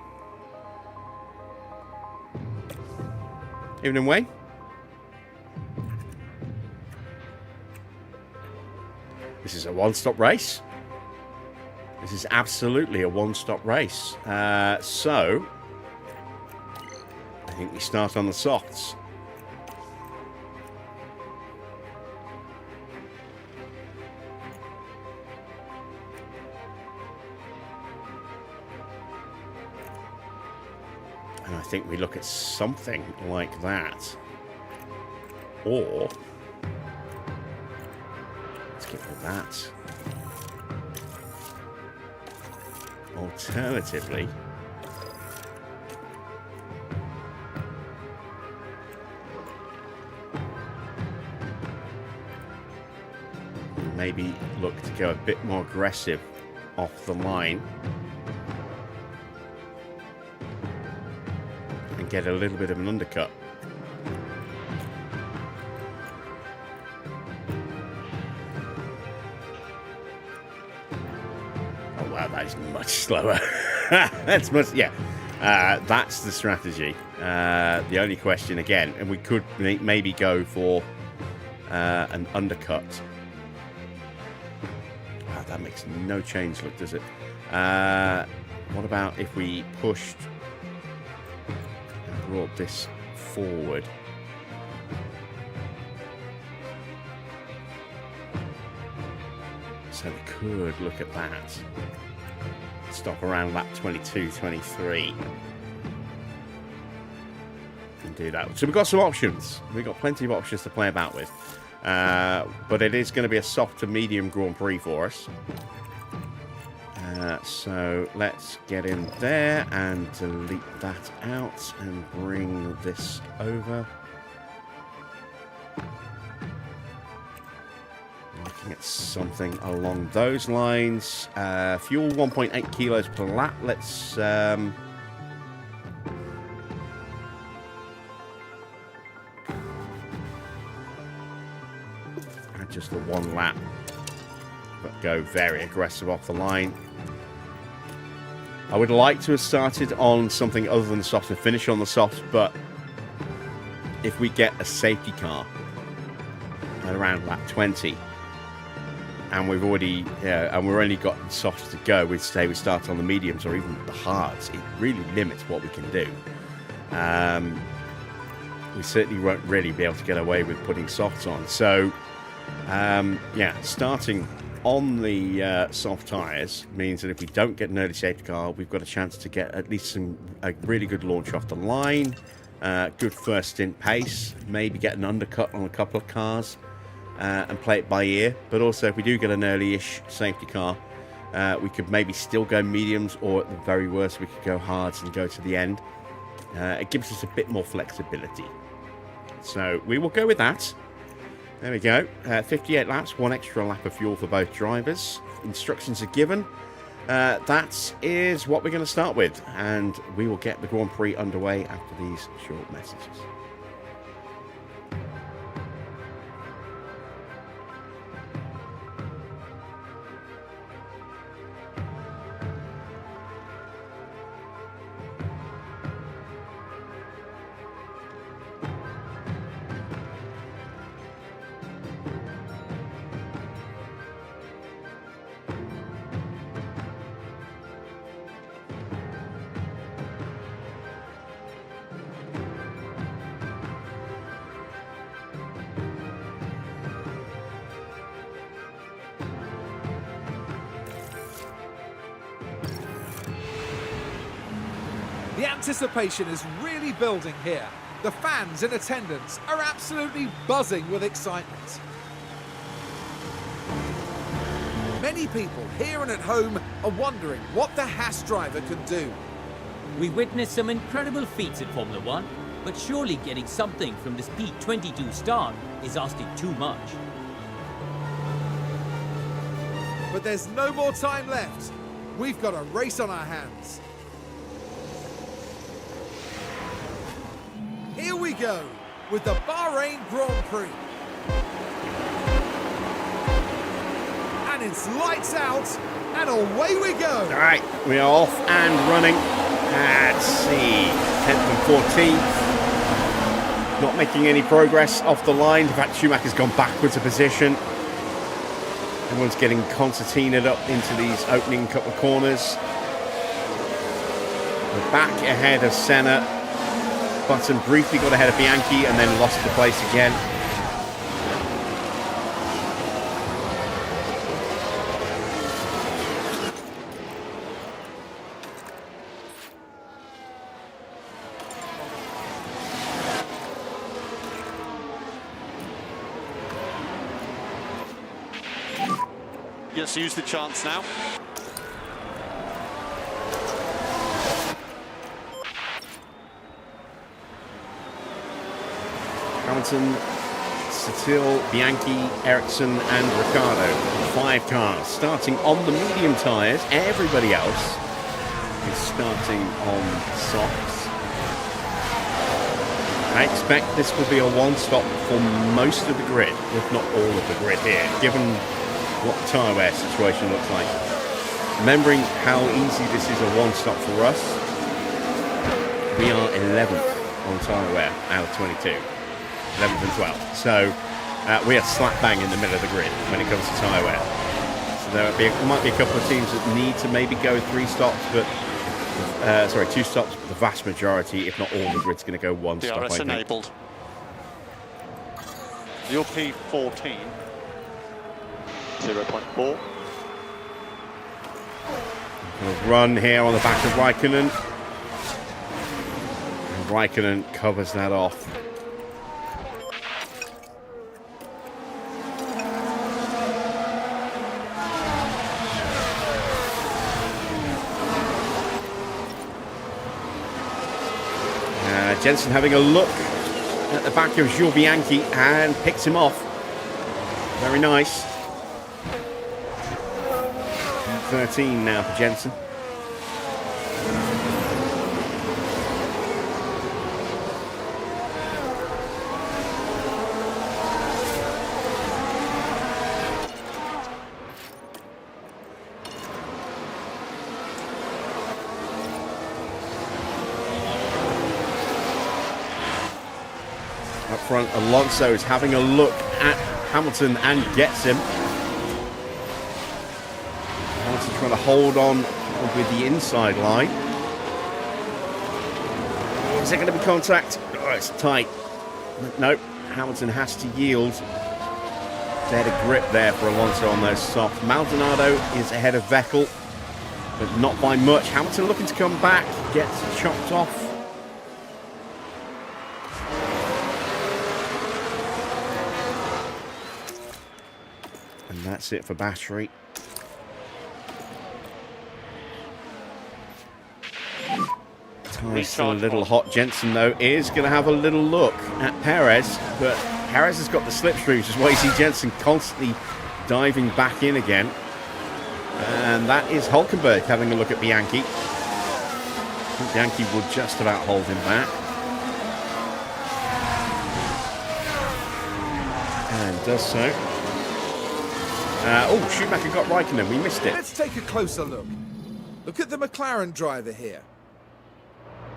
Evening, Wayne. This is a one-stop race. This is absolutely a one-stop race. So, I think we start on the softs. And I think we look at something like that. Or let's get rid of that. Alternatively, maybe look to go a bit more aggressive off the line and get a little bit of an undercut. Oh wow, that is much slower. That's much, yeah. That's the strategy. The only question again, and we could maybe go for an undercut. Wow, that makes no change look, does it? What about if we pushed and brought this forward? So we could look at that. Stop around lap 22, 23. And do that. So we've got some options. We've got plenty of options to play about with. But it is going to be a soft to medium Grand Prix for us. So let's get in there and delete that out and bring this over. Looking at something along those lines. Fuel 1.8 kilos per lap. Let's add just the one lap, but go very aggressive off the line. I would like to have started on something other than soft and finish on the soft, but if we get a safety car at around lap 20, and we've already, and we're only got softs to go, we'd say we start on the mediums or even the hards. It really limits what we can do. We certainly won't really be able to get away with putting softs on. So, yeah, starting on the soft tyres means that if we don't get an early safety car, we've got a chance to get at least a really good launch off the line, good first stint pace, maybe get an undercut on a couple of cars, and play it by ear. But also, if we do get an early-ish safety car, we could maybe still go mediums, or at the very worst, we could go hards and go to the end. It gives us a bit more flexibility. So we will go with that. There we go. 58 laps, one extra lap of fuel for both drivers. Instructions are given. That is what we're going to start with, and we will get the Grand Prix underway after these short messages. The anticipation is really building here. The fans in attendance are absolutely buzzing with excitement. Many people here and at home are wondering what the Haas driver can do. We witnessed some incredible feats in Formula One, but surely getting something from this P22 start is asking too much. But there's no more time left. We've got a race on our hands. Here we go with the Bahrain Grand Prix. And it's lights out, and away we go. All right, we are off and running. Let's see, 10th and 14th. Not making any progress off the line. In fact, Schumacher's gone backwards a position. Everyone's getting concertinaed up into these opening couple of corners. We're back ahead of Senna. Button briefly got ahead of Bianchi and then lost the place again. Let's use the chance now. Hamilton, Satil, Bianchi, Ericsson and Ricciardo. 5 cars starting on the medium tyres. Everybody else is starting on softs. I expect this will be a one-stop for most of the grid, if not all of the grid here, given what the tyre wear situation looks like. Remembering how easy this is a one-stop for us, we are 11th on tyre wear out of 22. 11th and 12th. So we are slap bang in the middle of the grid when it comes to tyre wear. So there might be a couple of teams that need to maybe go 3 stops, but 2 stops. But the vast majority, if not all, the grid's going to go 1 stop. DRS enabled. Your P14. 0.4. Run here on the back of Raikkonen. And Raikkonen covers that off. Jensen having a look at the back of Jules Bianchi and picks him off. Very nice. 13 now for Jensen. Up front, Alonso is having a look at Hamilton and gets him. Hamilton trying to hold on with the inside line. Is there going to be contact? Oh, it's tight. Nope, Hamilton has to yield. Better grip there for Alonso on those soft. Maldonado is ahead of Vettel, but not by much. Hamilton looking to come back, gets chopped off. And that's it for battery. Tyre's still a little hot. Jensen, though, is going to have a little look at Perez, but Perez has got the slipstream, which is why you see Jensen constantly diving back in again. And that is Hulkenberg having a look at Bianchi. I think Bianchi will just about hold him back. And does so. Oh, Schumacher got Raikkonen. We missed it. Let's take a closer look. Look at the McLaren driver here.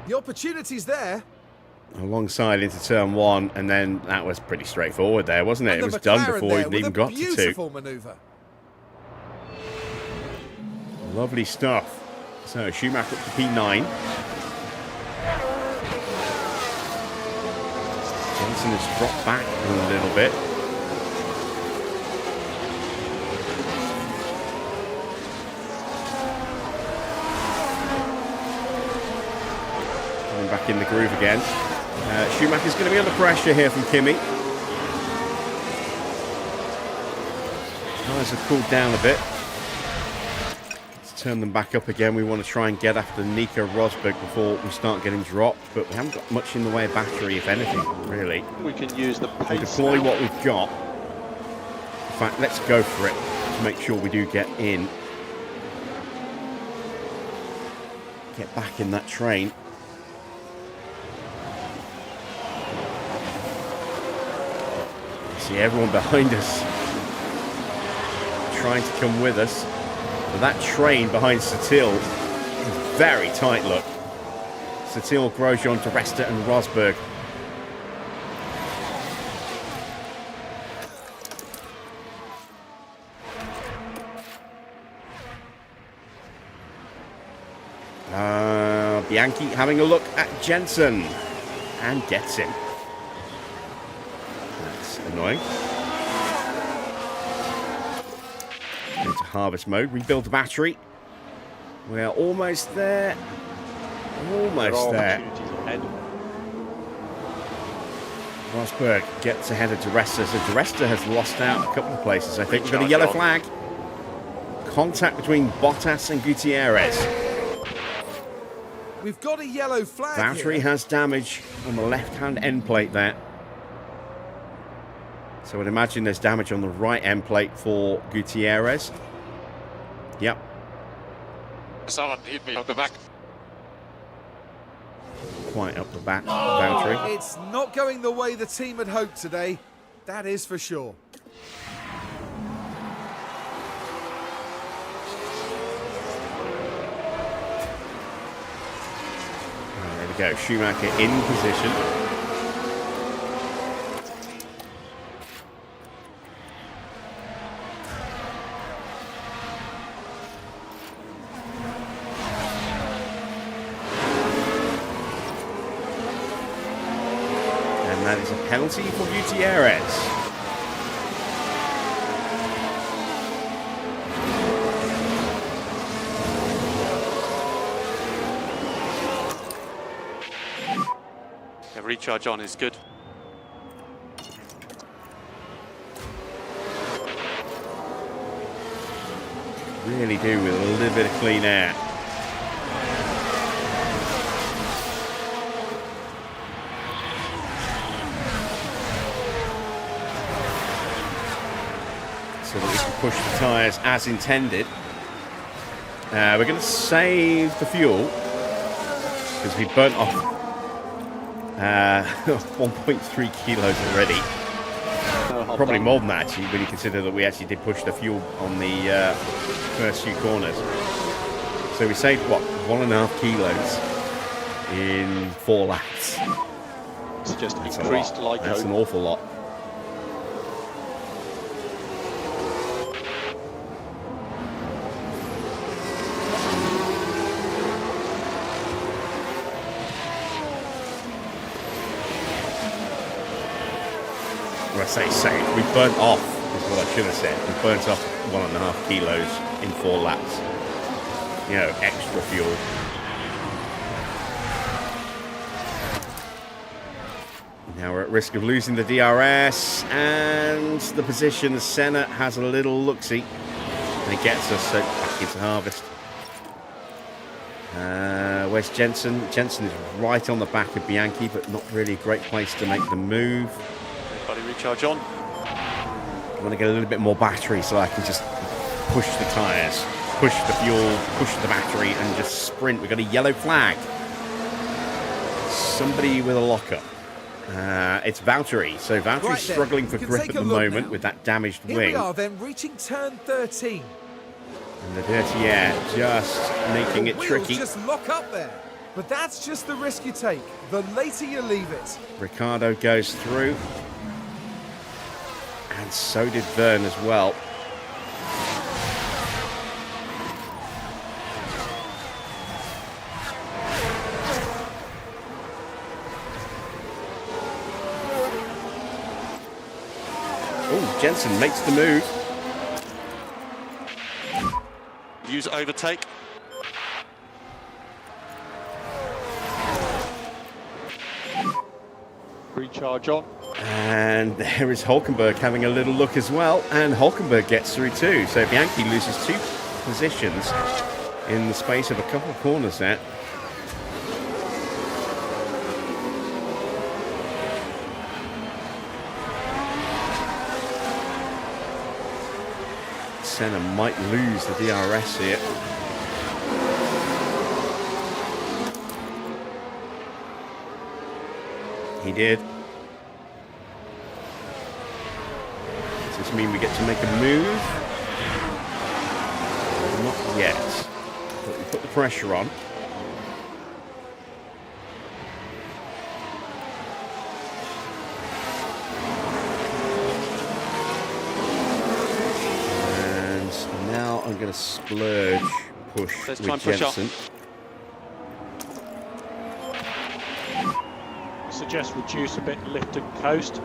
The opportunity's there. Alongside into turn 1, and then that was pretty straightforward there, wasn't it? It was done before we even got to 2. Beautiful manoeuvre. Lovely stuff. So Schumacher up to P9. Jensen has dropped back a little bit. Back in the groove again. Schumacher's going to be under pressure here from Kimi. Tyres have cooled down a bit. Let's turn them back up again. We want to try and get after Nico Rosberg before we start getting dropped, but we haven't got much in the way of battery, if anything, really. We can use the pace. We'll deploy now. what we've got. In fact, let's go for it to make sure we do get in. Get back in that train. See everyone behind us trying to come with us. But that train behind Satil is very tight, look. Satil, Grosjean, DeResta and Rosberg. Bianchi having a look at Jensen and gets him. Annoying. Into harvest mode, rebuild the battery. We're almost there. Almost there. Rosberg gets ahead of DeResta. So DeResta has lost out a couple of places. I think we've got a yellow flag. contact between Bottas and Gutierrez. We've got a yellow flag Valtteri here. has damage on the left-hand end plate there. So I'd imagine there's damage on the right end plate for Gutierrez. Yep. Someone hit me on the back. Quite up the back, Valtteri. It's not going the way the team had hoped today. That is for sure. There we go. Schumacher in position. And that is a penalty for Gutierrez. The recharge on is good. Really do with a little bit of clean air. So that we can push the tyres as intended. We're going to save the fuel because we burnt off 1.3 kilos already. Probably more than that, actually, when you consider that we actually did push the fuel on the first few corners. So we saved, what, 1.5 kilos in 4 laps. It's just That's increased a lot. LICO. That's an awful lot. When I say saved, we burnt off, is what I should have said. We burnt off 1.5 kilos in 4 laps. You know, extra fuel. Now we're at risk of losing the DRS, and the position. Senna has a little look-see, and it gets us back into harvest. Where's Jensen? Jensen is right on the back of Bianchi, but not really a great place to make the move. Body recharge on. I want to get a little bit more battery so I can just push the tyres, push the fuel, push the battery, and just sprint. We've got a yellow flag. Somebody with a lockup. It's Valtteri. So Valtteri's Right then, struggling for you can grip take at a the look moment now. with that damaged Here wing. we are then, reaching turn 13. And the dirty air just making it Wheels tricky. just lock up there. But that's just the risk you take. The later you leave it. Ricardo goes through. And so did Verne as well. Oh, Jensen makes the move. Use overtake. Recharge on. And there is Hulkenberg having a little look as well. And Hulkenberg gets through too. So Bianchi loses 2 positions in the space of a couple of corners there. Senna might lose the DRS here. He did. Does this mean we get to make a move? Not yet. But we put the pressure on. And now I'm going to splurge push Let's with try and push Jensen. Suggest reduce a bit, lift and coast.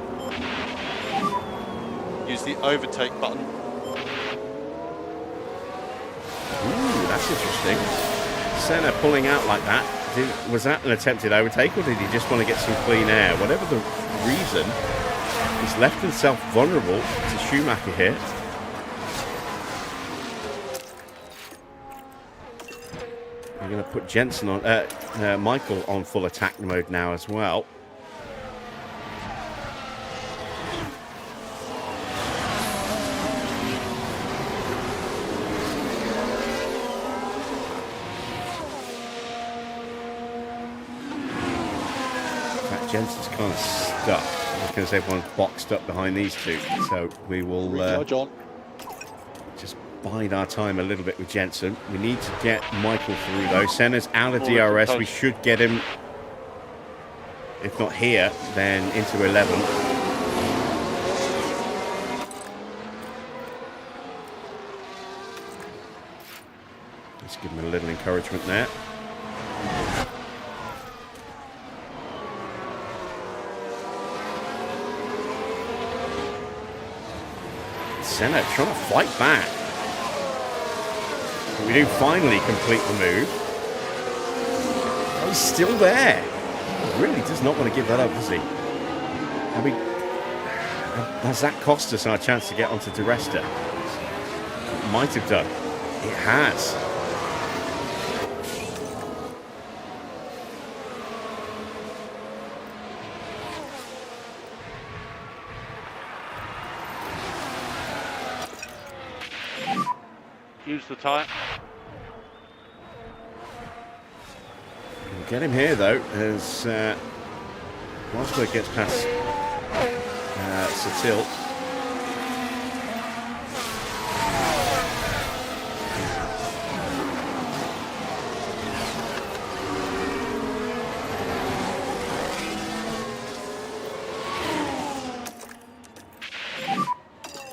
Use the overtake button. Ooh, that's interesting. Senna pulling out like that. Was that an attempted overtake, or did he just want to get some clean air? Whatever the reason, he's left himself vulnerable to Schumacher here. We're going to put Jensen on, Michael on full attack mode now as well. Jensen's kind of stuck because everyone's boxed up behind these two. So we will just bide our time a little bit with Jensen. We need to get Michael through though. Senna's out of DRS. We should get him, if not here, then into 11. Let's give him a little encouragement there. Senna trying to fight back. We do finally complete the move. Oh, he's still there. He really does not want to give that up, does he? I mean, has that cost us our chance to get onto Di Resta? It might have done. It has. Use the tyre. We'll get him here though, as Rosberg gets past Satil.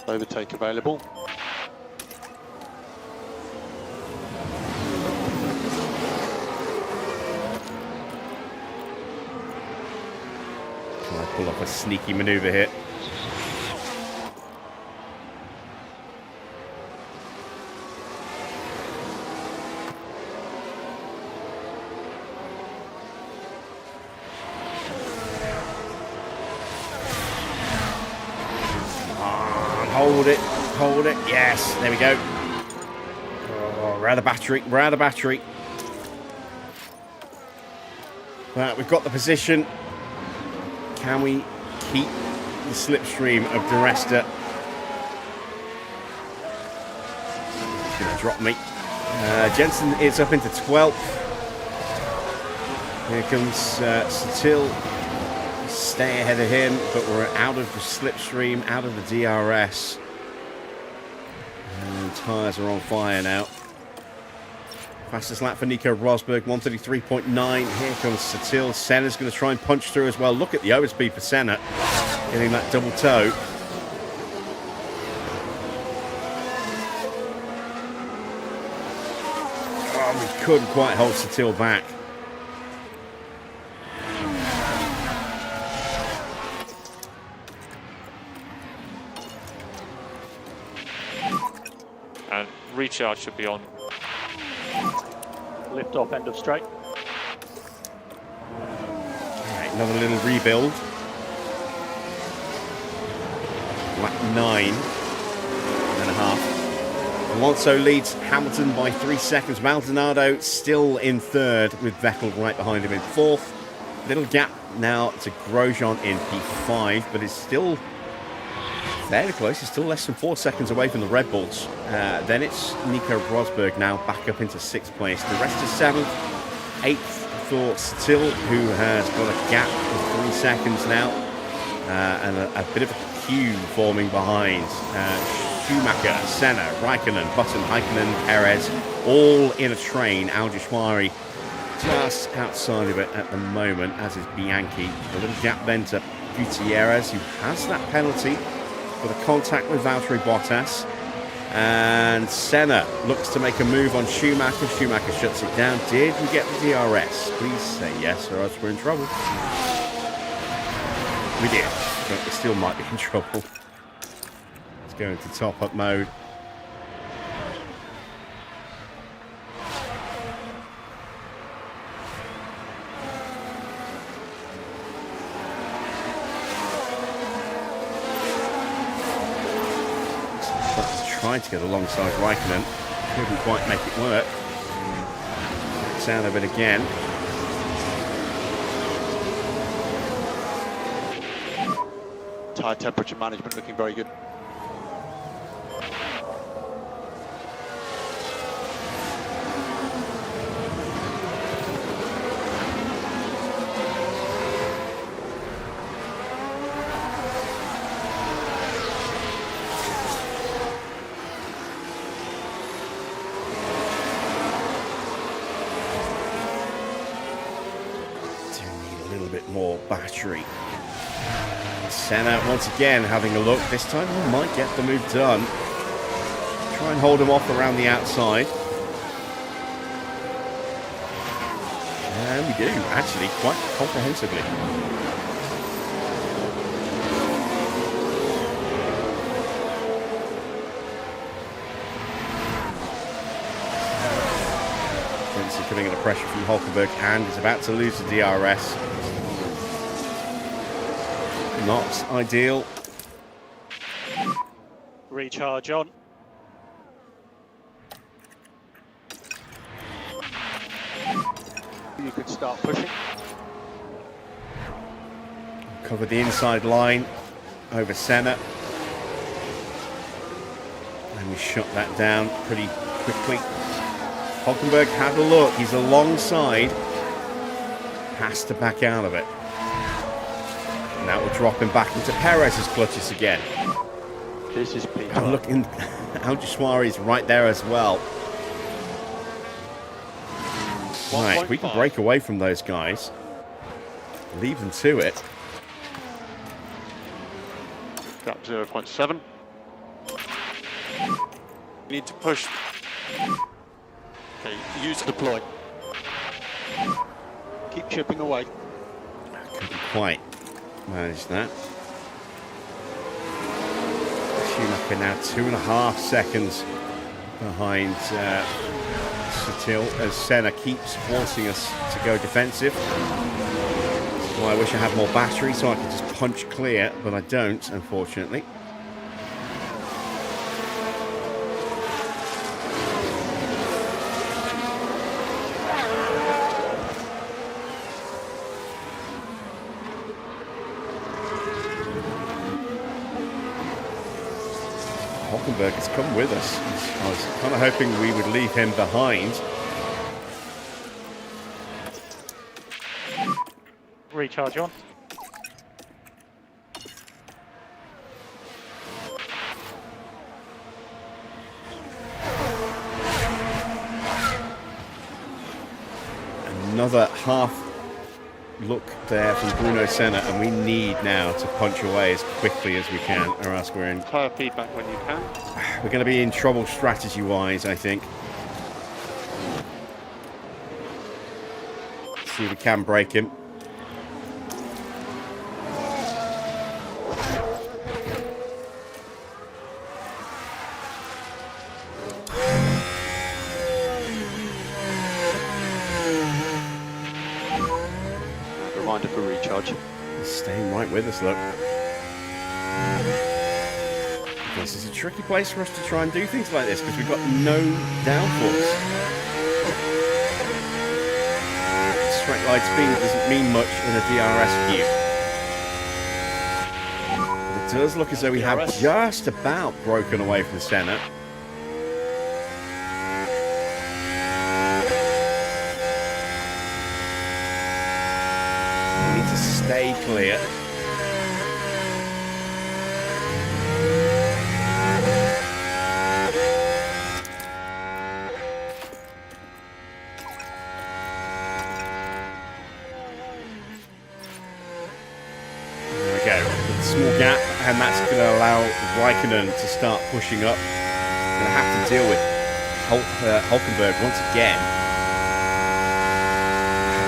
Overtake available. Pull off a sneaky maneuver here. Hold it, yes, there we go. Oh, we're out of battery, Right, we've got the position. Can we keep the slipstream of Di Resta? He's going to drop me. Jensen is up into 12th. Here comes Satil. Stay ahead of him, but we're out of the slipstream, out of the DRS. And tyres are on fire now. Fastest lap for Nico Rosberg, 133.9. Here comes Satil. Senna's going to try and punch through as well. Look at the overspeed for Senna, getting that double toe. Oh, we couldn't quite hold Satil back. And recharge should be on. Lift off end of straight. Right, another little rebuild. Lap 9.5. Alonso leads Hamilton by 3 seconds. Maldonado still in third with Vettel right behind him in fourth. Little gap now to Grosjean in P5, but it's still fairly close. It's still less than 4 seconds away from the Red Bulls. Then it's Nico Rosberg now back up into 6th place. The rest is 7th, 8th for Satil, who has got a gap of 3 seconds now, and a bit of a queue forming behind. Schumacher, Senna, Raikkonen, Button, Raikkonen, Perez, all in a train. Al-Jashwari just outside of it at the moment, as is Bianchi. A little gap then to Gutierrez, who has that penalty for the contact with Valtteri Bottas. And Senna looks to make a move on Schumacher. Schumacher shuts it down. Did we get the DRS? Please say yes, or else we're in trouble. We did, but we still might be in trouble. Let's go into top-up mode. Tried to get alongside Raikkonen, couldn't quite make it work. backs out of it again. Tyre temperature management looking very good. Do need a little bit more battery. Senna once again having a look. This time we might get the move done. Try and hold him off around the outside. And we do, actually, quite comprehensively. Vincent coming under pressure from Hulkenberg and is about to lose the DRS. Not ideal. Recharge on. You can start pushing. Cover the inside line over Senna. And we shut that down pretty quickly. Hulkenberg had a look. He's alongside. Has to back out of it. And that will drop him back into Perez's clutches again. This is Peter. And look, Al is right there as well. Right, we can break away from those guys. Leave them to it. Gap 0.7. You need to push. Okay, use deploy. Keep chipping away. Couldn't quite manage that. Schumacher now 2.5 seconds behind Sutil as Senna keeps forcing us to go defensive. Well, I wish I had more battery so I could just punch clear, but I don't, unfortunately. Hulkenberg has come with us. I was kind of hoping we would leave him behind. Recharge on. Another half look there from Bruno Senna, and we need now to punch away as quickly as we can, or else we're Tyre feedback when you can. going to be in trouble strategy-wise, I think. See if we can break him. Reminder for recharge. He's staying right with us, look. This is a tricky place for us to try and do things like this because we've got no downforce. Straight line speed doesn't mean much in a DRS view. But it does look as though we have just about broken away from Senna. We need to stay clear. Small gap, and that's going to allow Raikkonen to start pushing up. Going to have to deal with Hulkenberg once again.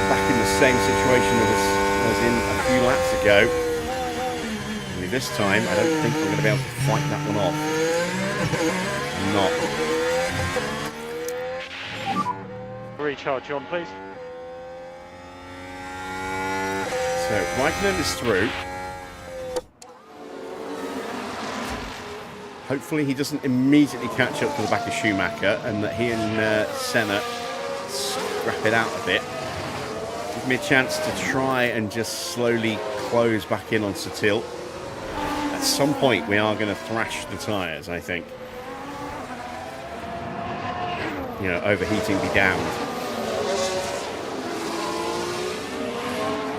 Back in the same situation as in a few laps ago. Only this time, I don't think we're going to be able to fight that one off. Not. Recharge on, please. So Raikkonen is through. Hopefully he doesn't immediately catch up to the back of Schumacher and that he and Senna scrap it out a bit. Give me a chance to try and just slowly close back in on Sutil. At some point, we are going to thrash the tyres, I think. You know, overheating be damned.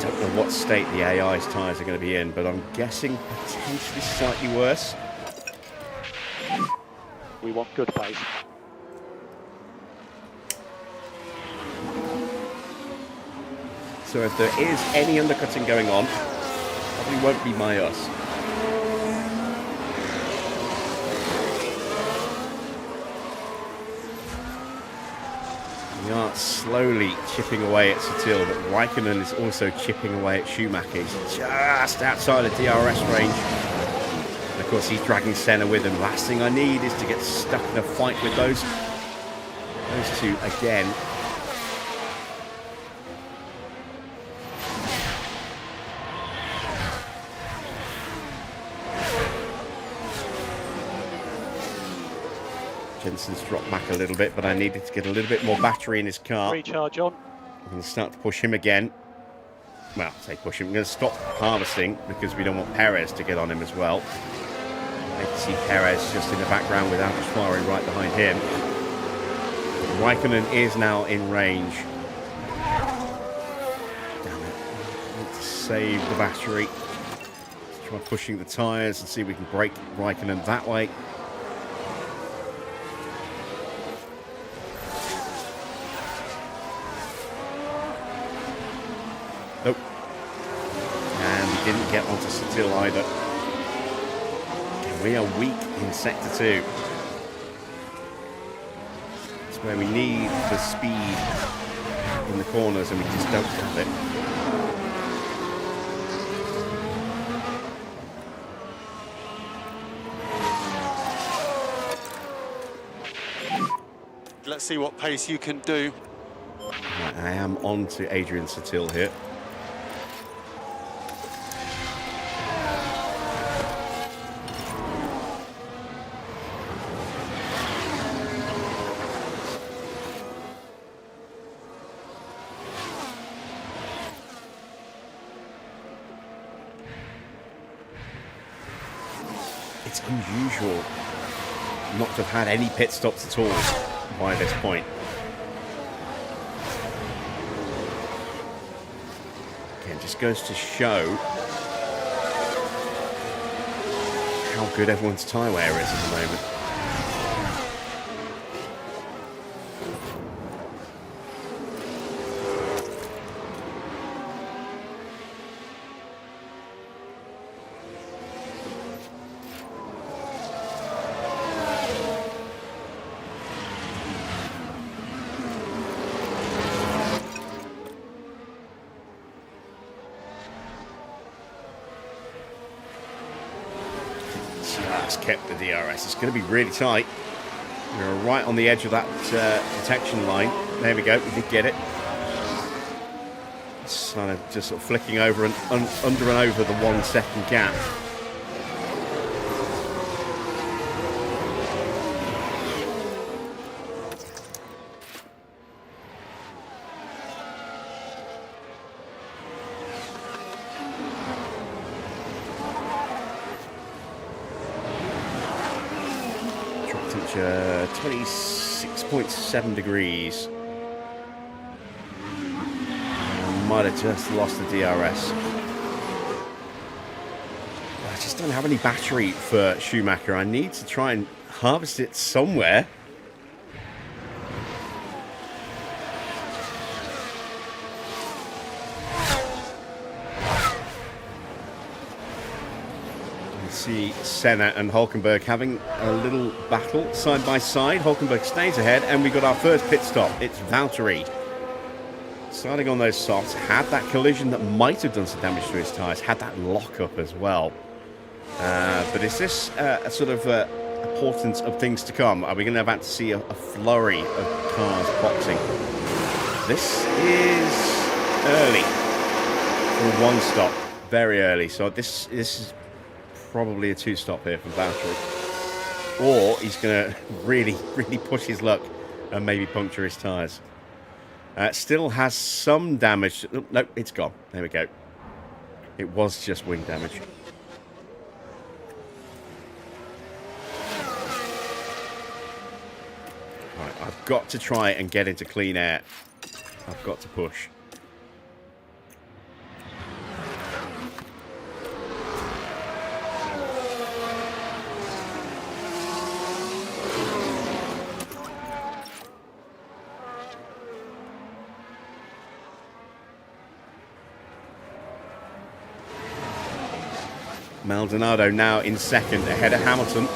Don't know what state the AI's tyres are going to be in, but I'm guessing potentially slightly worse. We want good pace. So if there is any undercutting going on, probably won't be my us. We are slowly chipping away at Sutil, but Raikkonen is also chipping away at Schumacher. He's just outside of DRS range. And of course, he's dragging Senna with him. Last thing I need is to get stuck in a fight with those two again. Jensen's dropped back a little bit, but I needed to get a little bit more battery in his car. Recharge on. I'm going to start to push him again. Well, say push him. I'm going to stop harvesting because we don't want Perez to get on him as well. I can see Perez just in the background with Alpha right behind him. Raikkonen is now in range. Damn it. I need to save the battery. Let's try pushing the tyres and see if we can break Raikkonen that way. Nope. And we didn't get onto Sutil either. We are weak in Sector 2. It's where we need the speed in the corners and we just don't have it. Let's see what pace you can do. Right, I am on to Adrian Sutil here. It's unusual not to have had any pit stops at all by this point. Again, just goes to show how good everyone's tyre wear is at the moment. Just kept the DRS. It's going to be really tight. We're right on the edge of that protection line. There we go. We did get it. It's kind of just sort of flicking over and under and over the 1 second gap. Temperature 26.7 degrees. Might have just lost the DRS. I just don't have any battery for Schumacher. I need to try and harvest it somewhere. See Senna and Hulkenberg having a little battle side by side. Hulkenberg stays ahead, and we got our first pit stop. It's Valtteri starting on those softs. Had that collision that might have done some damage to his tyres. Had that lock-up as well. But is this a sort of a portent of things to come? Are we going to about to see a flurry of cars boxing? This is early for one stop. Very early. So this is probably a 2-stop here from Valtteri. Or he's going to really push his luck and maybe puncture his tyres. Still has some damage. Oh, no, it's gone. There we go. It was just wing damage. Right, I've got to try and get into clean air. I've got to push. Maldonado now in second, ahead of Hamilton.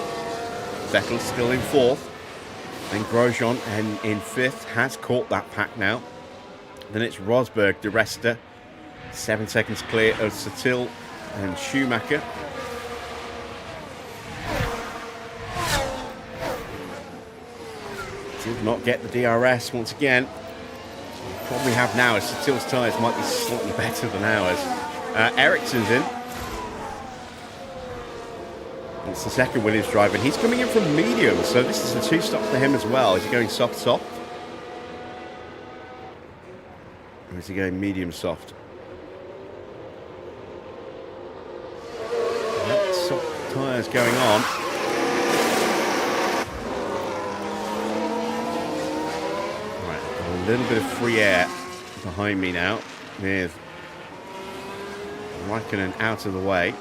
Vettel still in fourth. Then Grosjean and in fifth, has caught that pack now. Then it's Rosberg, De Resta, 7 seconds clear of Sutil and Schumacher. Did not get the DRS once again. What we probably have now is Sutil's tyres might be slightly better than ours. Ericsson's in. It's the second Williams driver, and he's coming in from medium, so this is a 2-stop for him as well. Is he going soft? Or is he going medium-soft? Soft tyres going on. Right, a little bit of free air behind me now, with Raikkonen out of the way.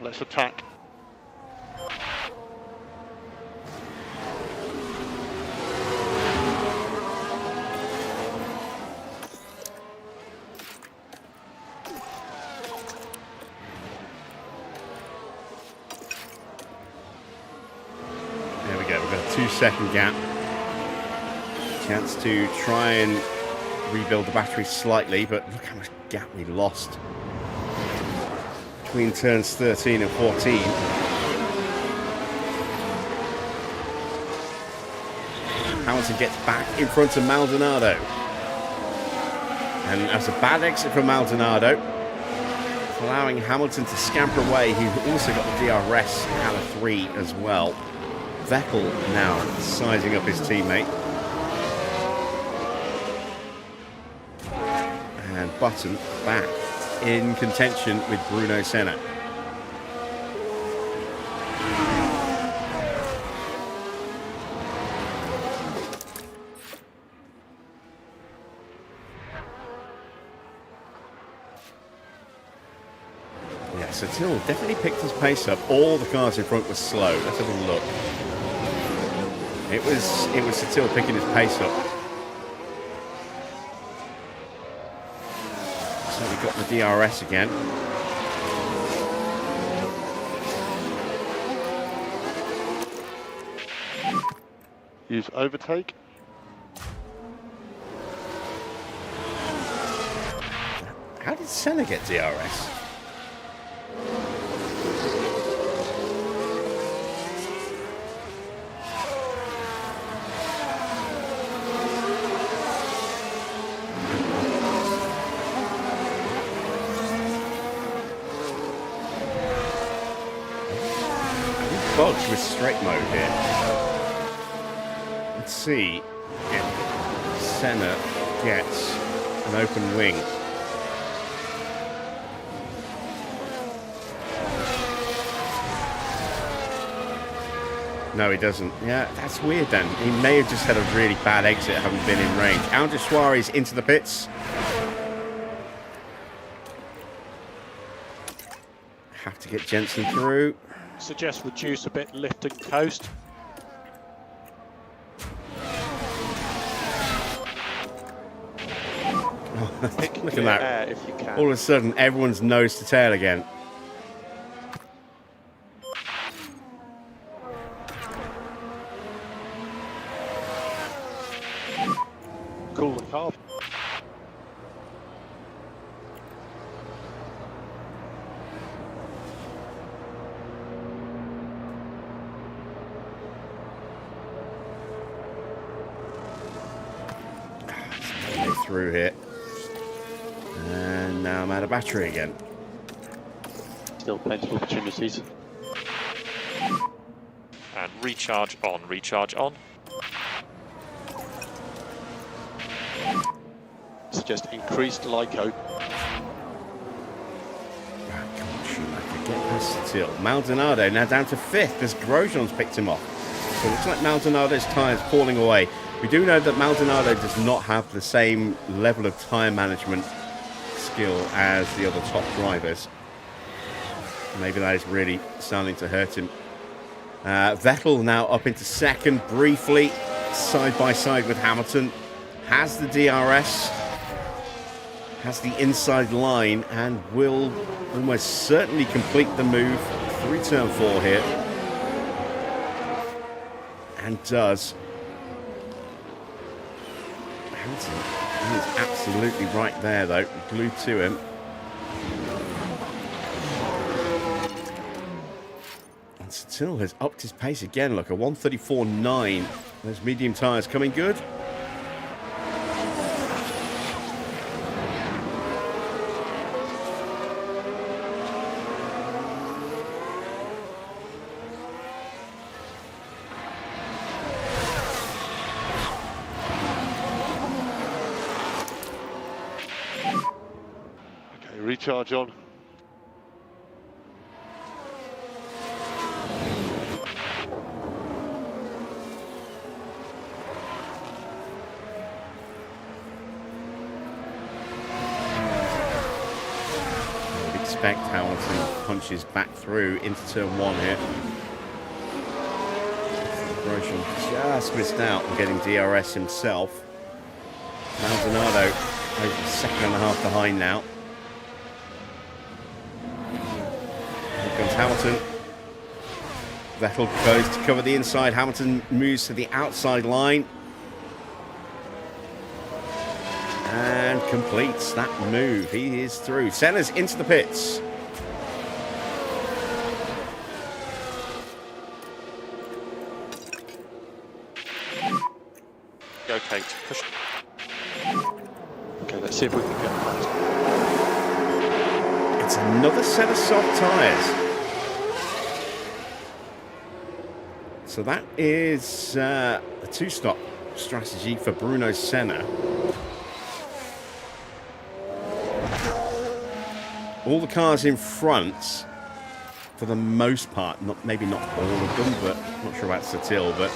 Let's attack. There we go, we've got a 2-second gap. Chance to try and rebuild the battery slightly, but look how much gap we lost between turns 13 and 14. Hamilton gets back in front of Maldonado. And that's a bad exit from Maldonado, allowing Hamilton to scamper away. He also got the DRS out of 3 as well. Vettel now sizing up his teammate. And Button back in contention with Bruno Senna. Yeah, Sutil definitely picked his pace up. All the cars in front were slow. Let's have a look. It was Sutil picking his pace up. So we got the DRS again. Use overtake. How did Senna get DRS? With straight mode here. Let's see if Senna gets an open wing. No, he doesn't. Yeah, that's weird then. He may have just had a really bad exit, having been in range. Aldo Suarez into the pits. Have to get Jensen through. Suggest reduce a bit, lift and coast. Look at that. Air if you can. All of a sudden, everyone's nose to tail again. Cool the car. Through here. And now I'm out of battery again. Still plenty of opportunities. recharge on, recharge on. Suggest increased LICO. Come on, Schumacher, get this still. Maldonado now down to 5th as Grosjean's picked him off. So it looks like Maldonado's tyres falling away. We do know that Maldonado does not have the same level of tyre management skill as the other top drivers. Maybe that is really starting to hurt him. Vettel now up into 2nd briefly, side by side with Hamilton. Has the DRS, has the inside line, and will almost certainly complete the move through turn 4 here. And does. Hamilton is absolutely right there, though, glued to him. And Satil has upped his pace again. Look, a 134.9. Those medium tyres coming good. Recharge on. I would expect Hamilton punches back through into turn 1 here. Grosjean just missed out on getting DRS himself. Maldonado over a second and a half behind now. Comes Hamilton. Vettel goes to cover the inside. Hamilton moves to the outside line and completes that move. He is through. Senna's into the pits. Go, Kate. Push. Okay, let's see if we can get that. It's another set of soft tyres. So that is a 2-stop strategy for Bruno Senna. All the cars in front, for the most part, maybe not all of them, but I'm not sure about Satil, but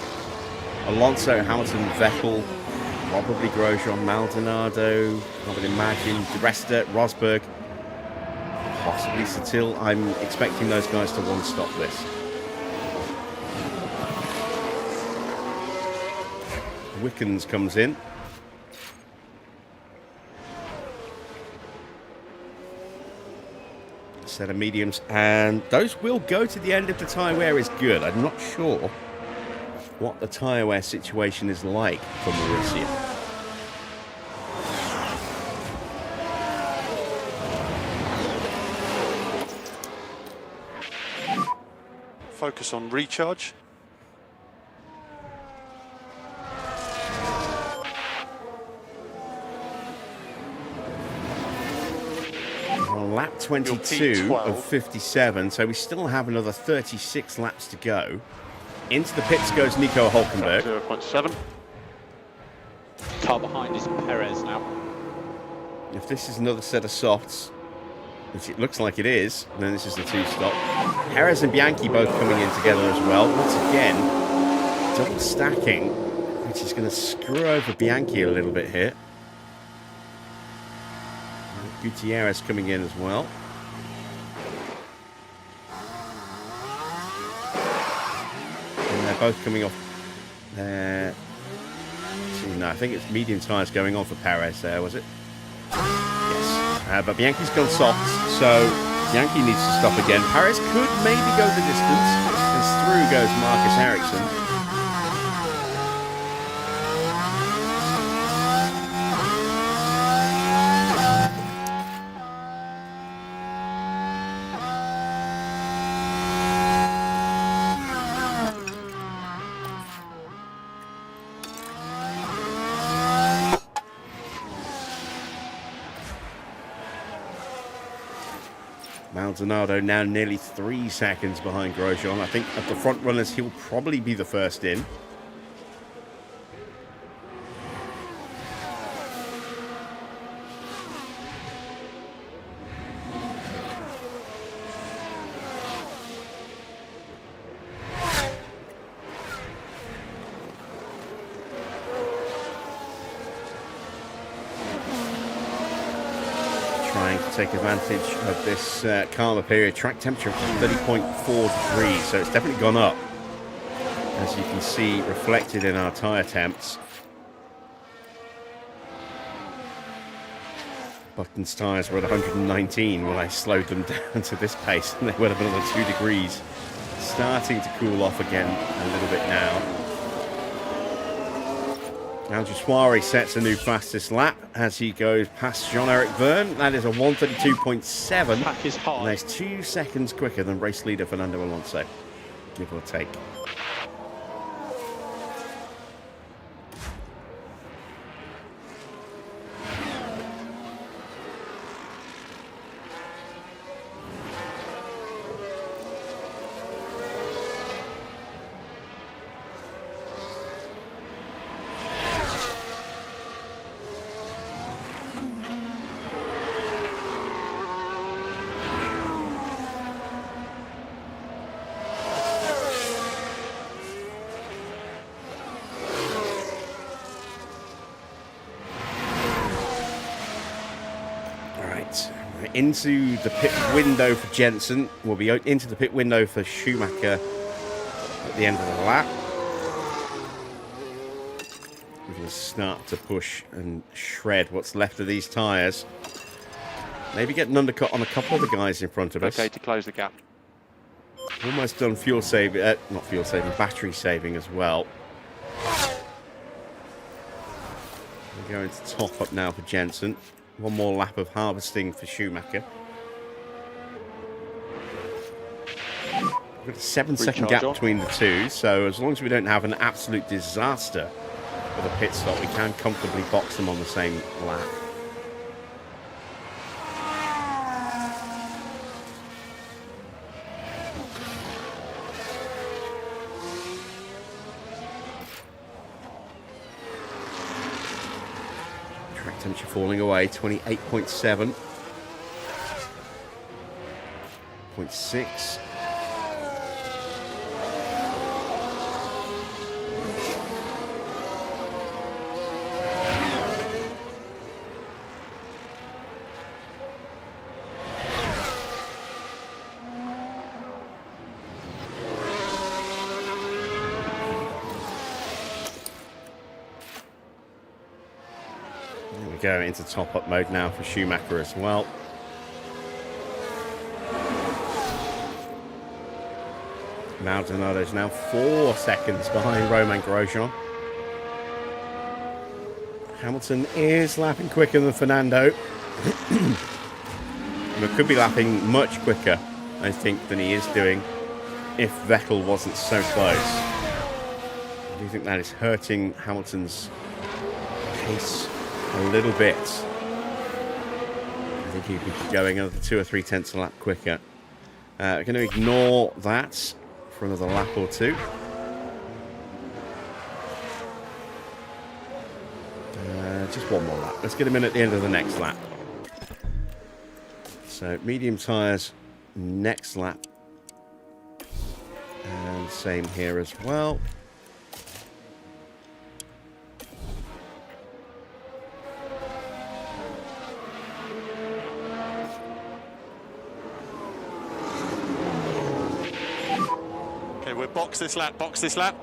Alonso, Hamilton, Vettel, probably Grosjean, Maldonado, I would imagine, De Resta, Rosberg, possibly Satil. I'm expecting those guys to one-stop this. Wickens comes in. Set of mediums, and those will go to the end if the tyre wear is good. I'm not sure what the tyre wear situation is like for Mauricio. Focus on recharge. Lap 22 of 57, so we still have another 36 laps to go. Into the pits goes Nico Hulkenberg. 0.7. Car behind is Perez now. If this is another set of softs, which it looks like it is, then this is the 2-stop. Perez and Bianchi both coming in together as well. Once again, double stacking, which is going to screw over Bianchi a little bit here. Gutierrez coming in as well. And they're both coming off there. No, I think it's medium tyres going on for Perez there, was it? Yes. But Bianchi's gone soft, so Bianchi needs to stop again. Perez could maybe go the distance, as through goes Marcus Ericsson. Maldonado now nearly 3 seconds behind Grosjean. I think of the front runners, he'll probably be the first in. Trying to take advantage of this calmer period. Track temperature of 30.4 degrees, so it's definitely gone up, as you can see reflected in our tyre temps. Button's tyres were at 119 when I slowed them down to this pace, and they went up another 2 degrees. Starting to cool off again a little bit now. Al sets a new fastest lap as he goes past Jean-Eric Vergne. That is a 132.7. Pack is high. And that's 2 seconds quicker than race leader Fernando Alonso, give or take. Into the pit window for Jensen. We'll be into the pit window for Schumacher at the end of the lap. We're going to start to push and shred what's left of these tyres. Maybe get an undercut on a couple of the guys in front of us. Okay, to close the gap. Almost done fuel saving, not fuel saving, battery saving as well. We're going to top up now for Jensen. One more lap of harvesting for Schumacher. We've got a 7-second gap between the two, so as long as we don't have an absolute disaster with a pit stop, we can comfortably box them on the same lap. Temperature falling away, 28.7, 0.6. Go into top-up mode now for Schumacher as well. Maldonado is now 4 seconds behind Romain Grosjean. Hamilton is lapping quicker than Fernando. But could be lapping much quicker, I think, than he is doing if Vettel wasn't so close. I do think that is hurting Hamilton's pace a little bit. I think he could be going another 2 or 3 tenths a lap quicker. We're going to ignore that for another lap or two. Just one more lap. Let's get him in at the end of the next lap. So medium tyres next lap. And same here as well. Box this lap, box this lap.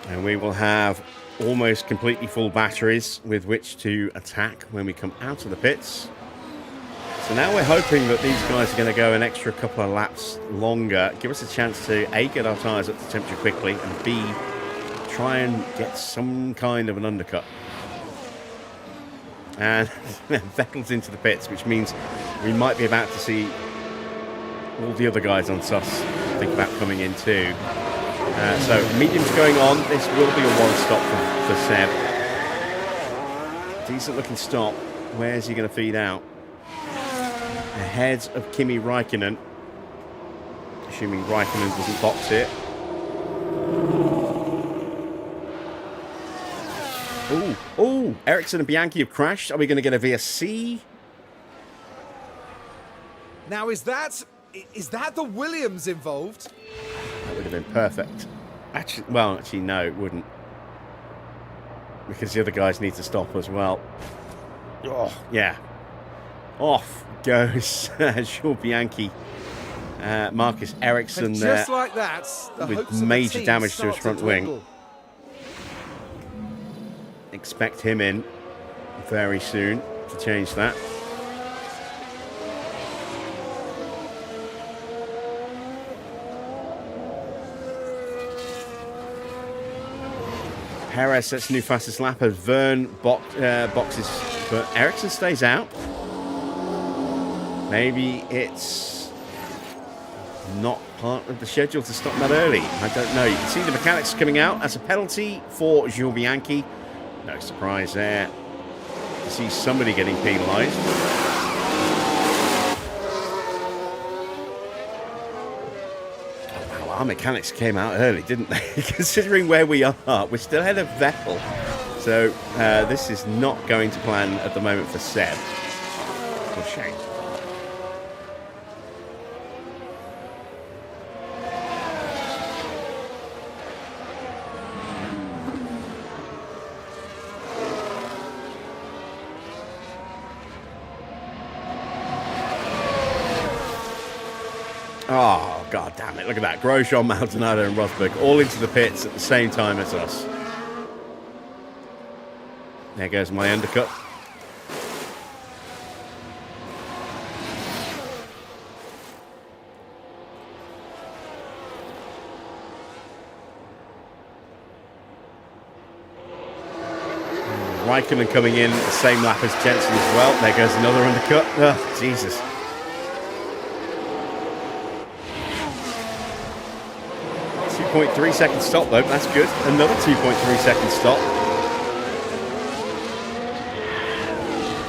And we will have almost completely full batteries with which to attack when we come out of the pits. So now we're hoping that these guys are going to go an extra couple of laps longer, give us a chance to A, get our tyres up to temperature quickly, and B, try and get some kind of an undercut. And Vettel's into the pits, which means we might be about to see all the other guys on sus think about coming in too. So medium's going on. This will be a one stop for Seb. Decent looking stop. Where's he going to feed out? Ahead of Kimi Räikkönen. Assuming Räikkönen doesn't box it. Oh, Ericsson and Bianchi have crashed. Are we going to get a VSC? Now, is that the Williams involved? That would have been perfect. Actually, no, it wouldn't. Because the other guys need to stop as well. Oh, yeah. Off goes Jules Bianchi. Marcus Ericsson there. Just like that, with major damage to his front wing. Expect him in very soon to change that. Perez sets new fastest lap as Verne boxes, but Ericsson stays out. Maybe it's not part of the schedule to stop that early. I don't know. You can see the mechanics coming out as a penalty for Jules Bianchi. No surprise there to see somebody getting penalised. Oh, wow, our mechanics came out early, didn't they? Considering where we are, we're still ahead of Vettel. So this is not going to plan at the moment for Seb. What a shame. Oh, god damn it. Look at that. Grosjean, Maldonado and Rosberg all into the pits at the same time as us. There goes my undercut. Räikkönen coming in at the same lap as Jensen as well. There goes another undercut. Oh, Jesus. .3 second stop though, that's good. Another 2.3 second stop.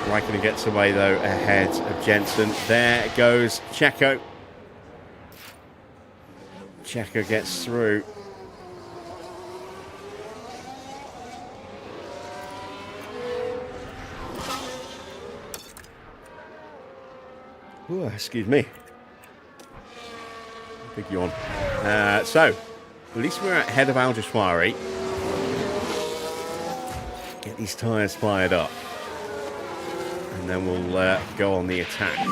Räikkönen gets away though ahead of Jensen. There goes Checo. Checo gets through. Ooh, excuse me. Big yawn. So, at least we're ahead of Aldriswari. Get these tyres fired up. And then we'll go on the attack.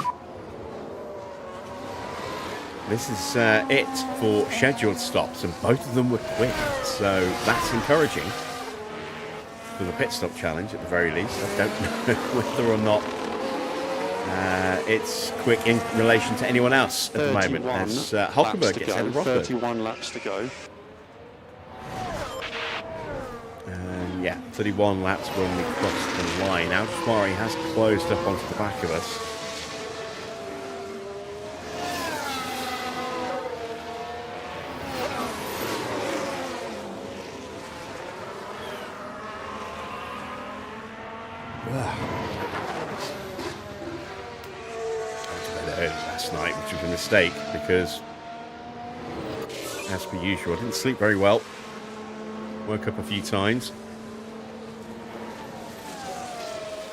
This is it for scheduled stops, and both of them were quick. So that's encouraging for the pit stop challenge at the very least. I don't know whether or not it's quick in relation to anyone else at the moment. As Hulkenberg gets out of Rosberg. 31 laps to go. Yeah, 31 laps when we crossed the line. Aldriswari has closed up onto the back of us. Last night, which was a mistake because, as per usual, I didn't sleep very well. Woke up a few times.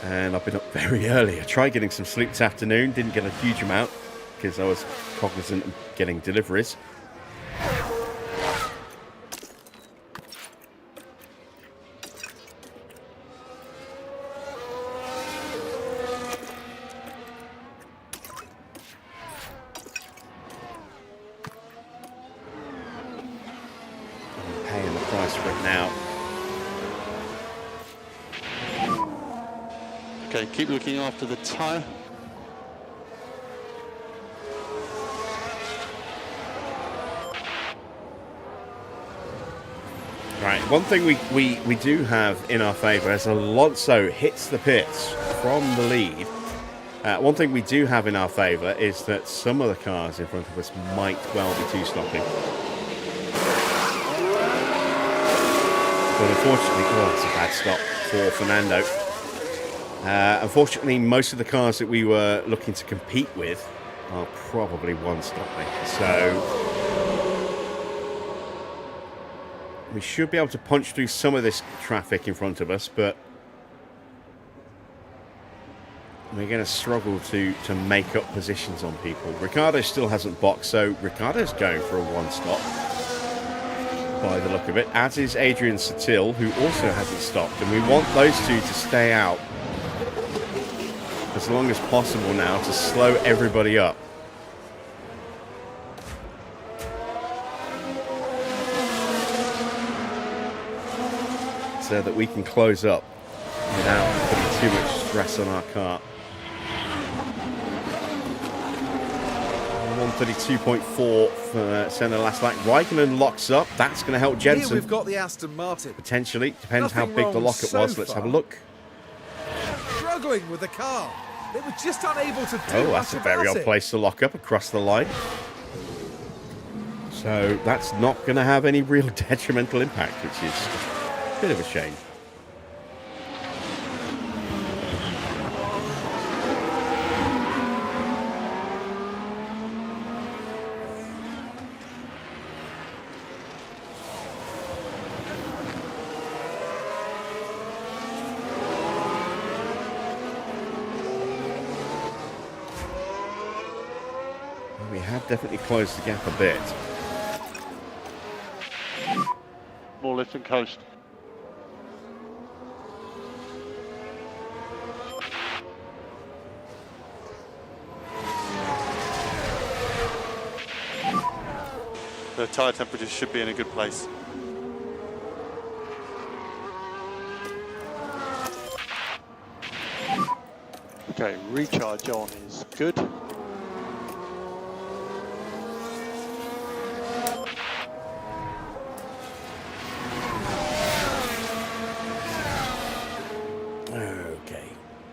And I've been up very early. I tried getting some sleep this afternoon, didn't get a huge amount because I was cognizant of getting deliveries. I'm paying the price for it now. Okay, keep looking after the tyre. Right, one thing we do have in our favour as Alonso hits the pits from the lead. One thing we do have in our favour is that some of the cars in front of us might well be two-stopping. But unfortunately, oh, it's a bad stop for Fernando. Unfortunately, most of the cars that we were looking to compete with are probably one-stopping. So we should be able to punch through some of this traffic in front of us, but we're going to struggle to make up positions on people. Ricardo still hasn't boxed, so Ricardo's going for a one-stop by the look of it, as is Adrian Sutil, who also hasn't stopped, and we want those two to stay out as long as possible now to slow everybody up. So that we can close up without putting too much stress on our car. 132.4 for Senna last lap. Raikkonen locks up. That's going to help Jensen. Here we've got the Aston Martin. Potentially. Depends Nothing how big the wrong lockup so was. Let's have a far. look. Struggling with the car. They were just unable to do Oh, that's a much very about odd it. place to lock up across the line. So that's not going to have any real detrimental impact, which is a bit of a shame. We have definitely closed the gap a bit. More lift and coast. The tyre temperatures should be in a good place. Okay, recharge on is good. Okay.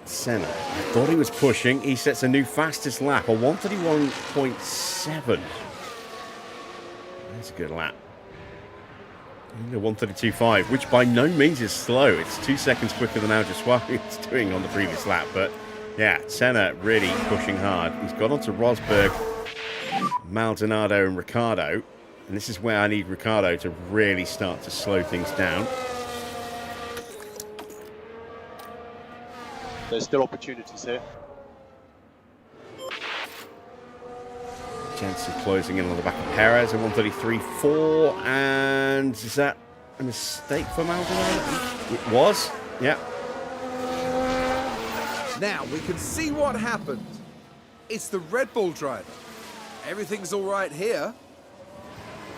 Senna. I thought he was pushing. He sets a new fastest lap, a 131.7. That's a good lap. A 132.5, which by no means is slow. It's 2 seconds quicker than Al Jaswari was doing on the previous lap. But yeah, Senna really pushing hard. He's got onto Rosberg, Maldonado and Ricciardo. And this is where I need Ricciardo to really start to slow things down. There's still opportunities here. Jensen closing in on the back of Perez, a 133.4, and is that a mistake for Maldonado? It was, yeah. Now we can see what happened. It's the Red Bull driver. Everything's all right here.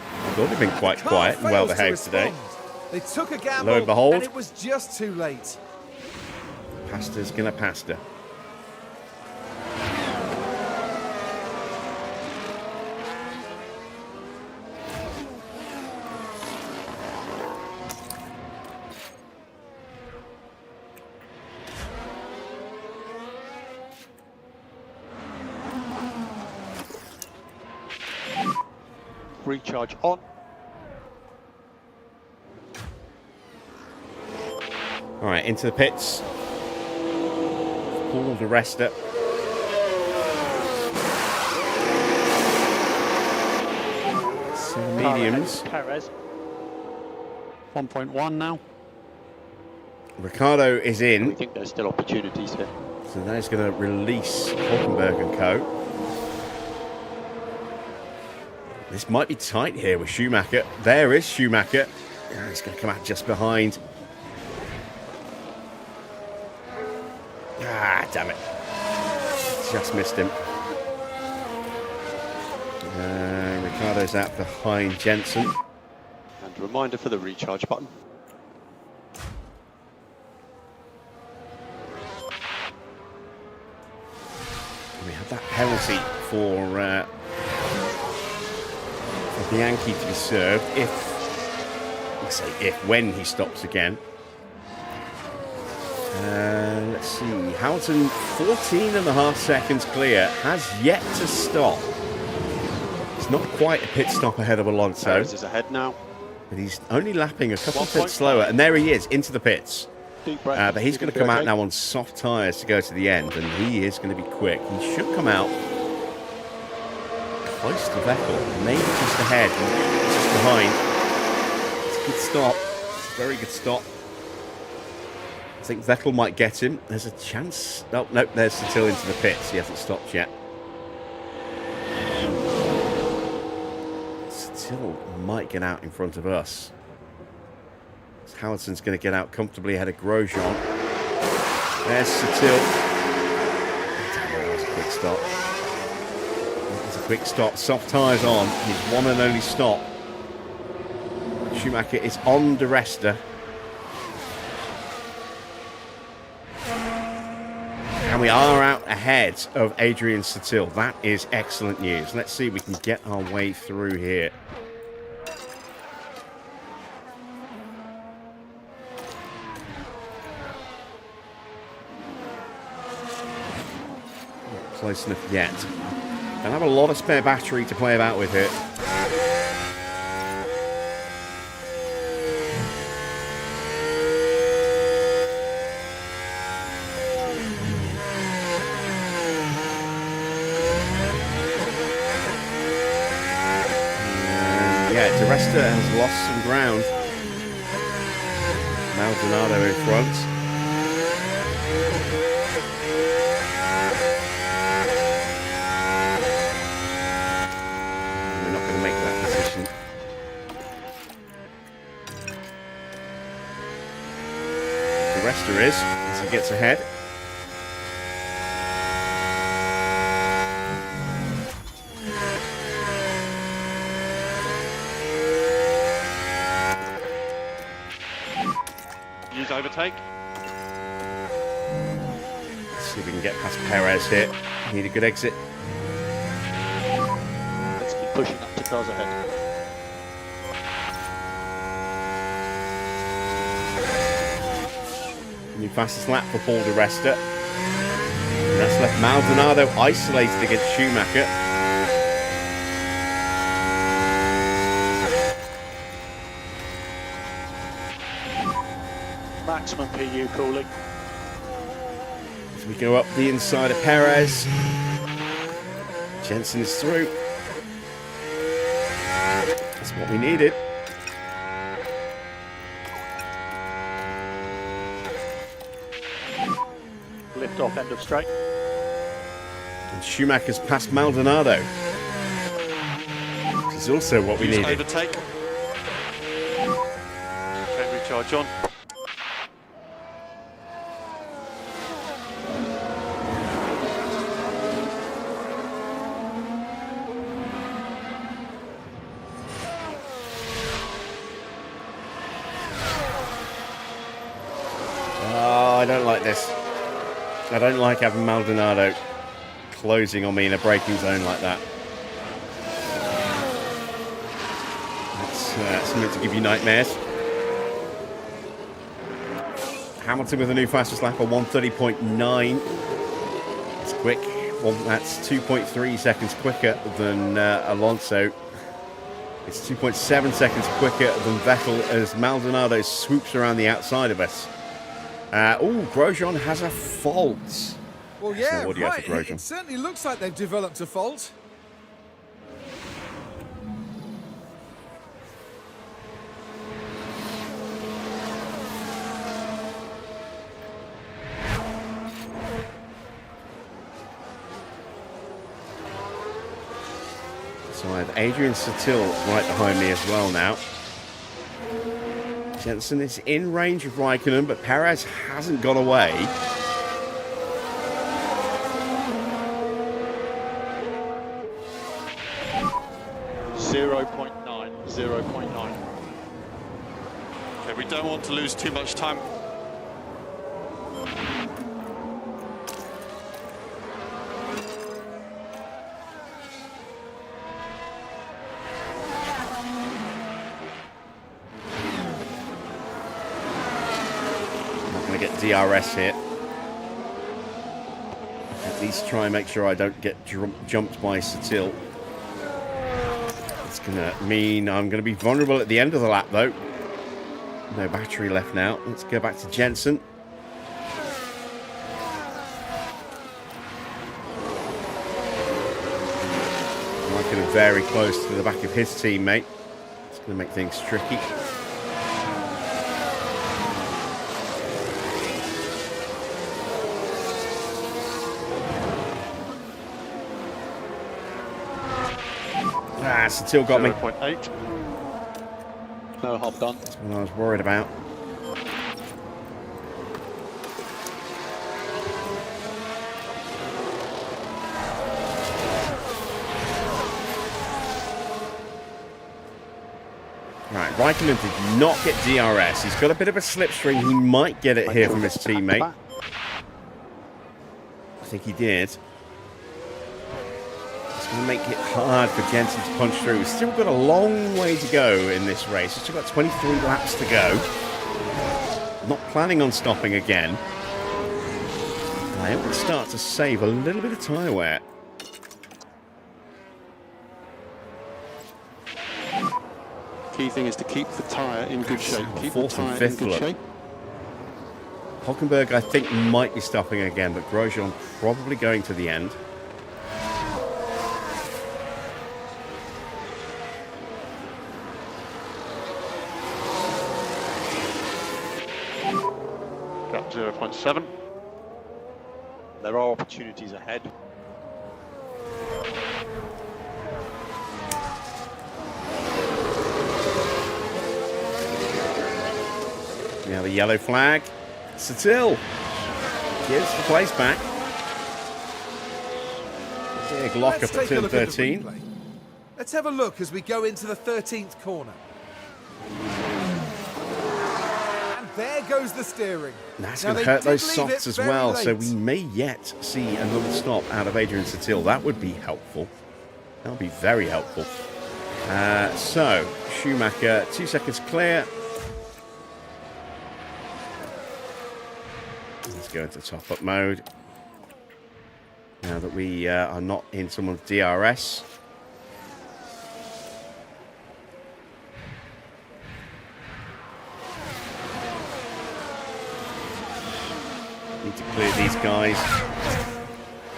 I thought he'd been quite Car quiet and well fails to behaved today. respond. They took a gamble, Lo and behold. and it was just too late. Pasta's gonna pasta. Recharge on. All right, into the pits. Pull the rest up. Some mediums. Perez. 1.1 now. Ricardo is We in, think there's still opportunities here. so that is going to release Hulkenberg and co. This might be tight here with Schumacher. There is Schumacher. Yeah, he's going to come out just behind. Ah, damn it. Just missed him. Ricardo's out behind Jensen. And a reminder for the recharge button. We have that penalty for Bianchi to be served if Let's say when he stops again. Let's see. Hamilton, 14.5 seconds clear, has yet to stop. It's not quite a pit stop ahead of Alonso. Perez is ahead now. But he's only lapping a couple of pits slower. And there he is, into the pits. But he's going to come out now on soft tyres to go to the end. And he is going to be quick. He should come out close to Vettel. Maybe just ahead, just behind. It's a good stop. It's a very good stop. I think Vettel might get him. There's a chance. Oh, no, there's Satil into the pits. He hasn't stopped yet. Satil might get out in front of us. Hamilton's going to get out comfortably ahead of Grosjean. There's Satil. That was a quick stop. That was a quick stop. Soft tyres on. His one and only stop. Schumacher is on the Resta. And we are out ahead of Adrian Satil. That is excellent news. Let's see if we can get our way through here. Not close enough yet. Don't have a lot of spare battery to play about with here. Resta has lost some ground. Maldonado in front. We're not going to make that position. Resta is, as he gets ahead. Overtake. Let's see if we can get past Perez here. Need a good exit. Let's keep pushing up to cars ahead. New fastest lap for Paul di Resta. And that's left Maldonado isolated against Schumacher. Maximum PU cooling. As we go up the inside of Perez. Jensen is through. That's what we needed. Lift off end of straight. And Schumacher's past Maldonado. Which is also what we needed. Overtake. Okay, recharge on. I don't like this. I don't like having Maldonado closing on me in a braking zone like that. That's meant to give you nightmares. Hamilton with a new fastest lap of 1:30.9. It's quick. Well, that's 2.3 seconds quicker than Alonso. It's 2.7 seconds quicker than Vettel as Maldonado swoops around the outside of us. Grosjean has a fault. Well, yeah, no audio right. for Grosjean. It certainly looks like they've developed a fault. So I have Adrian Satil right behind me as well now. Jensen is in range of Raikkonen, but Perez hasn't got away. 0.9. Okay, we don't want to lose too much time. get DRS here. At least try and make sure I don't get jumped by Satil. It's going to mean I'm going to be vulnerable at the end of the lap, though. No battery left now. Let's go back to Jensen. Raikkonen very close to the back of his teammate. It's going to make things tricky. Ah, Satil got me. 0.8. No harm done. That's what I was worried about. Right, Raikkonen did not get DRS. He's got a bit of a slipstream. He might get it here from his teammate. I think he did. It's going to make it hard for Jensen to punch through. He's still got a long way to go in this race. He's still got 23 laps to go. Not planning on stopping again. I would start to save a little bit of tyre wear. Key thing is to keep the tyre in good shape. Keep the Fourth and tyre in fifth good look. shape. Hockenberg, I think, might be stopping again, but Grosjean probably going to the end. Got 0.7. There are opportunities ahead. Now the yellow flag. Satil gives the place back. Big lock up at turn 13. Let's have a look as we go into the 13th corner. And there goes the steering. That's Now, going to they hurt did those leave it softs as very well, late. so we may yet see another stop out of Adrian Satil. That would be helpful. That would be very helpful. So, Schumacher, 2 seconds clear. Let's go into top-up mode. Now that we are not in someone's DRS. Need to clear these guys.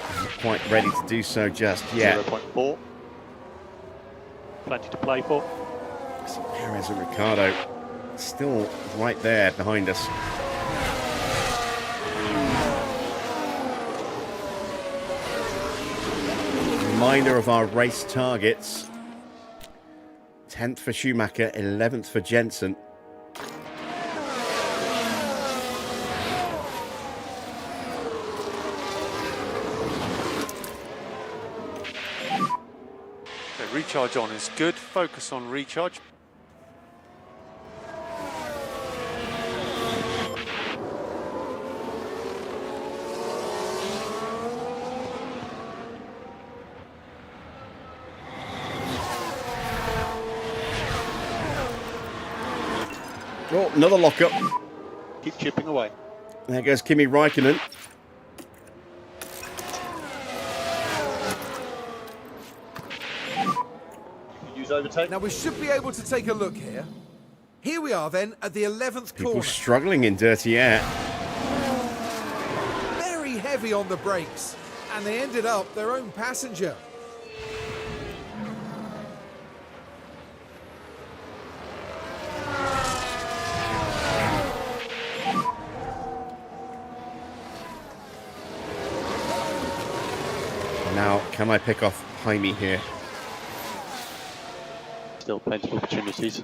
I'm not quite ready to do so just yet. 0.4. Plenty to play for. Perez and Ricciardo still right there behind us. Reminder of our race targets. 10th for Schumacher, 11th for Jensen. Okay, recharge on is good. Focus on recharge. Oh, another lockup. Keep chipping away. There goes Kimi Raikkonen. Use overtake. Now we should be able to take a look here. Here we are then at the 11th People corner. struggling in dirty air. Very heavy on the brakes. And they ended up their own passenger. Now, can I pick off Jaime here? Still plenty of opportunities.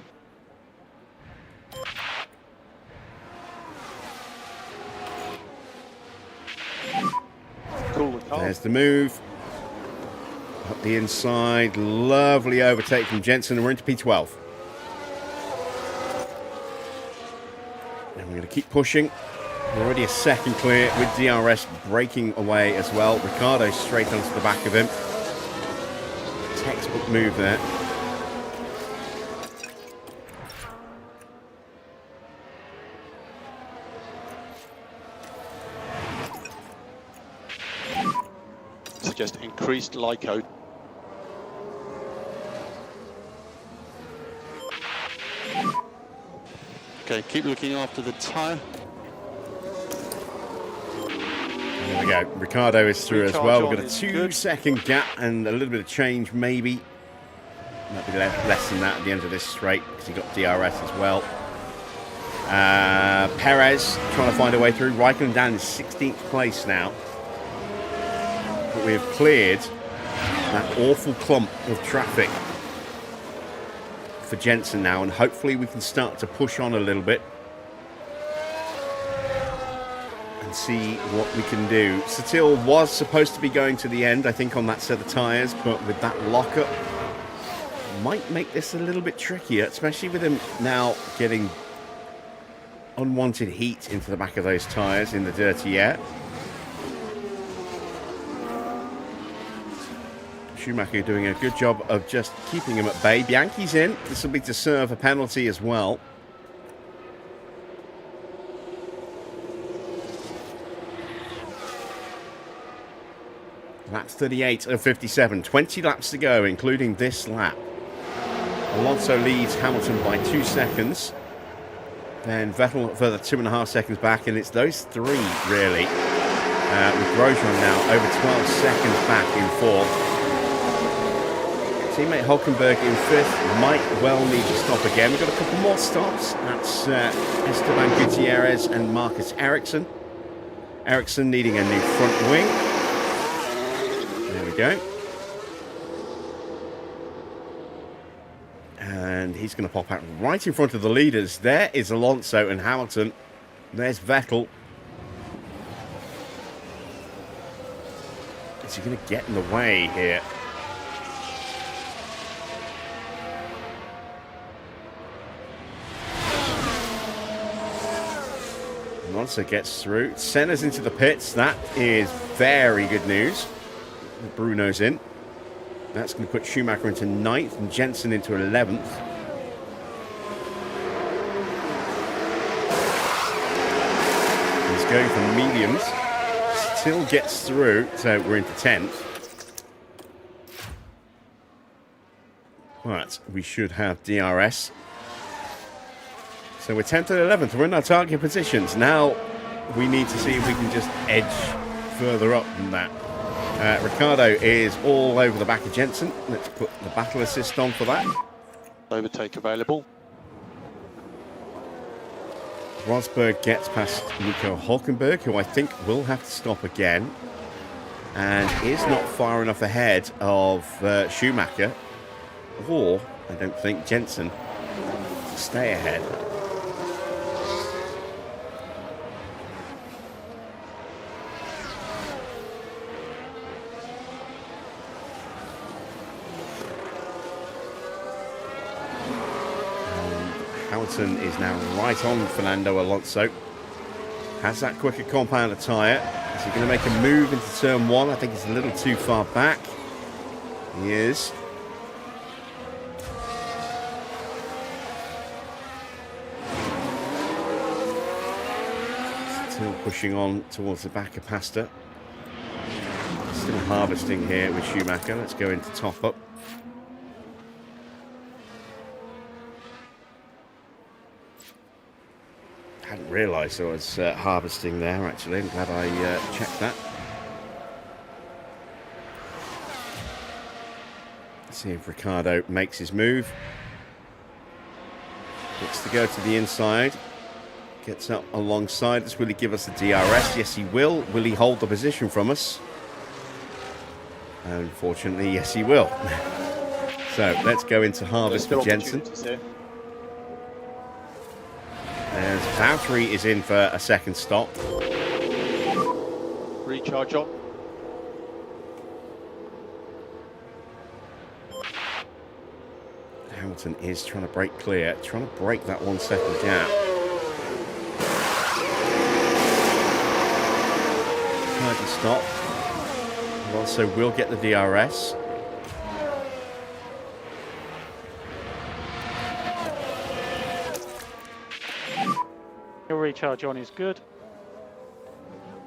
Cool and calm. There's the move. Up the inside. Lovely overtake from Jensen, and we're into P12. And we're going to keep pushing. We're already a second clear with DRS breaking away as well. Ricciardo straight onto the back of him. Textbook move there. just increased Lyco. Okay, keep looking after the tyre. There we go. Ricardo is through as well. We've got a Recharge on is 2 good. second gap and a little bit of change, maybe. Might be less than that at the end of this straight because he got DRS as well. Perez trying to find a way through. Raikkonen down in 16th place now. But we have cleared that awful clump of traffic for Jensen now, and hopefully we can start to push on a little bit and see what we can do. Satil was supposed to be going to the end, I think, on that set of tyres, but with that lockup, might make this a little bit trickier, especially with him now getting unwanted heat into the back of those tyres in the dirty air. Schumacher doing a good job of just keeping him at bay. Bianchi's in. This will be to serve a penalty as well. Laps 38 of 57. 20 laps to go, including this lap. Alonso leads Hamilton by 2 seconds. Then Vettel a further 2.5 seconds back, and it's those three, really. With Grosjean now over 12 seconds back in fourth. Teammate Hulkenberg in fifth might well need to stop again. We've got a couple more stops. That's Esteban Gutierrez and Marcus Ericsson. Ericsson needing a new front wing. There we go. And he's going to pop out right in front of the leaders. There is Alonso and Hamilton. There's Vettel. Is he going to get in the way here? Alonso gets through. Senna's into the pits. That is very good news. Bruno's in. That's going to put Schumacher into 9th and Jensen into 11th. He's going for mediums. Still gets through, so we're into 10th. But we should have DRS. So we're 10th and 11th. We're in our target positions. Now we need to see if we can just edge further up than that. Ricardo is all over the back of Jensen. Let's put the battle assist on for that. Overtake available. Rosberg gets past Nico Hulkenberg, who I think will have to stop again, and is not far enough ahead of Schumacher, or I don't think Jensen, to stay ahead. Hamilton is now right on Fernando Alonso. Has that quicker compounder tyre. Is he going to make a move into turn one? I think he's a little too far back. He is. Still pushing on towards the back of Pasta. Still harvesting here with Schumacher. Let's go into top up. I hadn't realised I was harvesting there, actually. I'm glad I checked that. Let's see if Ricardo makes his move. Looks to go to the inside. Gets up alongside us. Will he give us the DRS? Yes, he will. Will he hold the position from us? Unfortunately, yes, he will. So, let's go into harvest for Jensen. As R03 is in for a second stop. Recharge on. Hamilton is trying to break clear, trying to break that 1 second gap. Trying to stop. Also will get the DRS. Your recharge on is good.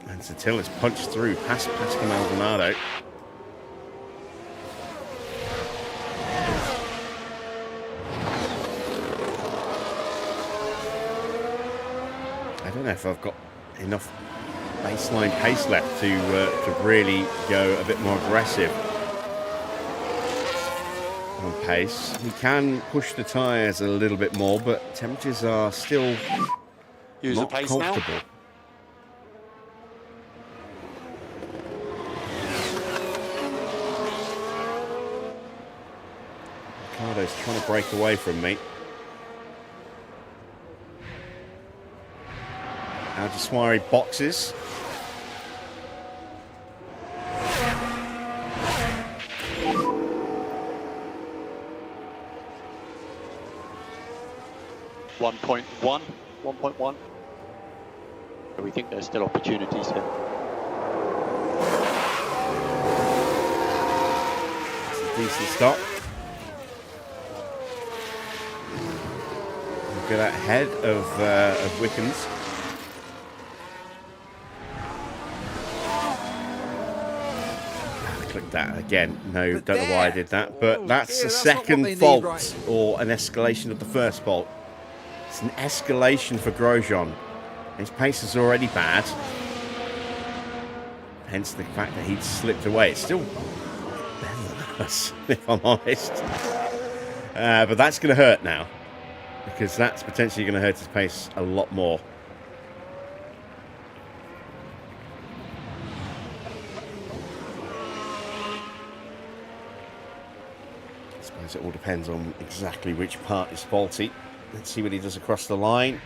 And Satil has punched through past Pascal Maldonado. know if I've got enough baseline pace left to really go a bit more aggressive on pace. We can push the tyres a little bit more, but temperatures are still Use not the pace comfortable. now. Ricardo's trying to break away from me. Al-Jaswari boxes. .1. We think there's still opportunities here. It's a decent stop. We'll get ahead of Wickens. Click that again. No, But don't know why I there. did that. But Oh, that's dear, a that's not what second they need fault right or an escalation of the first fault. It's an escalation for Grosjean. His pace is already bad. Hence the fact that he'd slipped away. It's still better than us, if I'm honest. But that's going to hurt now, because that's potentially going to hurt his pace a lot more. I suppose it all depends on exactly which part is faulty. Let's see what he does across the line.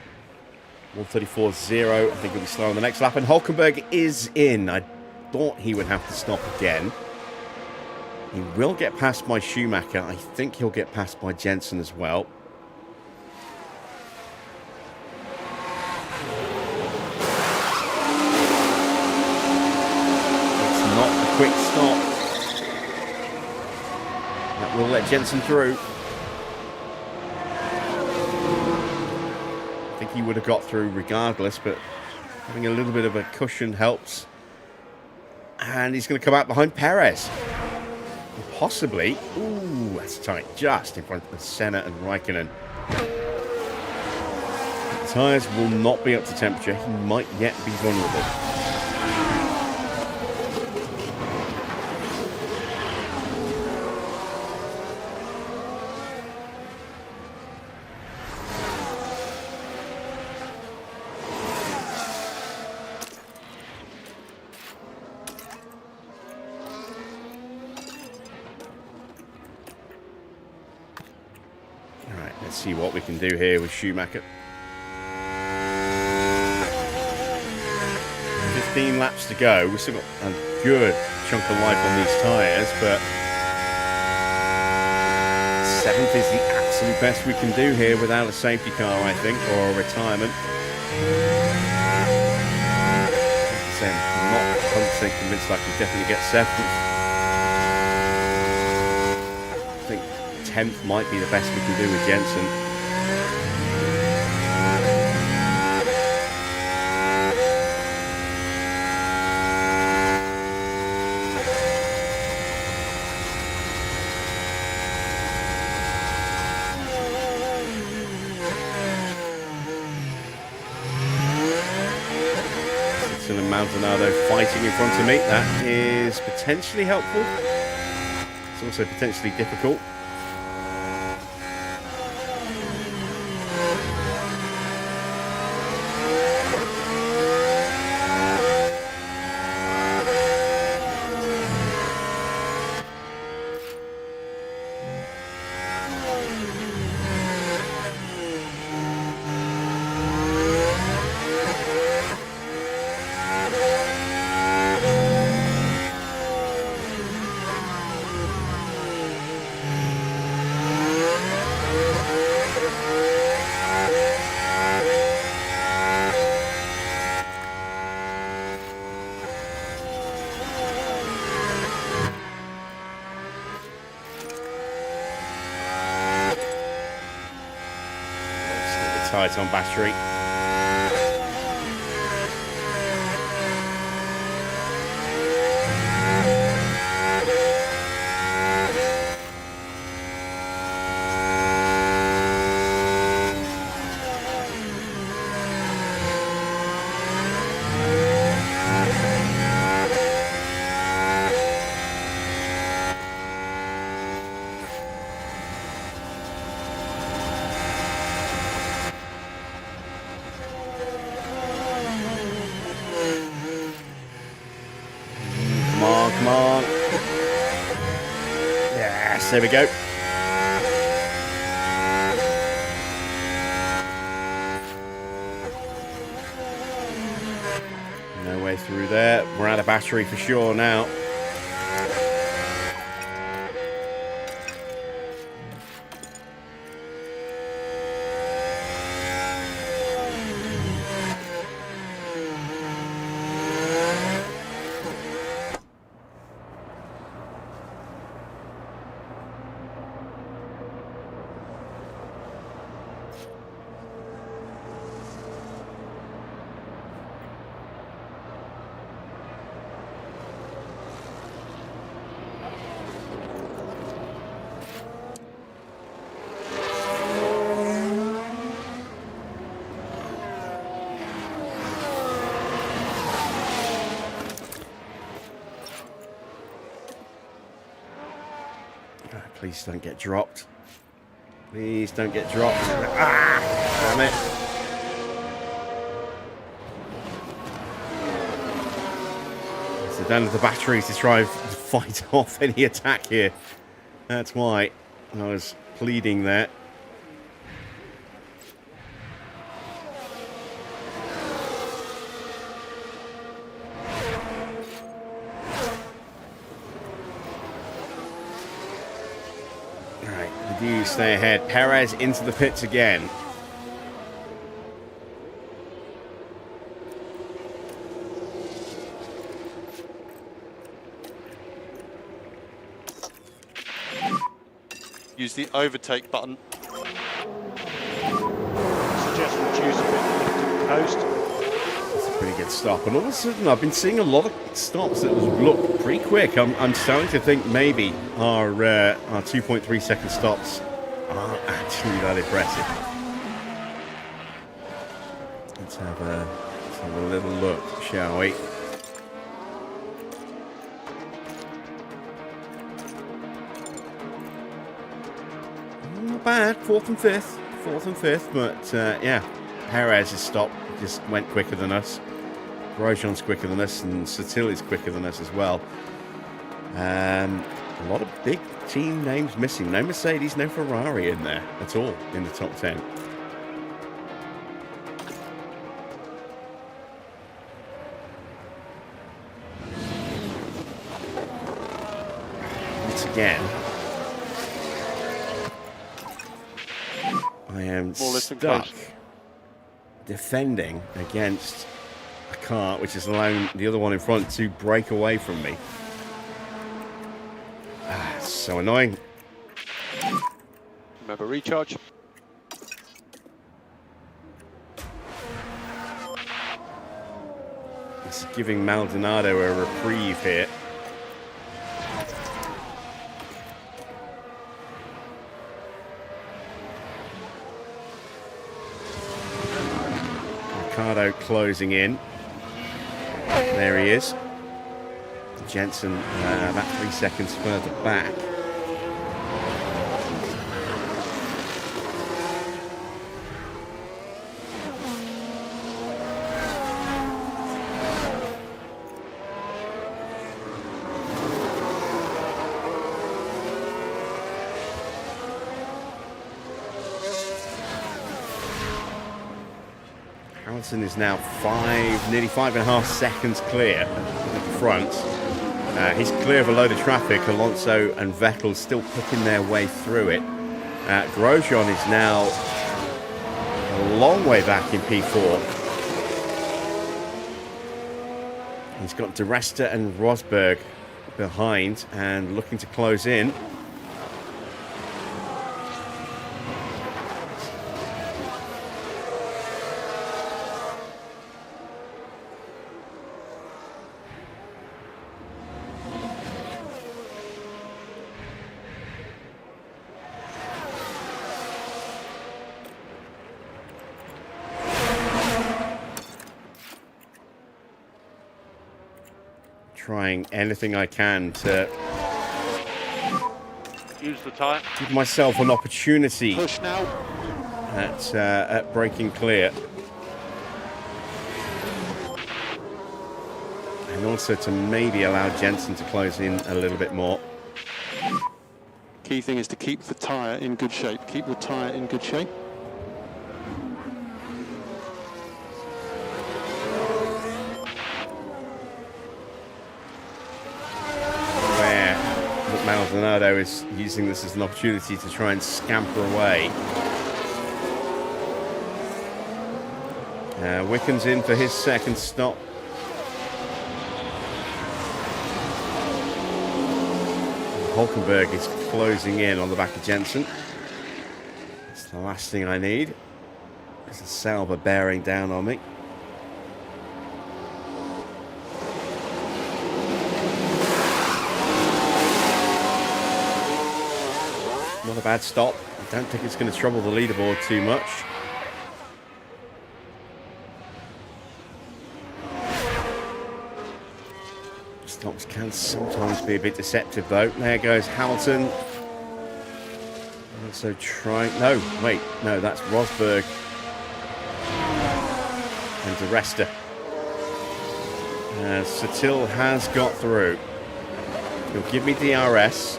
134.0. I think he'll be slow on the next lap. And Hulkenberg is in. I thought he would have to stop again. He will get past by Schumacher. I think he'll get past by Jensen as well. It's not a quick stop. That will let Jensen through. I think he would have got through regardless, but having a little bit of a cushion helps. And he's going to come out behind Perez. Possibly. Ooh, that's tight. Just in front of Senna and Raikkonen. The tyres will not be up to temperature. He might yet be vulnerable. Let's see what we can do here with Schumacher. 15 laps to go. We've still got a good chunk of life on these tyres, but 7th is the absolute best we can do here without a safety car, I think, or a retirement. I'm not 100% convinced I can definitely get 7th. 10th might be the best we can do with Jensen. Jensen and Maldonado fighting in front of me. That is potentially helpful. It's also potentially difficult. Tight on battery. Yes, there we go. No way through there. We're out of battery for sure now. Please don't get dropped. Please don't get dropped. Ah! Damn it. So down to the batteries to try and fight off any attack here. That's why I was pleading there. Stay ahead. Perez into the pits again. Use the overtake button. Suggest reduce a bit the coast. That's a pretty good stop. And all of a sudden, I've been seeing a lot of stops that look pretty quick. I'm starting to think maybe our 2.3 second stops are actually that impressive. Let's have a little look, shall we? Not bad, fourth and fifth, but yeah, Perez's stop just went quicker than us. Grosjean's quicker than us, and Sotil's quicker than us as well. A lot of big team names missing. No Mercedes, no Ferrari in there at all in the top 10. Once again, I am stuck defending against a car which is allowing the other one in front to break away from me. So annoying. Remember, recharge. It's giving Maldonado a reprieve here. Ricardo closing in. There he is. Jensen about 3 seconds further back. Harrison is now nearly 5.5 seconds clear at the front. He's clear of a load of traffic. Alonso and Vettel still picking their way through it. Grosjean is now a long way back in P4. He's got De Resta and Rosberg behind and looking to close in. Trying anything I can to Use the tyre. give myself an opportunity Push now. at breaking clear. And also to maybe allow Jensen to close in a little bit more. Key thing is to keep the tyre in good shape. Keep the tyre in good shape. Where Maldonado is using this as an opportunity to try and scamper away. Wicken's in for his second stop. Hulkenberg is closing in on the back of Jensen. It's the last thing I need. There's a Sauber bearing down on me. Not a bad stop. I don't think it's going to trouble the leaderboard too much. Stops can sometimes be a bit deceptive though. There goes Hamilton. Also trying. No, wait. No, that's Rosberg and De Resta. Sutil has got through. He'll give me DRS.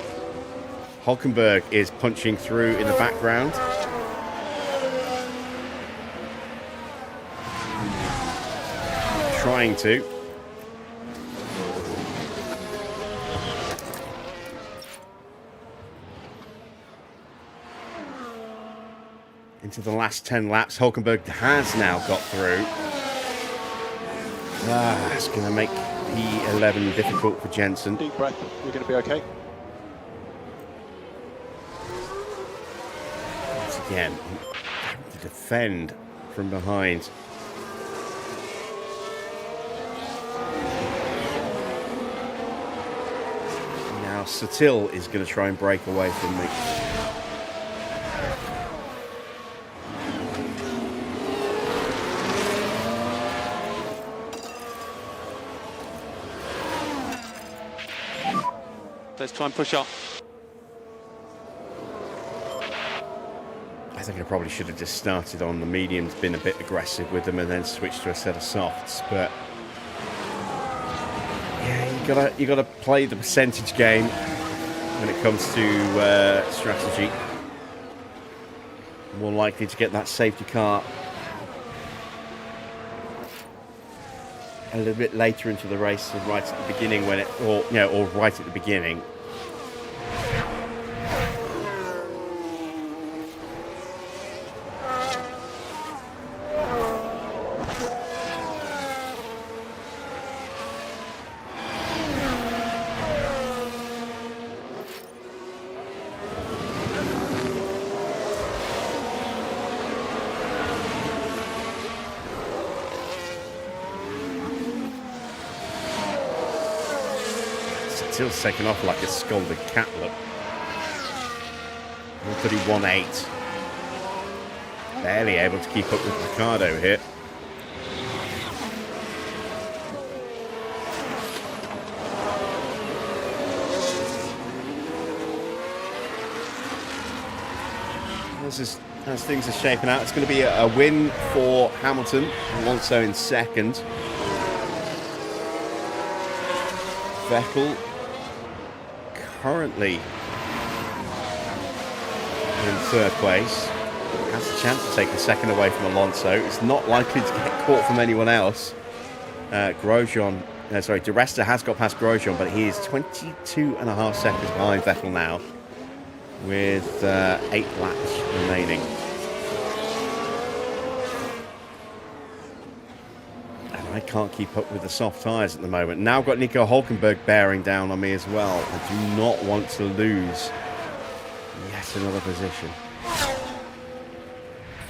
Hulkenberg is punching through in the background. Trying to. Into the last 10 laps, Hulkenberg has now got through. It's going to make P11 difficult for Jensen. Deep breath, you're going to be okay. Once again, to defend from behind. Now Sutil is going to try and break away from me. Let's try and push up. I think I probably should have just started on the mediums, been a bit aggressive with them, and then switched to a set of softs. But yeah, you gotta play the percentage game when it comes to strategy. More likely to get that safety car a little bit later into the race, than right at the beginning when it, or right at the beginning. Still taken off like a scalded cat, look. 131.8. Barely able to keep up with Ricardo here. As things are shaping out, it's going to be a win for Hamilton, Alonso in second. Vettel currently in third place, has a chance to take a second away from Alonso. It's not likely to get caught from anyone else. De Resta has got past Grosjean, but he is 22.5 seconds behind Vettel now, with 8 laps remaining. I can't keep up with the soft tyres at the moment. Now I've got Nico Hulkenberg bearing down on me as well. I do not want to lose yet another position.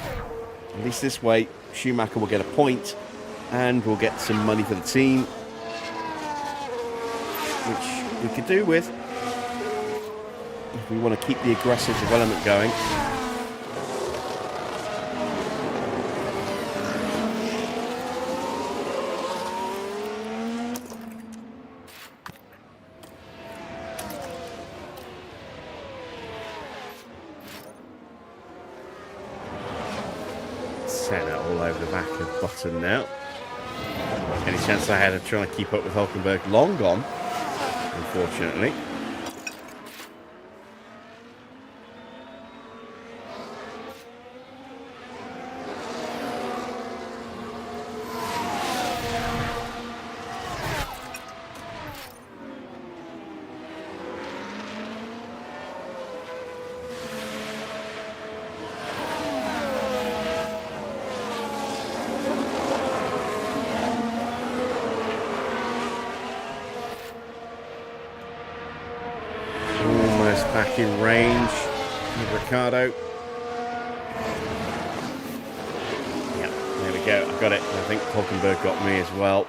At least this way, Schumacher will get a point and we'll get some money for the team, which we could do with if we want to keep the aggressive development going. All over the back of Button now. Any chance I had of trying to keep up with Hulkenberg? Long gone, unfortunately. Ricardo. Yep, there we go. I got it. I think Hulkenberg got me as well.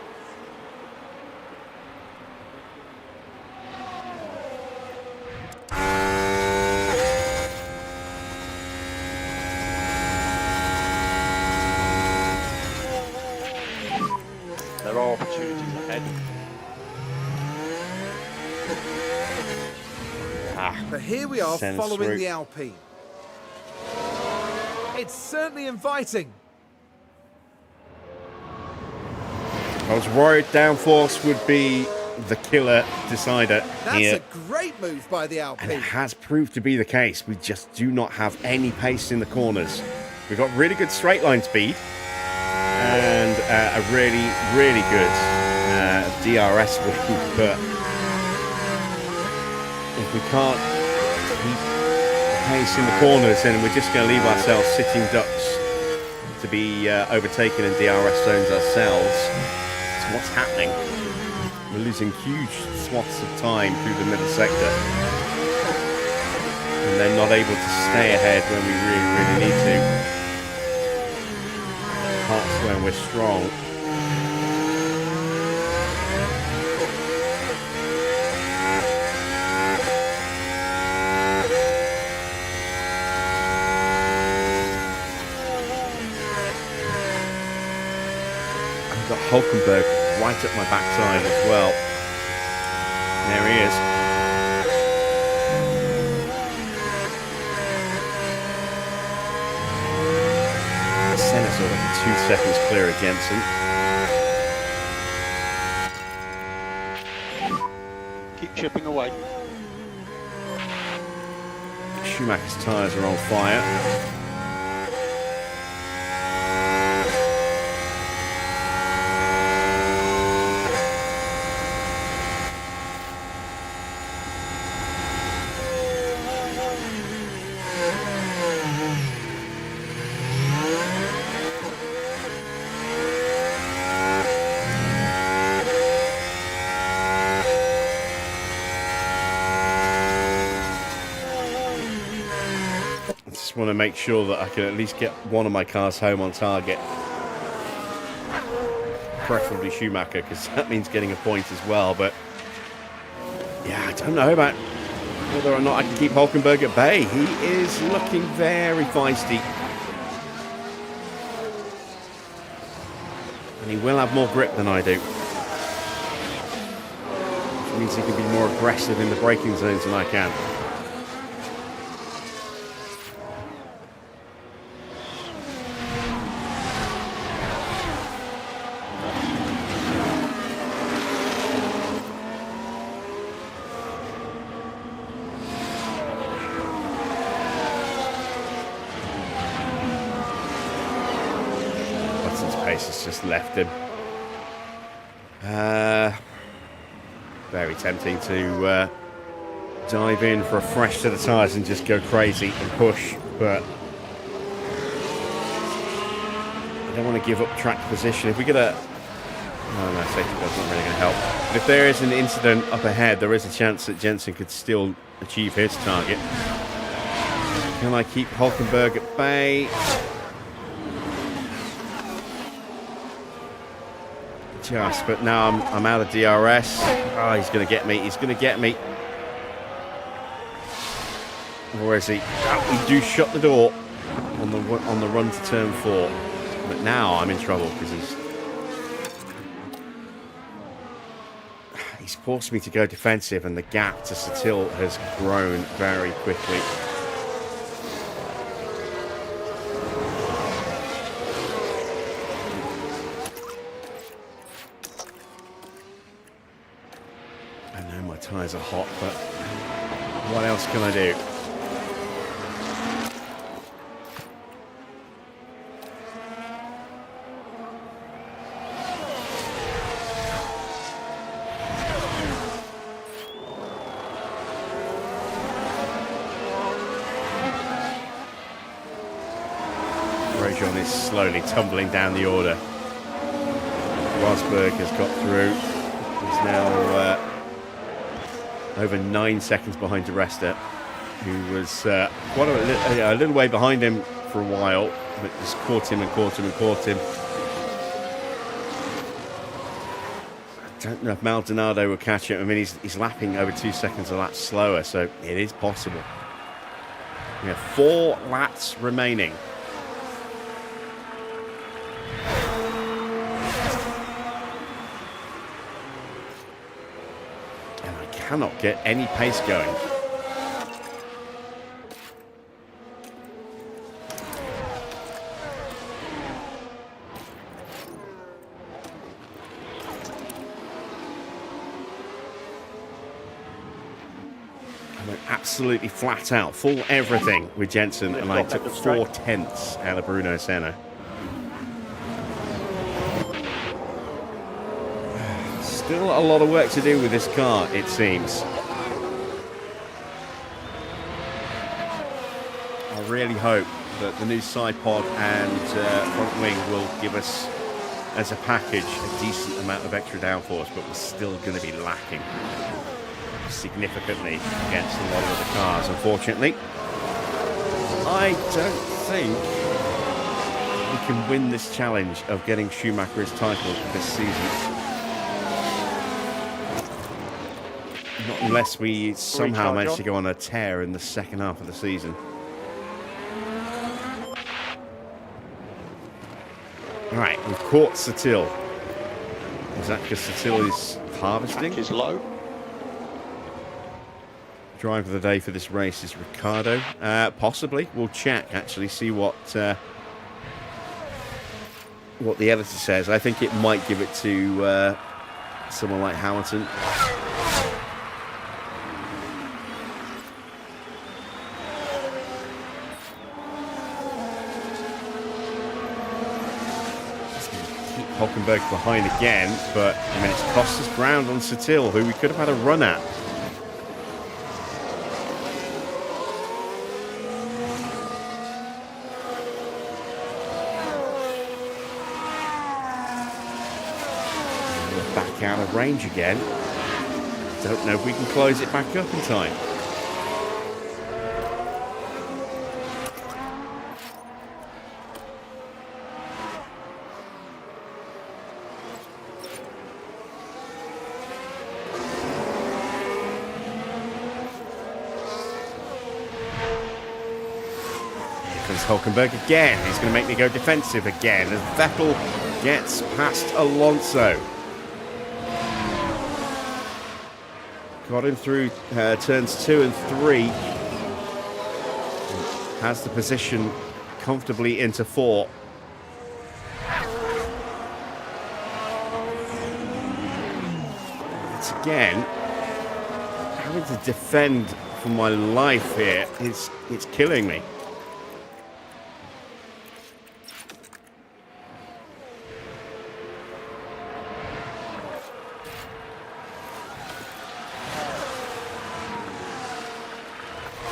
There are opportunities ahead. But here we are Sends following through. the Alpine. It's certainly inviting. I was worried downforce would be the killer decider That's here. a great move by the And it Alpine. has proved to be the case. We just do not have any pace in the corners. We've got really good straight line speed and a really, really good DRS wing. But if we can't keep the pace in the corners, then we're just going to leave ourselves sitting ducks to be overtaken in DRS zones ourselves. That's what's happening. We're losing huge swaths of time through the middle sector. And then not able to stay ahead when we really, really need to. Parts when we're strong. I've got Hulkenberg right at my backside as well. There he is. Senna's already 2 seconds clear of Jensen. Keep chipping away. Schumacher's tyres are on fire. Just want to make sure that I can at least get one of my cars home on target. Preferably Schumacher, because that means getting a point as well. But yeah, I don't know about whether or not I can keep Hulkenberg at bay. He is looking very feisty. And he will have more grip than I do. Which means he can be more aggressive in the braking zones than I can. Has just left him. Very tempting to dive in for a fresh set of tyres and just go crazy and push, but I don't want to give up track position. If we get a... No, safety car's not really going to help. But if there is an incident up ahead, there is a chance that Jensen could still achieve his target. Can I keep Hulkenberg at bay? Just, but now I'm out of DRS. Oh, he's going to get me. He's going to get me. Or is he? Oh, we do shut the door on the run to turn 4. But now I'm in trouble because he's forced me to go defensive, and the gap to Satil has grown very quickly. Tyres are hot, but what else can I do? Grosjean is slowly tumbling down the order. Rosberg has got through. He's now over 9 seconds behind De Resta. who was quite a little way behind him for a while, but just caught him and caught him and caught him. I don't know if Maldonado will catch him. I mean, he's lapping over 2 seconds a lap slower, so it is possible. We have 4 laps remaining. And I cannot get any pace going. Absolutely flat out, full everything with Jensen, and I took 4/10 out of Bruno Senna. Still a lot of work to do with this car, it seems. I really hope that the new side pod and front wing will give us, as a package, a decent amount of extra downforce, but we're still going to be lacking significantly against a lot of the cars, unfortunately. I don't think we can win this challenge of getting Schumacher his title this season. Not unless we somehow manage to go on a tear in the second half of the season. Alright, we've caught Satil. Is that because Satil is harvesting? Track is low. Driver of the day for this race is Ricardo. Possibly. We'll check, actually, see what the editor says. I think it might give it to someone like Hamilton. Keep Hülkenberg behind again, but I mean, it's cost us ground on Satil, who we could have had a run at. Out of range again. Don't know if we can close it back up in time. Here comes Hülkenberg again. He's going to make me go defensive again as Vettel gets past Alonso. Got him through turns 2 and 3. Has the position comfortably into 4. It's again having to defend for my life here. It's killing me.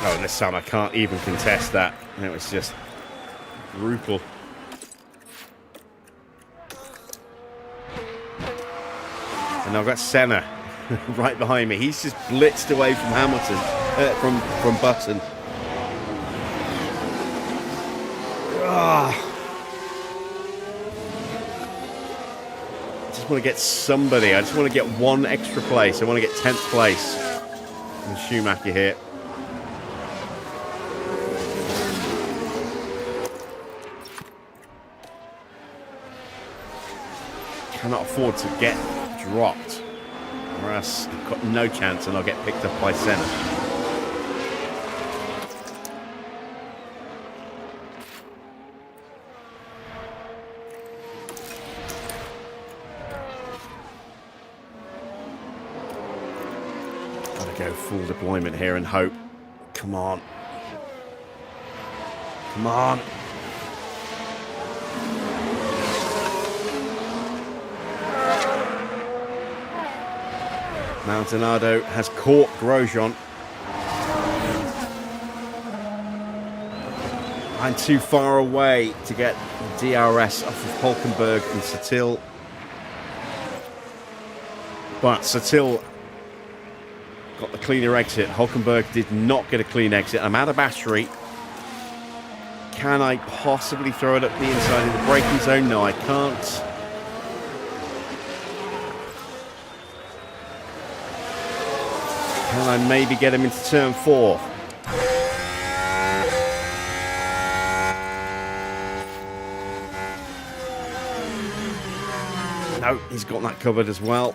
Oh, and this time I can't even contest that. It was just brutal. And I've got Senna right behind me. He's just blitzed away from Hamilton, from Button. I just want to get somebody. I just want to get one extra place. I want to get 10th place. And Schumacher here. Cannot afford to get dropped, or else I've got no chance and I'll get picked up by Senna. Gotta go full deployment here and hope. Come on. Come on. Maldonado has caught Grosjean. I'm too far away to get DRS off of Hülkenberg and Satil. But Satil got the cleaner exit. Hulkenberg did not get a clean exit. I'm out of battery. Can I possibly throw it up the inside of the braking zone? No, I can't. Can I maybe get him into turn 4? No, he's got that covered as well.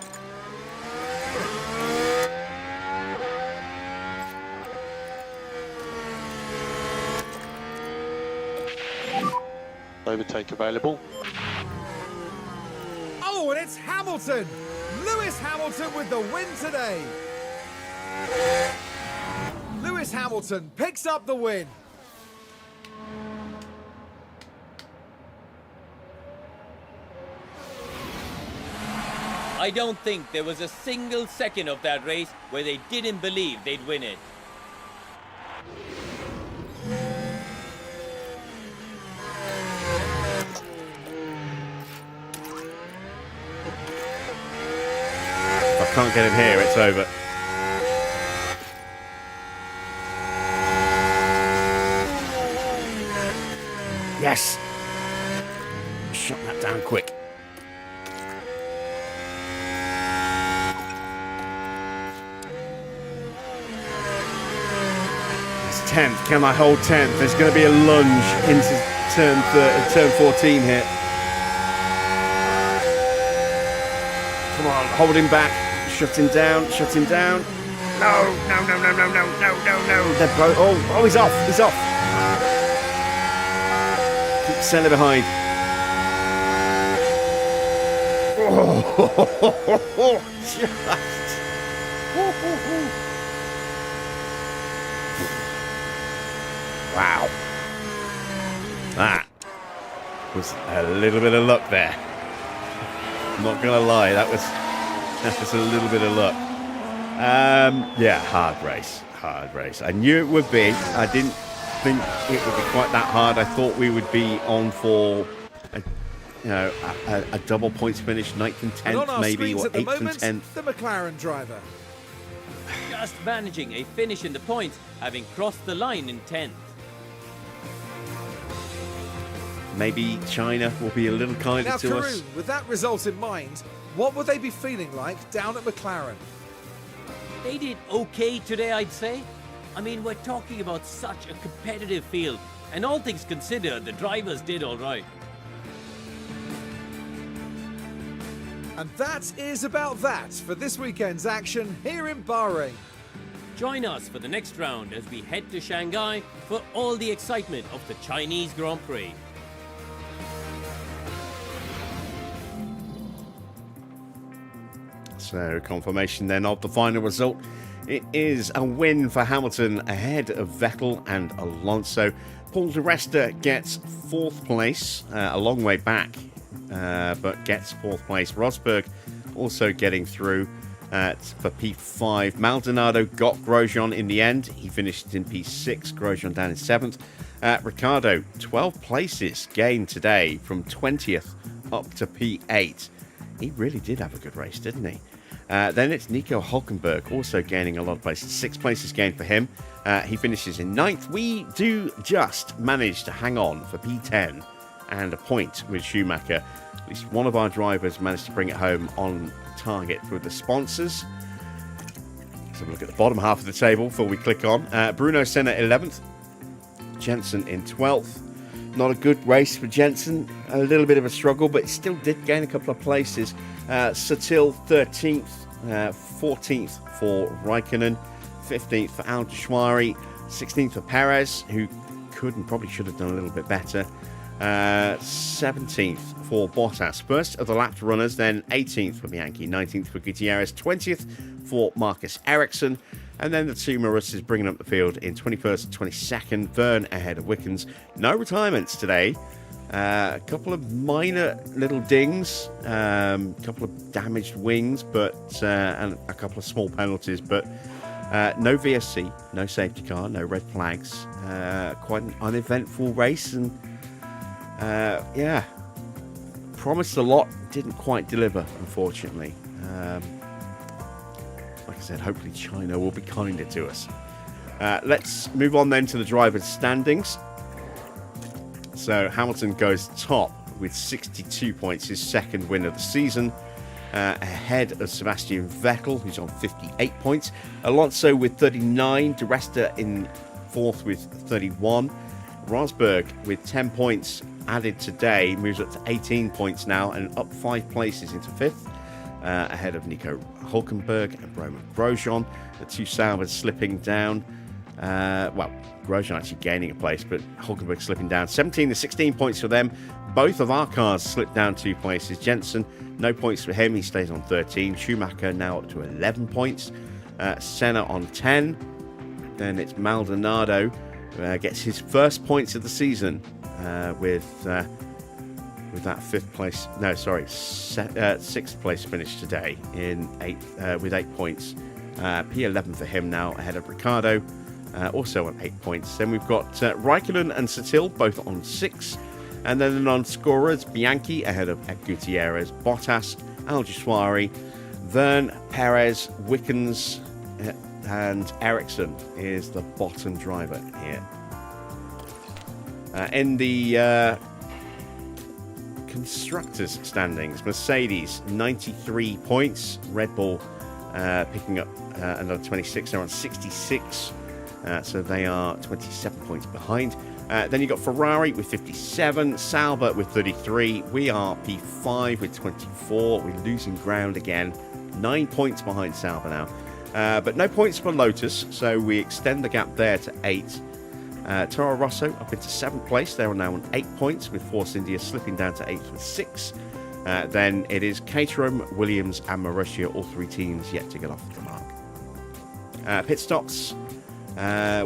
Overtake available. Oh, and it's Hamilton! Lewis Hamilton with the win today! Lewis Hamilton picks up the win. I don't think there was a single second of that race where they didn't believe they'd win it. If I can't get him here, it's over. Yes! Shut that down quick. It's 10th. Can I hold 10th? There's going to be a lunge into turn 14 here. Come on, hold him back. Shut him down. Shut him down. No, no, no, no, no, no, no, no, no. They're both. Oh, he's off. He's off. Keep Senna behind. Oh, just. Wow. That was a little bit of luck there. I'm not going to lie, that was a little bit of luck. Yeah, hard race. I knew it would be. I didn't think it would be quite that hard. I thought we would be on for a double points finish, 9th and 10th maybe, or 8th and 10th. The McLaren driver. Just managing a finish in the points, having crossed the line in 10th. Maybe China will be a little kinder Now, to Karun, us. with that result in mind, what would they be feeling like down at McLaren? They did okay today, I'd say. I mean, we're talking about such a competitive field, and all things considered, the drivers did all right. And that is about that for this weekend's action here in Bahrain. Join us for the next round as we head to Shanghai for all the excitement of the Chinese Grand Prix. So, confirmation then of the final result. It is a win for Hamilton ahead of Vettel and Alonso. Paul Di Resta gets 4th place, a long way back, but gets 4th place. Rosberg also getting through for P5. Maldonado got Grosjean in the end. He finished in P6, Grosjean down in 7th. Ricciardo, 12 places gained today from 20th up to P8. He really did have a good race, didn't he? Then it's Nico Hulkenberg also gaining a lot of places. 6 places gained for him. He finishes in 9th. We do just manage to hang on for P10 and a point with Schumacher. At least one of our drivers managed to bring it home on target with the sponsors. Let's have a look at the bottom half of the table before we click on. Bruno Senna 11th. Jensen in 12th. Not a good race for Jensen. A little bit of a struggle, but still did gain a couple of places. Sutil 13th, 14th for Raikkonen, 15th for Al Jashwari, 16th for Perez, who could and probably should have done a little bit better. 17th for Bottas. First of the lapped runners, then 18th for Bianchi, 19th for Gutierrez, 20th for Marcus Ericsson. And then the two Marussas bringing up the field in 21st and 22nd. Verne ahead of Wickens. No retirements today. A couple of minor little dings. A couple of damaged wings, and a couple of small penalties. But no VSC, no safety car, no red flags. Quite an uneventful race. And promised a lot. Didn't quite deliver, unfortunately. like I said, hopefully China will be kinder to us. Let's move on then to the drivers' standings. So Hamilton goes top with 62 points, his second win of the season, ahead of Sebastian Vettel, who's on 58 points. Alonso with 39, Di Resta in fourth with 31. Rosberg with 10 points added today moves up to 18 points now and up 5 places into fifth, ahead of Nico Hulkenberg and Roman Grosjean. The two Saubers slipping down. Grosjean actually gaining a place, but Hulkenberg slipping down. 17 to 16 points for them. Both of our cars slipped down 2 places. Jensen, no points for him. He stays on 13. Schumacher now up to 11 points. Senna on 10. Then it's Maldonado gets his first points of the season with that sixth place finish today with 8 points. P11 for him now, ahead of Ricciardo, also on 8 points. Then we've got Raikkonen and Sutil both on 6. And then the non-scorers, Bianchi ahead of Gutierrez, Bottas, Alguersuari, Verne, Perez, Wickens, and Ericsson is the bottom driver here. In the constructors' standings, Mercedes 93 points, Red Bull picking up another 26. They're on 66, so they are 27 points behind. Then you've got Ferrari with 57, Sauber with 33. We are P5 with 24. We're losing ground again. 9 points behind Sauber now. But no points for Lotus, so we extend the gap there to 8. Toro Rosso up into 7th place. They're now on 8 points, with Force India slipping down to 8th with 6. Then it is Caterham, Williams, and Marussia, all 3 teams yet to get off the mark. Pit stops.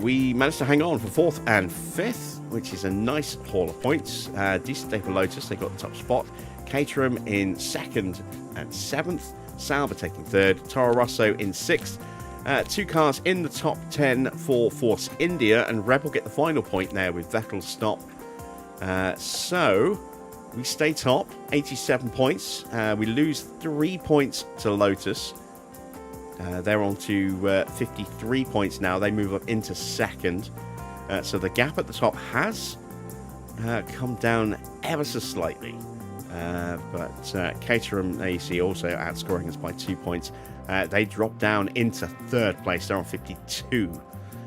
We managed to hang on for 4th and 5th, which is a nice haul of points. Decent day for Lotus. They got the top spot. Caterham in 2nd and 7th. Sauber taking 3rd. Toro Rosso in 6th. 2 cars in the top 10 for Force India, and Rebel get the final point there with Vettel's stop. So we stay top, 87 points. We lose 3 points to Lotus. They're on to 53 points now. They move up into 2nd. So the gap at the top has come down ever so slightly. But Caterham, there you see, also outscoring us by 2 points. They drop down into 3rd place. They're on 52.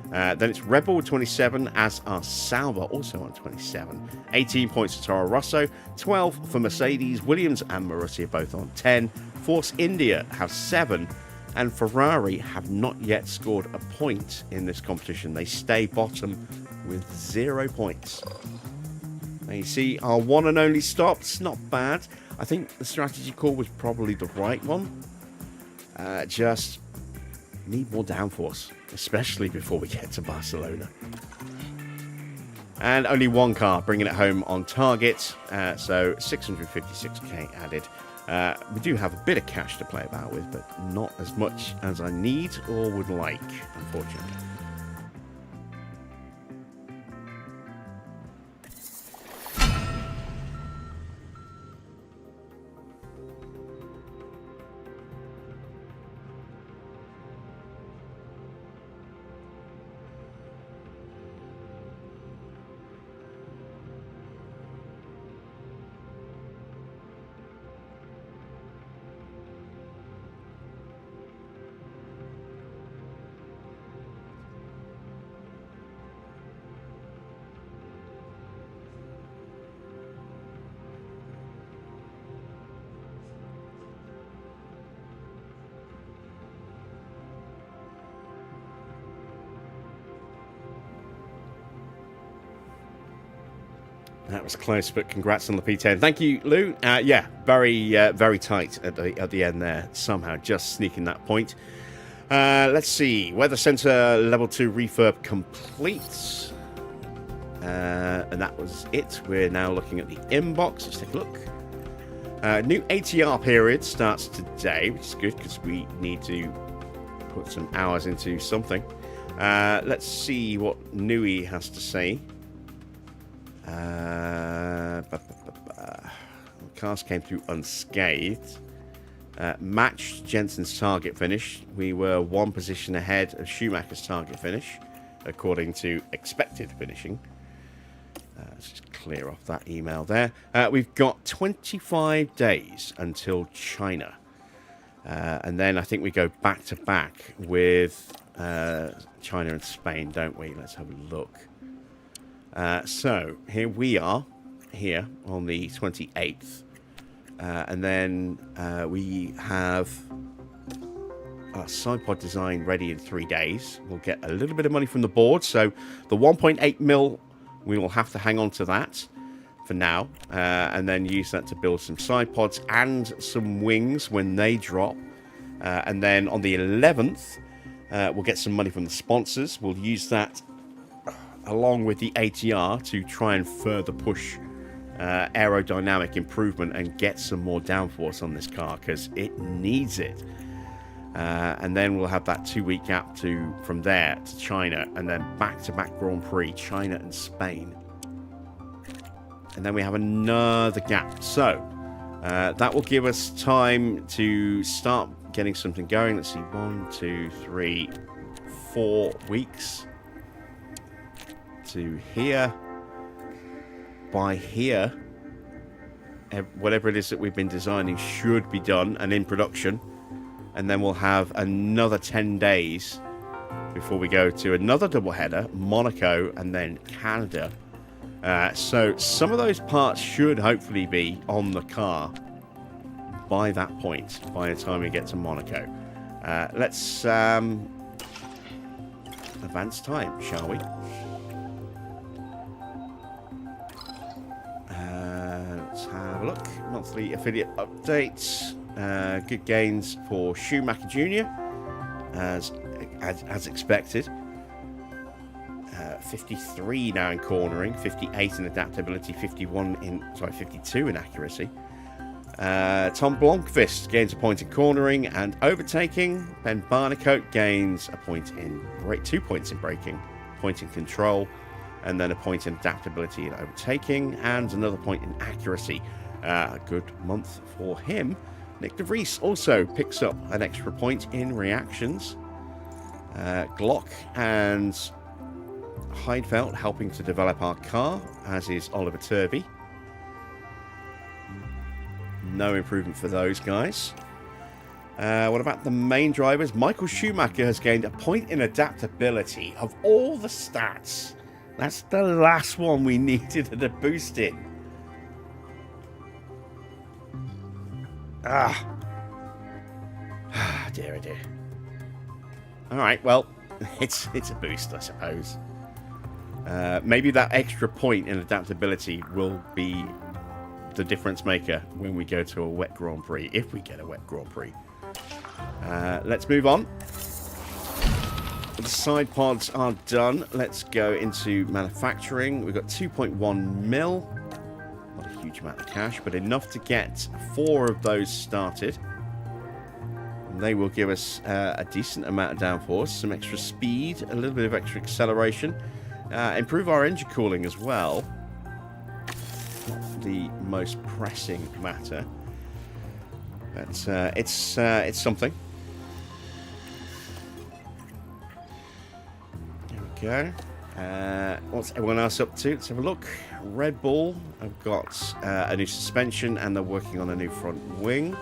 Then it's Red Bull with 27, as are Sauber, also on 27. 18 points for Toro Rosso, 12 for Mercedes. Williams and Marussia both on 10. Force India have 7. And Ferrari have not yet scored a point in this competition. They stay bottom with 0 points. Now you see our one and only stops, not bad. I think the strategy call was probably the right one. Just need more downforce, especially before we get to Barcelona. And only 1 car bringing it home on target, so 656k added. We do have a bit of cash to play about with, but not as much as I need or would like, unfortunately. That was close, but congrats on the P10. Thank you, Lou. Yeah, very tight at the end there. Somehow just sneaking that point. Let's see. Weather Center Level 2 refurb complete. And that was it. We're now looking at the inbox. Let's take a look. New ATR period starts today, which is good because we need to put some hours into something. Let's see what Nui has to say. Cars came through unscathed. matched Jensen's target finish. We were 1 position ahead of Schumacher's target finish, according to expected finishing. Let's just clear off that email there. We've got 25 days until China. And then I think we go back to back with China and Spain, don't we? Let's have a look. So here we are, here on the 28th. And then we have our side pod design ready in 3 days. We'll get a little bit of money from the board. So the 1.8 mil, we will have to hang on to that for now. And then use that to build some side pods and some wings when they drop. And then on the 11th, we'll get some money from the sponsors. We'll use that along with the ATR to try and further push aerodynamic improvement and get some more downforce on this car, because it needs it. And then we'll have that 2-week gap from there to China, and then back-to-back Grand Prix, China and Spain. And then we have another gap. So that will give us time to start getting something going. Let's see, 1, 2, 3, 4 weeks to here. By here, whatever it is that we've been designing should be done and in production. And then we'll have another 10 days before we go to another doubleheader, Monaco, and then Canada. So some of those parts should hopefully be on the car by that point, by the time we get to Monaco. Let's advance time, shall we? Let's have a look. Monthly affiliate updates. Good gains for Schumacher Jr. as expected. 53 now in cornering, 58 in adaptability, 52 in accuracy. Tom Blomqvist gains a point in cornering and overtaking. Ben Barnicoat gains a point in 2 points in braking, point in control, and then a point in adaptability and overtaking, and another point in accuracy. A good month for him. Nick de Vries also picks up an extra point in reactions. Glock and Heidfeld helping to develop our car, as is Oliver Turvey. No improvement for those guys. What about the main drivers? Michael Schumacher has gained a point in adaptability. Of all the stats, that's the last one we needed a boost in. Dear, oh dear. Alright, well, it's a boost, I suppose. Maybe that extra point in adaptability will be the difference maker when we go to a wet Grand Prix, if we get a wet Grand Prix. Let's move on. The side pods are done. Let's go into manufacturing. We've got 2.1 mil. Not a huge amount of cash, but enough to get 4 of those started. And they will give us a decent amount of downforce, some extra speed, a little bit of extra acceleration, improve our engine cooling as well. Not the most pressing matter, but it's something. There we go. What's everyone else up to? Let's have a look. Red Bull have got a new suspension, and they're working on a new front wing.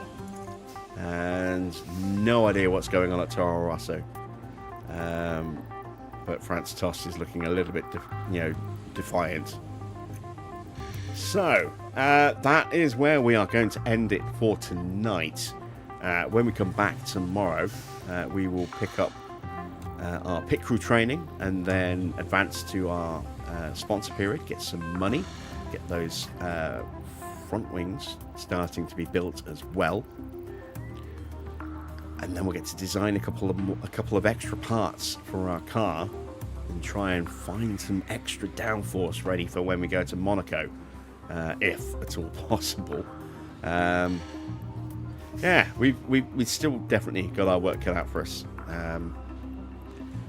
And no idea what's going on at Toro Rosso. But France Tost is looking a little bit, defiant. So, that is where we are going to end it for tonight. When we come back tomorrow, we will pick up our pit crew training and then advance to our sponsor period, get some money, get those front wings starting to be built as well. And then we'll get to design a couple of extra parts for our car and try and find some extra downforce ready for when we go to Monaco, if at all possible. Yeah, we've still definitely got our work cut out for us.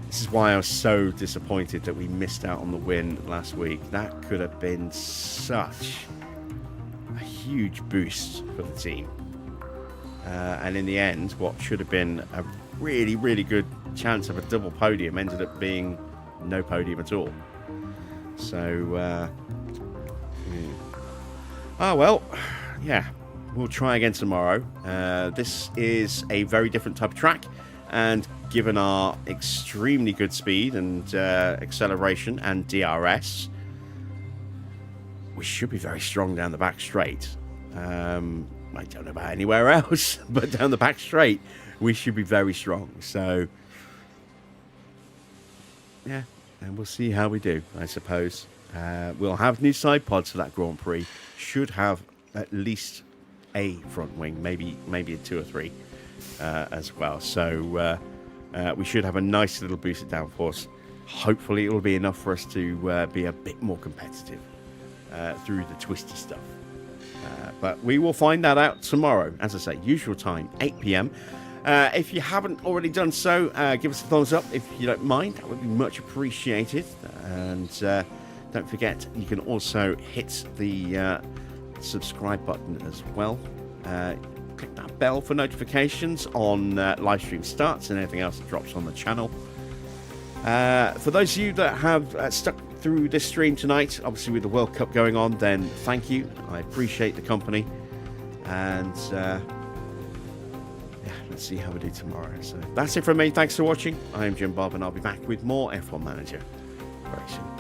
This is why I was so disappointed that we missed out on the win last week. That could have been such a huge boost for the team. and in the end, what should have been a really, really good chance of a double podium ended up being no podium at all. So, oh well, yeah, we'll try again tomorrow. This is a very different type of track, and given our extremely good speed and acceleration and DRS, we should be very strong down the back straight. I don't know about anywhere else, but down the back straight, we should be very strong. So, yeah, and we'll see how we do, I suppose. We'll have new side pods for that Grand Prix. Should have at least a front wing, maybe a 2 or 3 as well. So we should have a nice little boosted downforce. Hopefully, it will be enough for us to be a bit more competitive through the twisty stuff. But we will find that out tomorrow. As I say, usual time, 8 p.m. If you haven't already done so, give us a thumbs up if you don't mind. That would be much appreciated. And don't forget, you can also hit the subscribe button as well. Click that bell for notifications on live stream starts and anything else that drops on the channel. For those of you that have stuck through this stream tonight, obviously with the World Cup going on, then thank you. I appreciate the company. And yeah, let's see how we do tomorrow. So that's it from me. Thanks for watching. I am Jim Bob, and I'll be back with more F1 Manager very soon.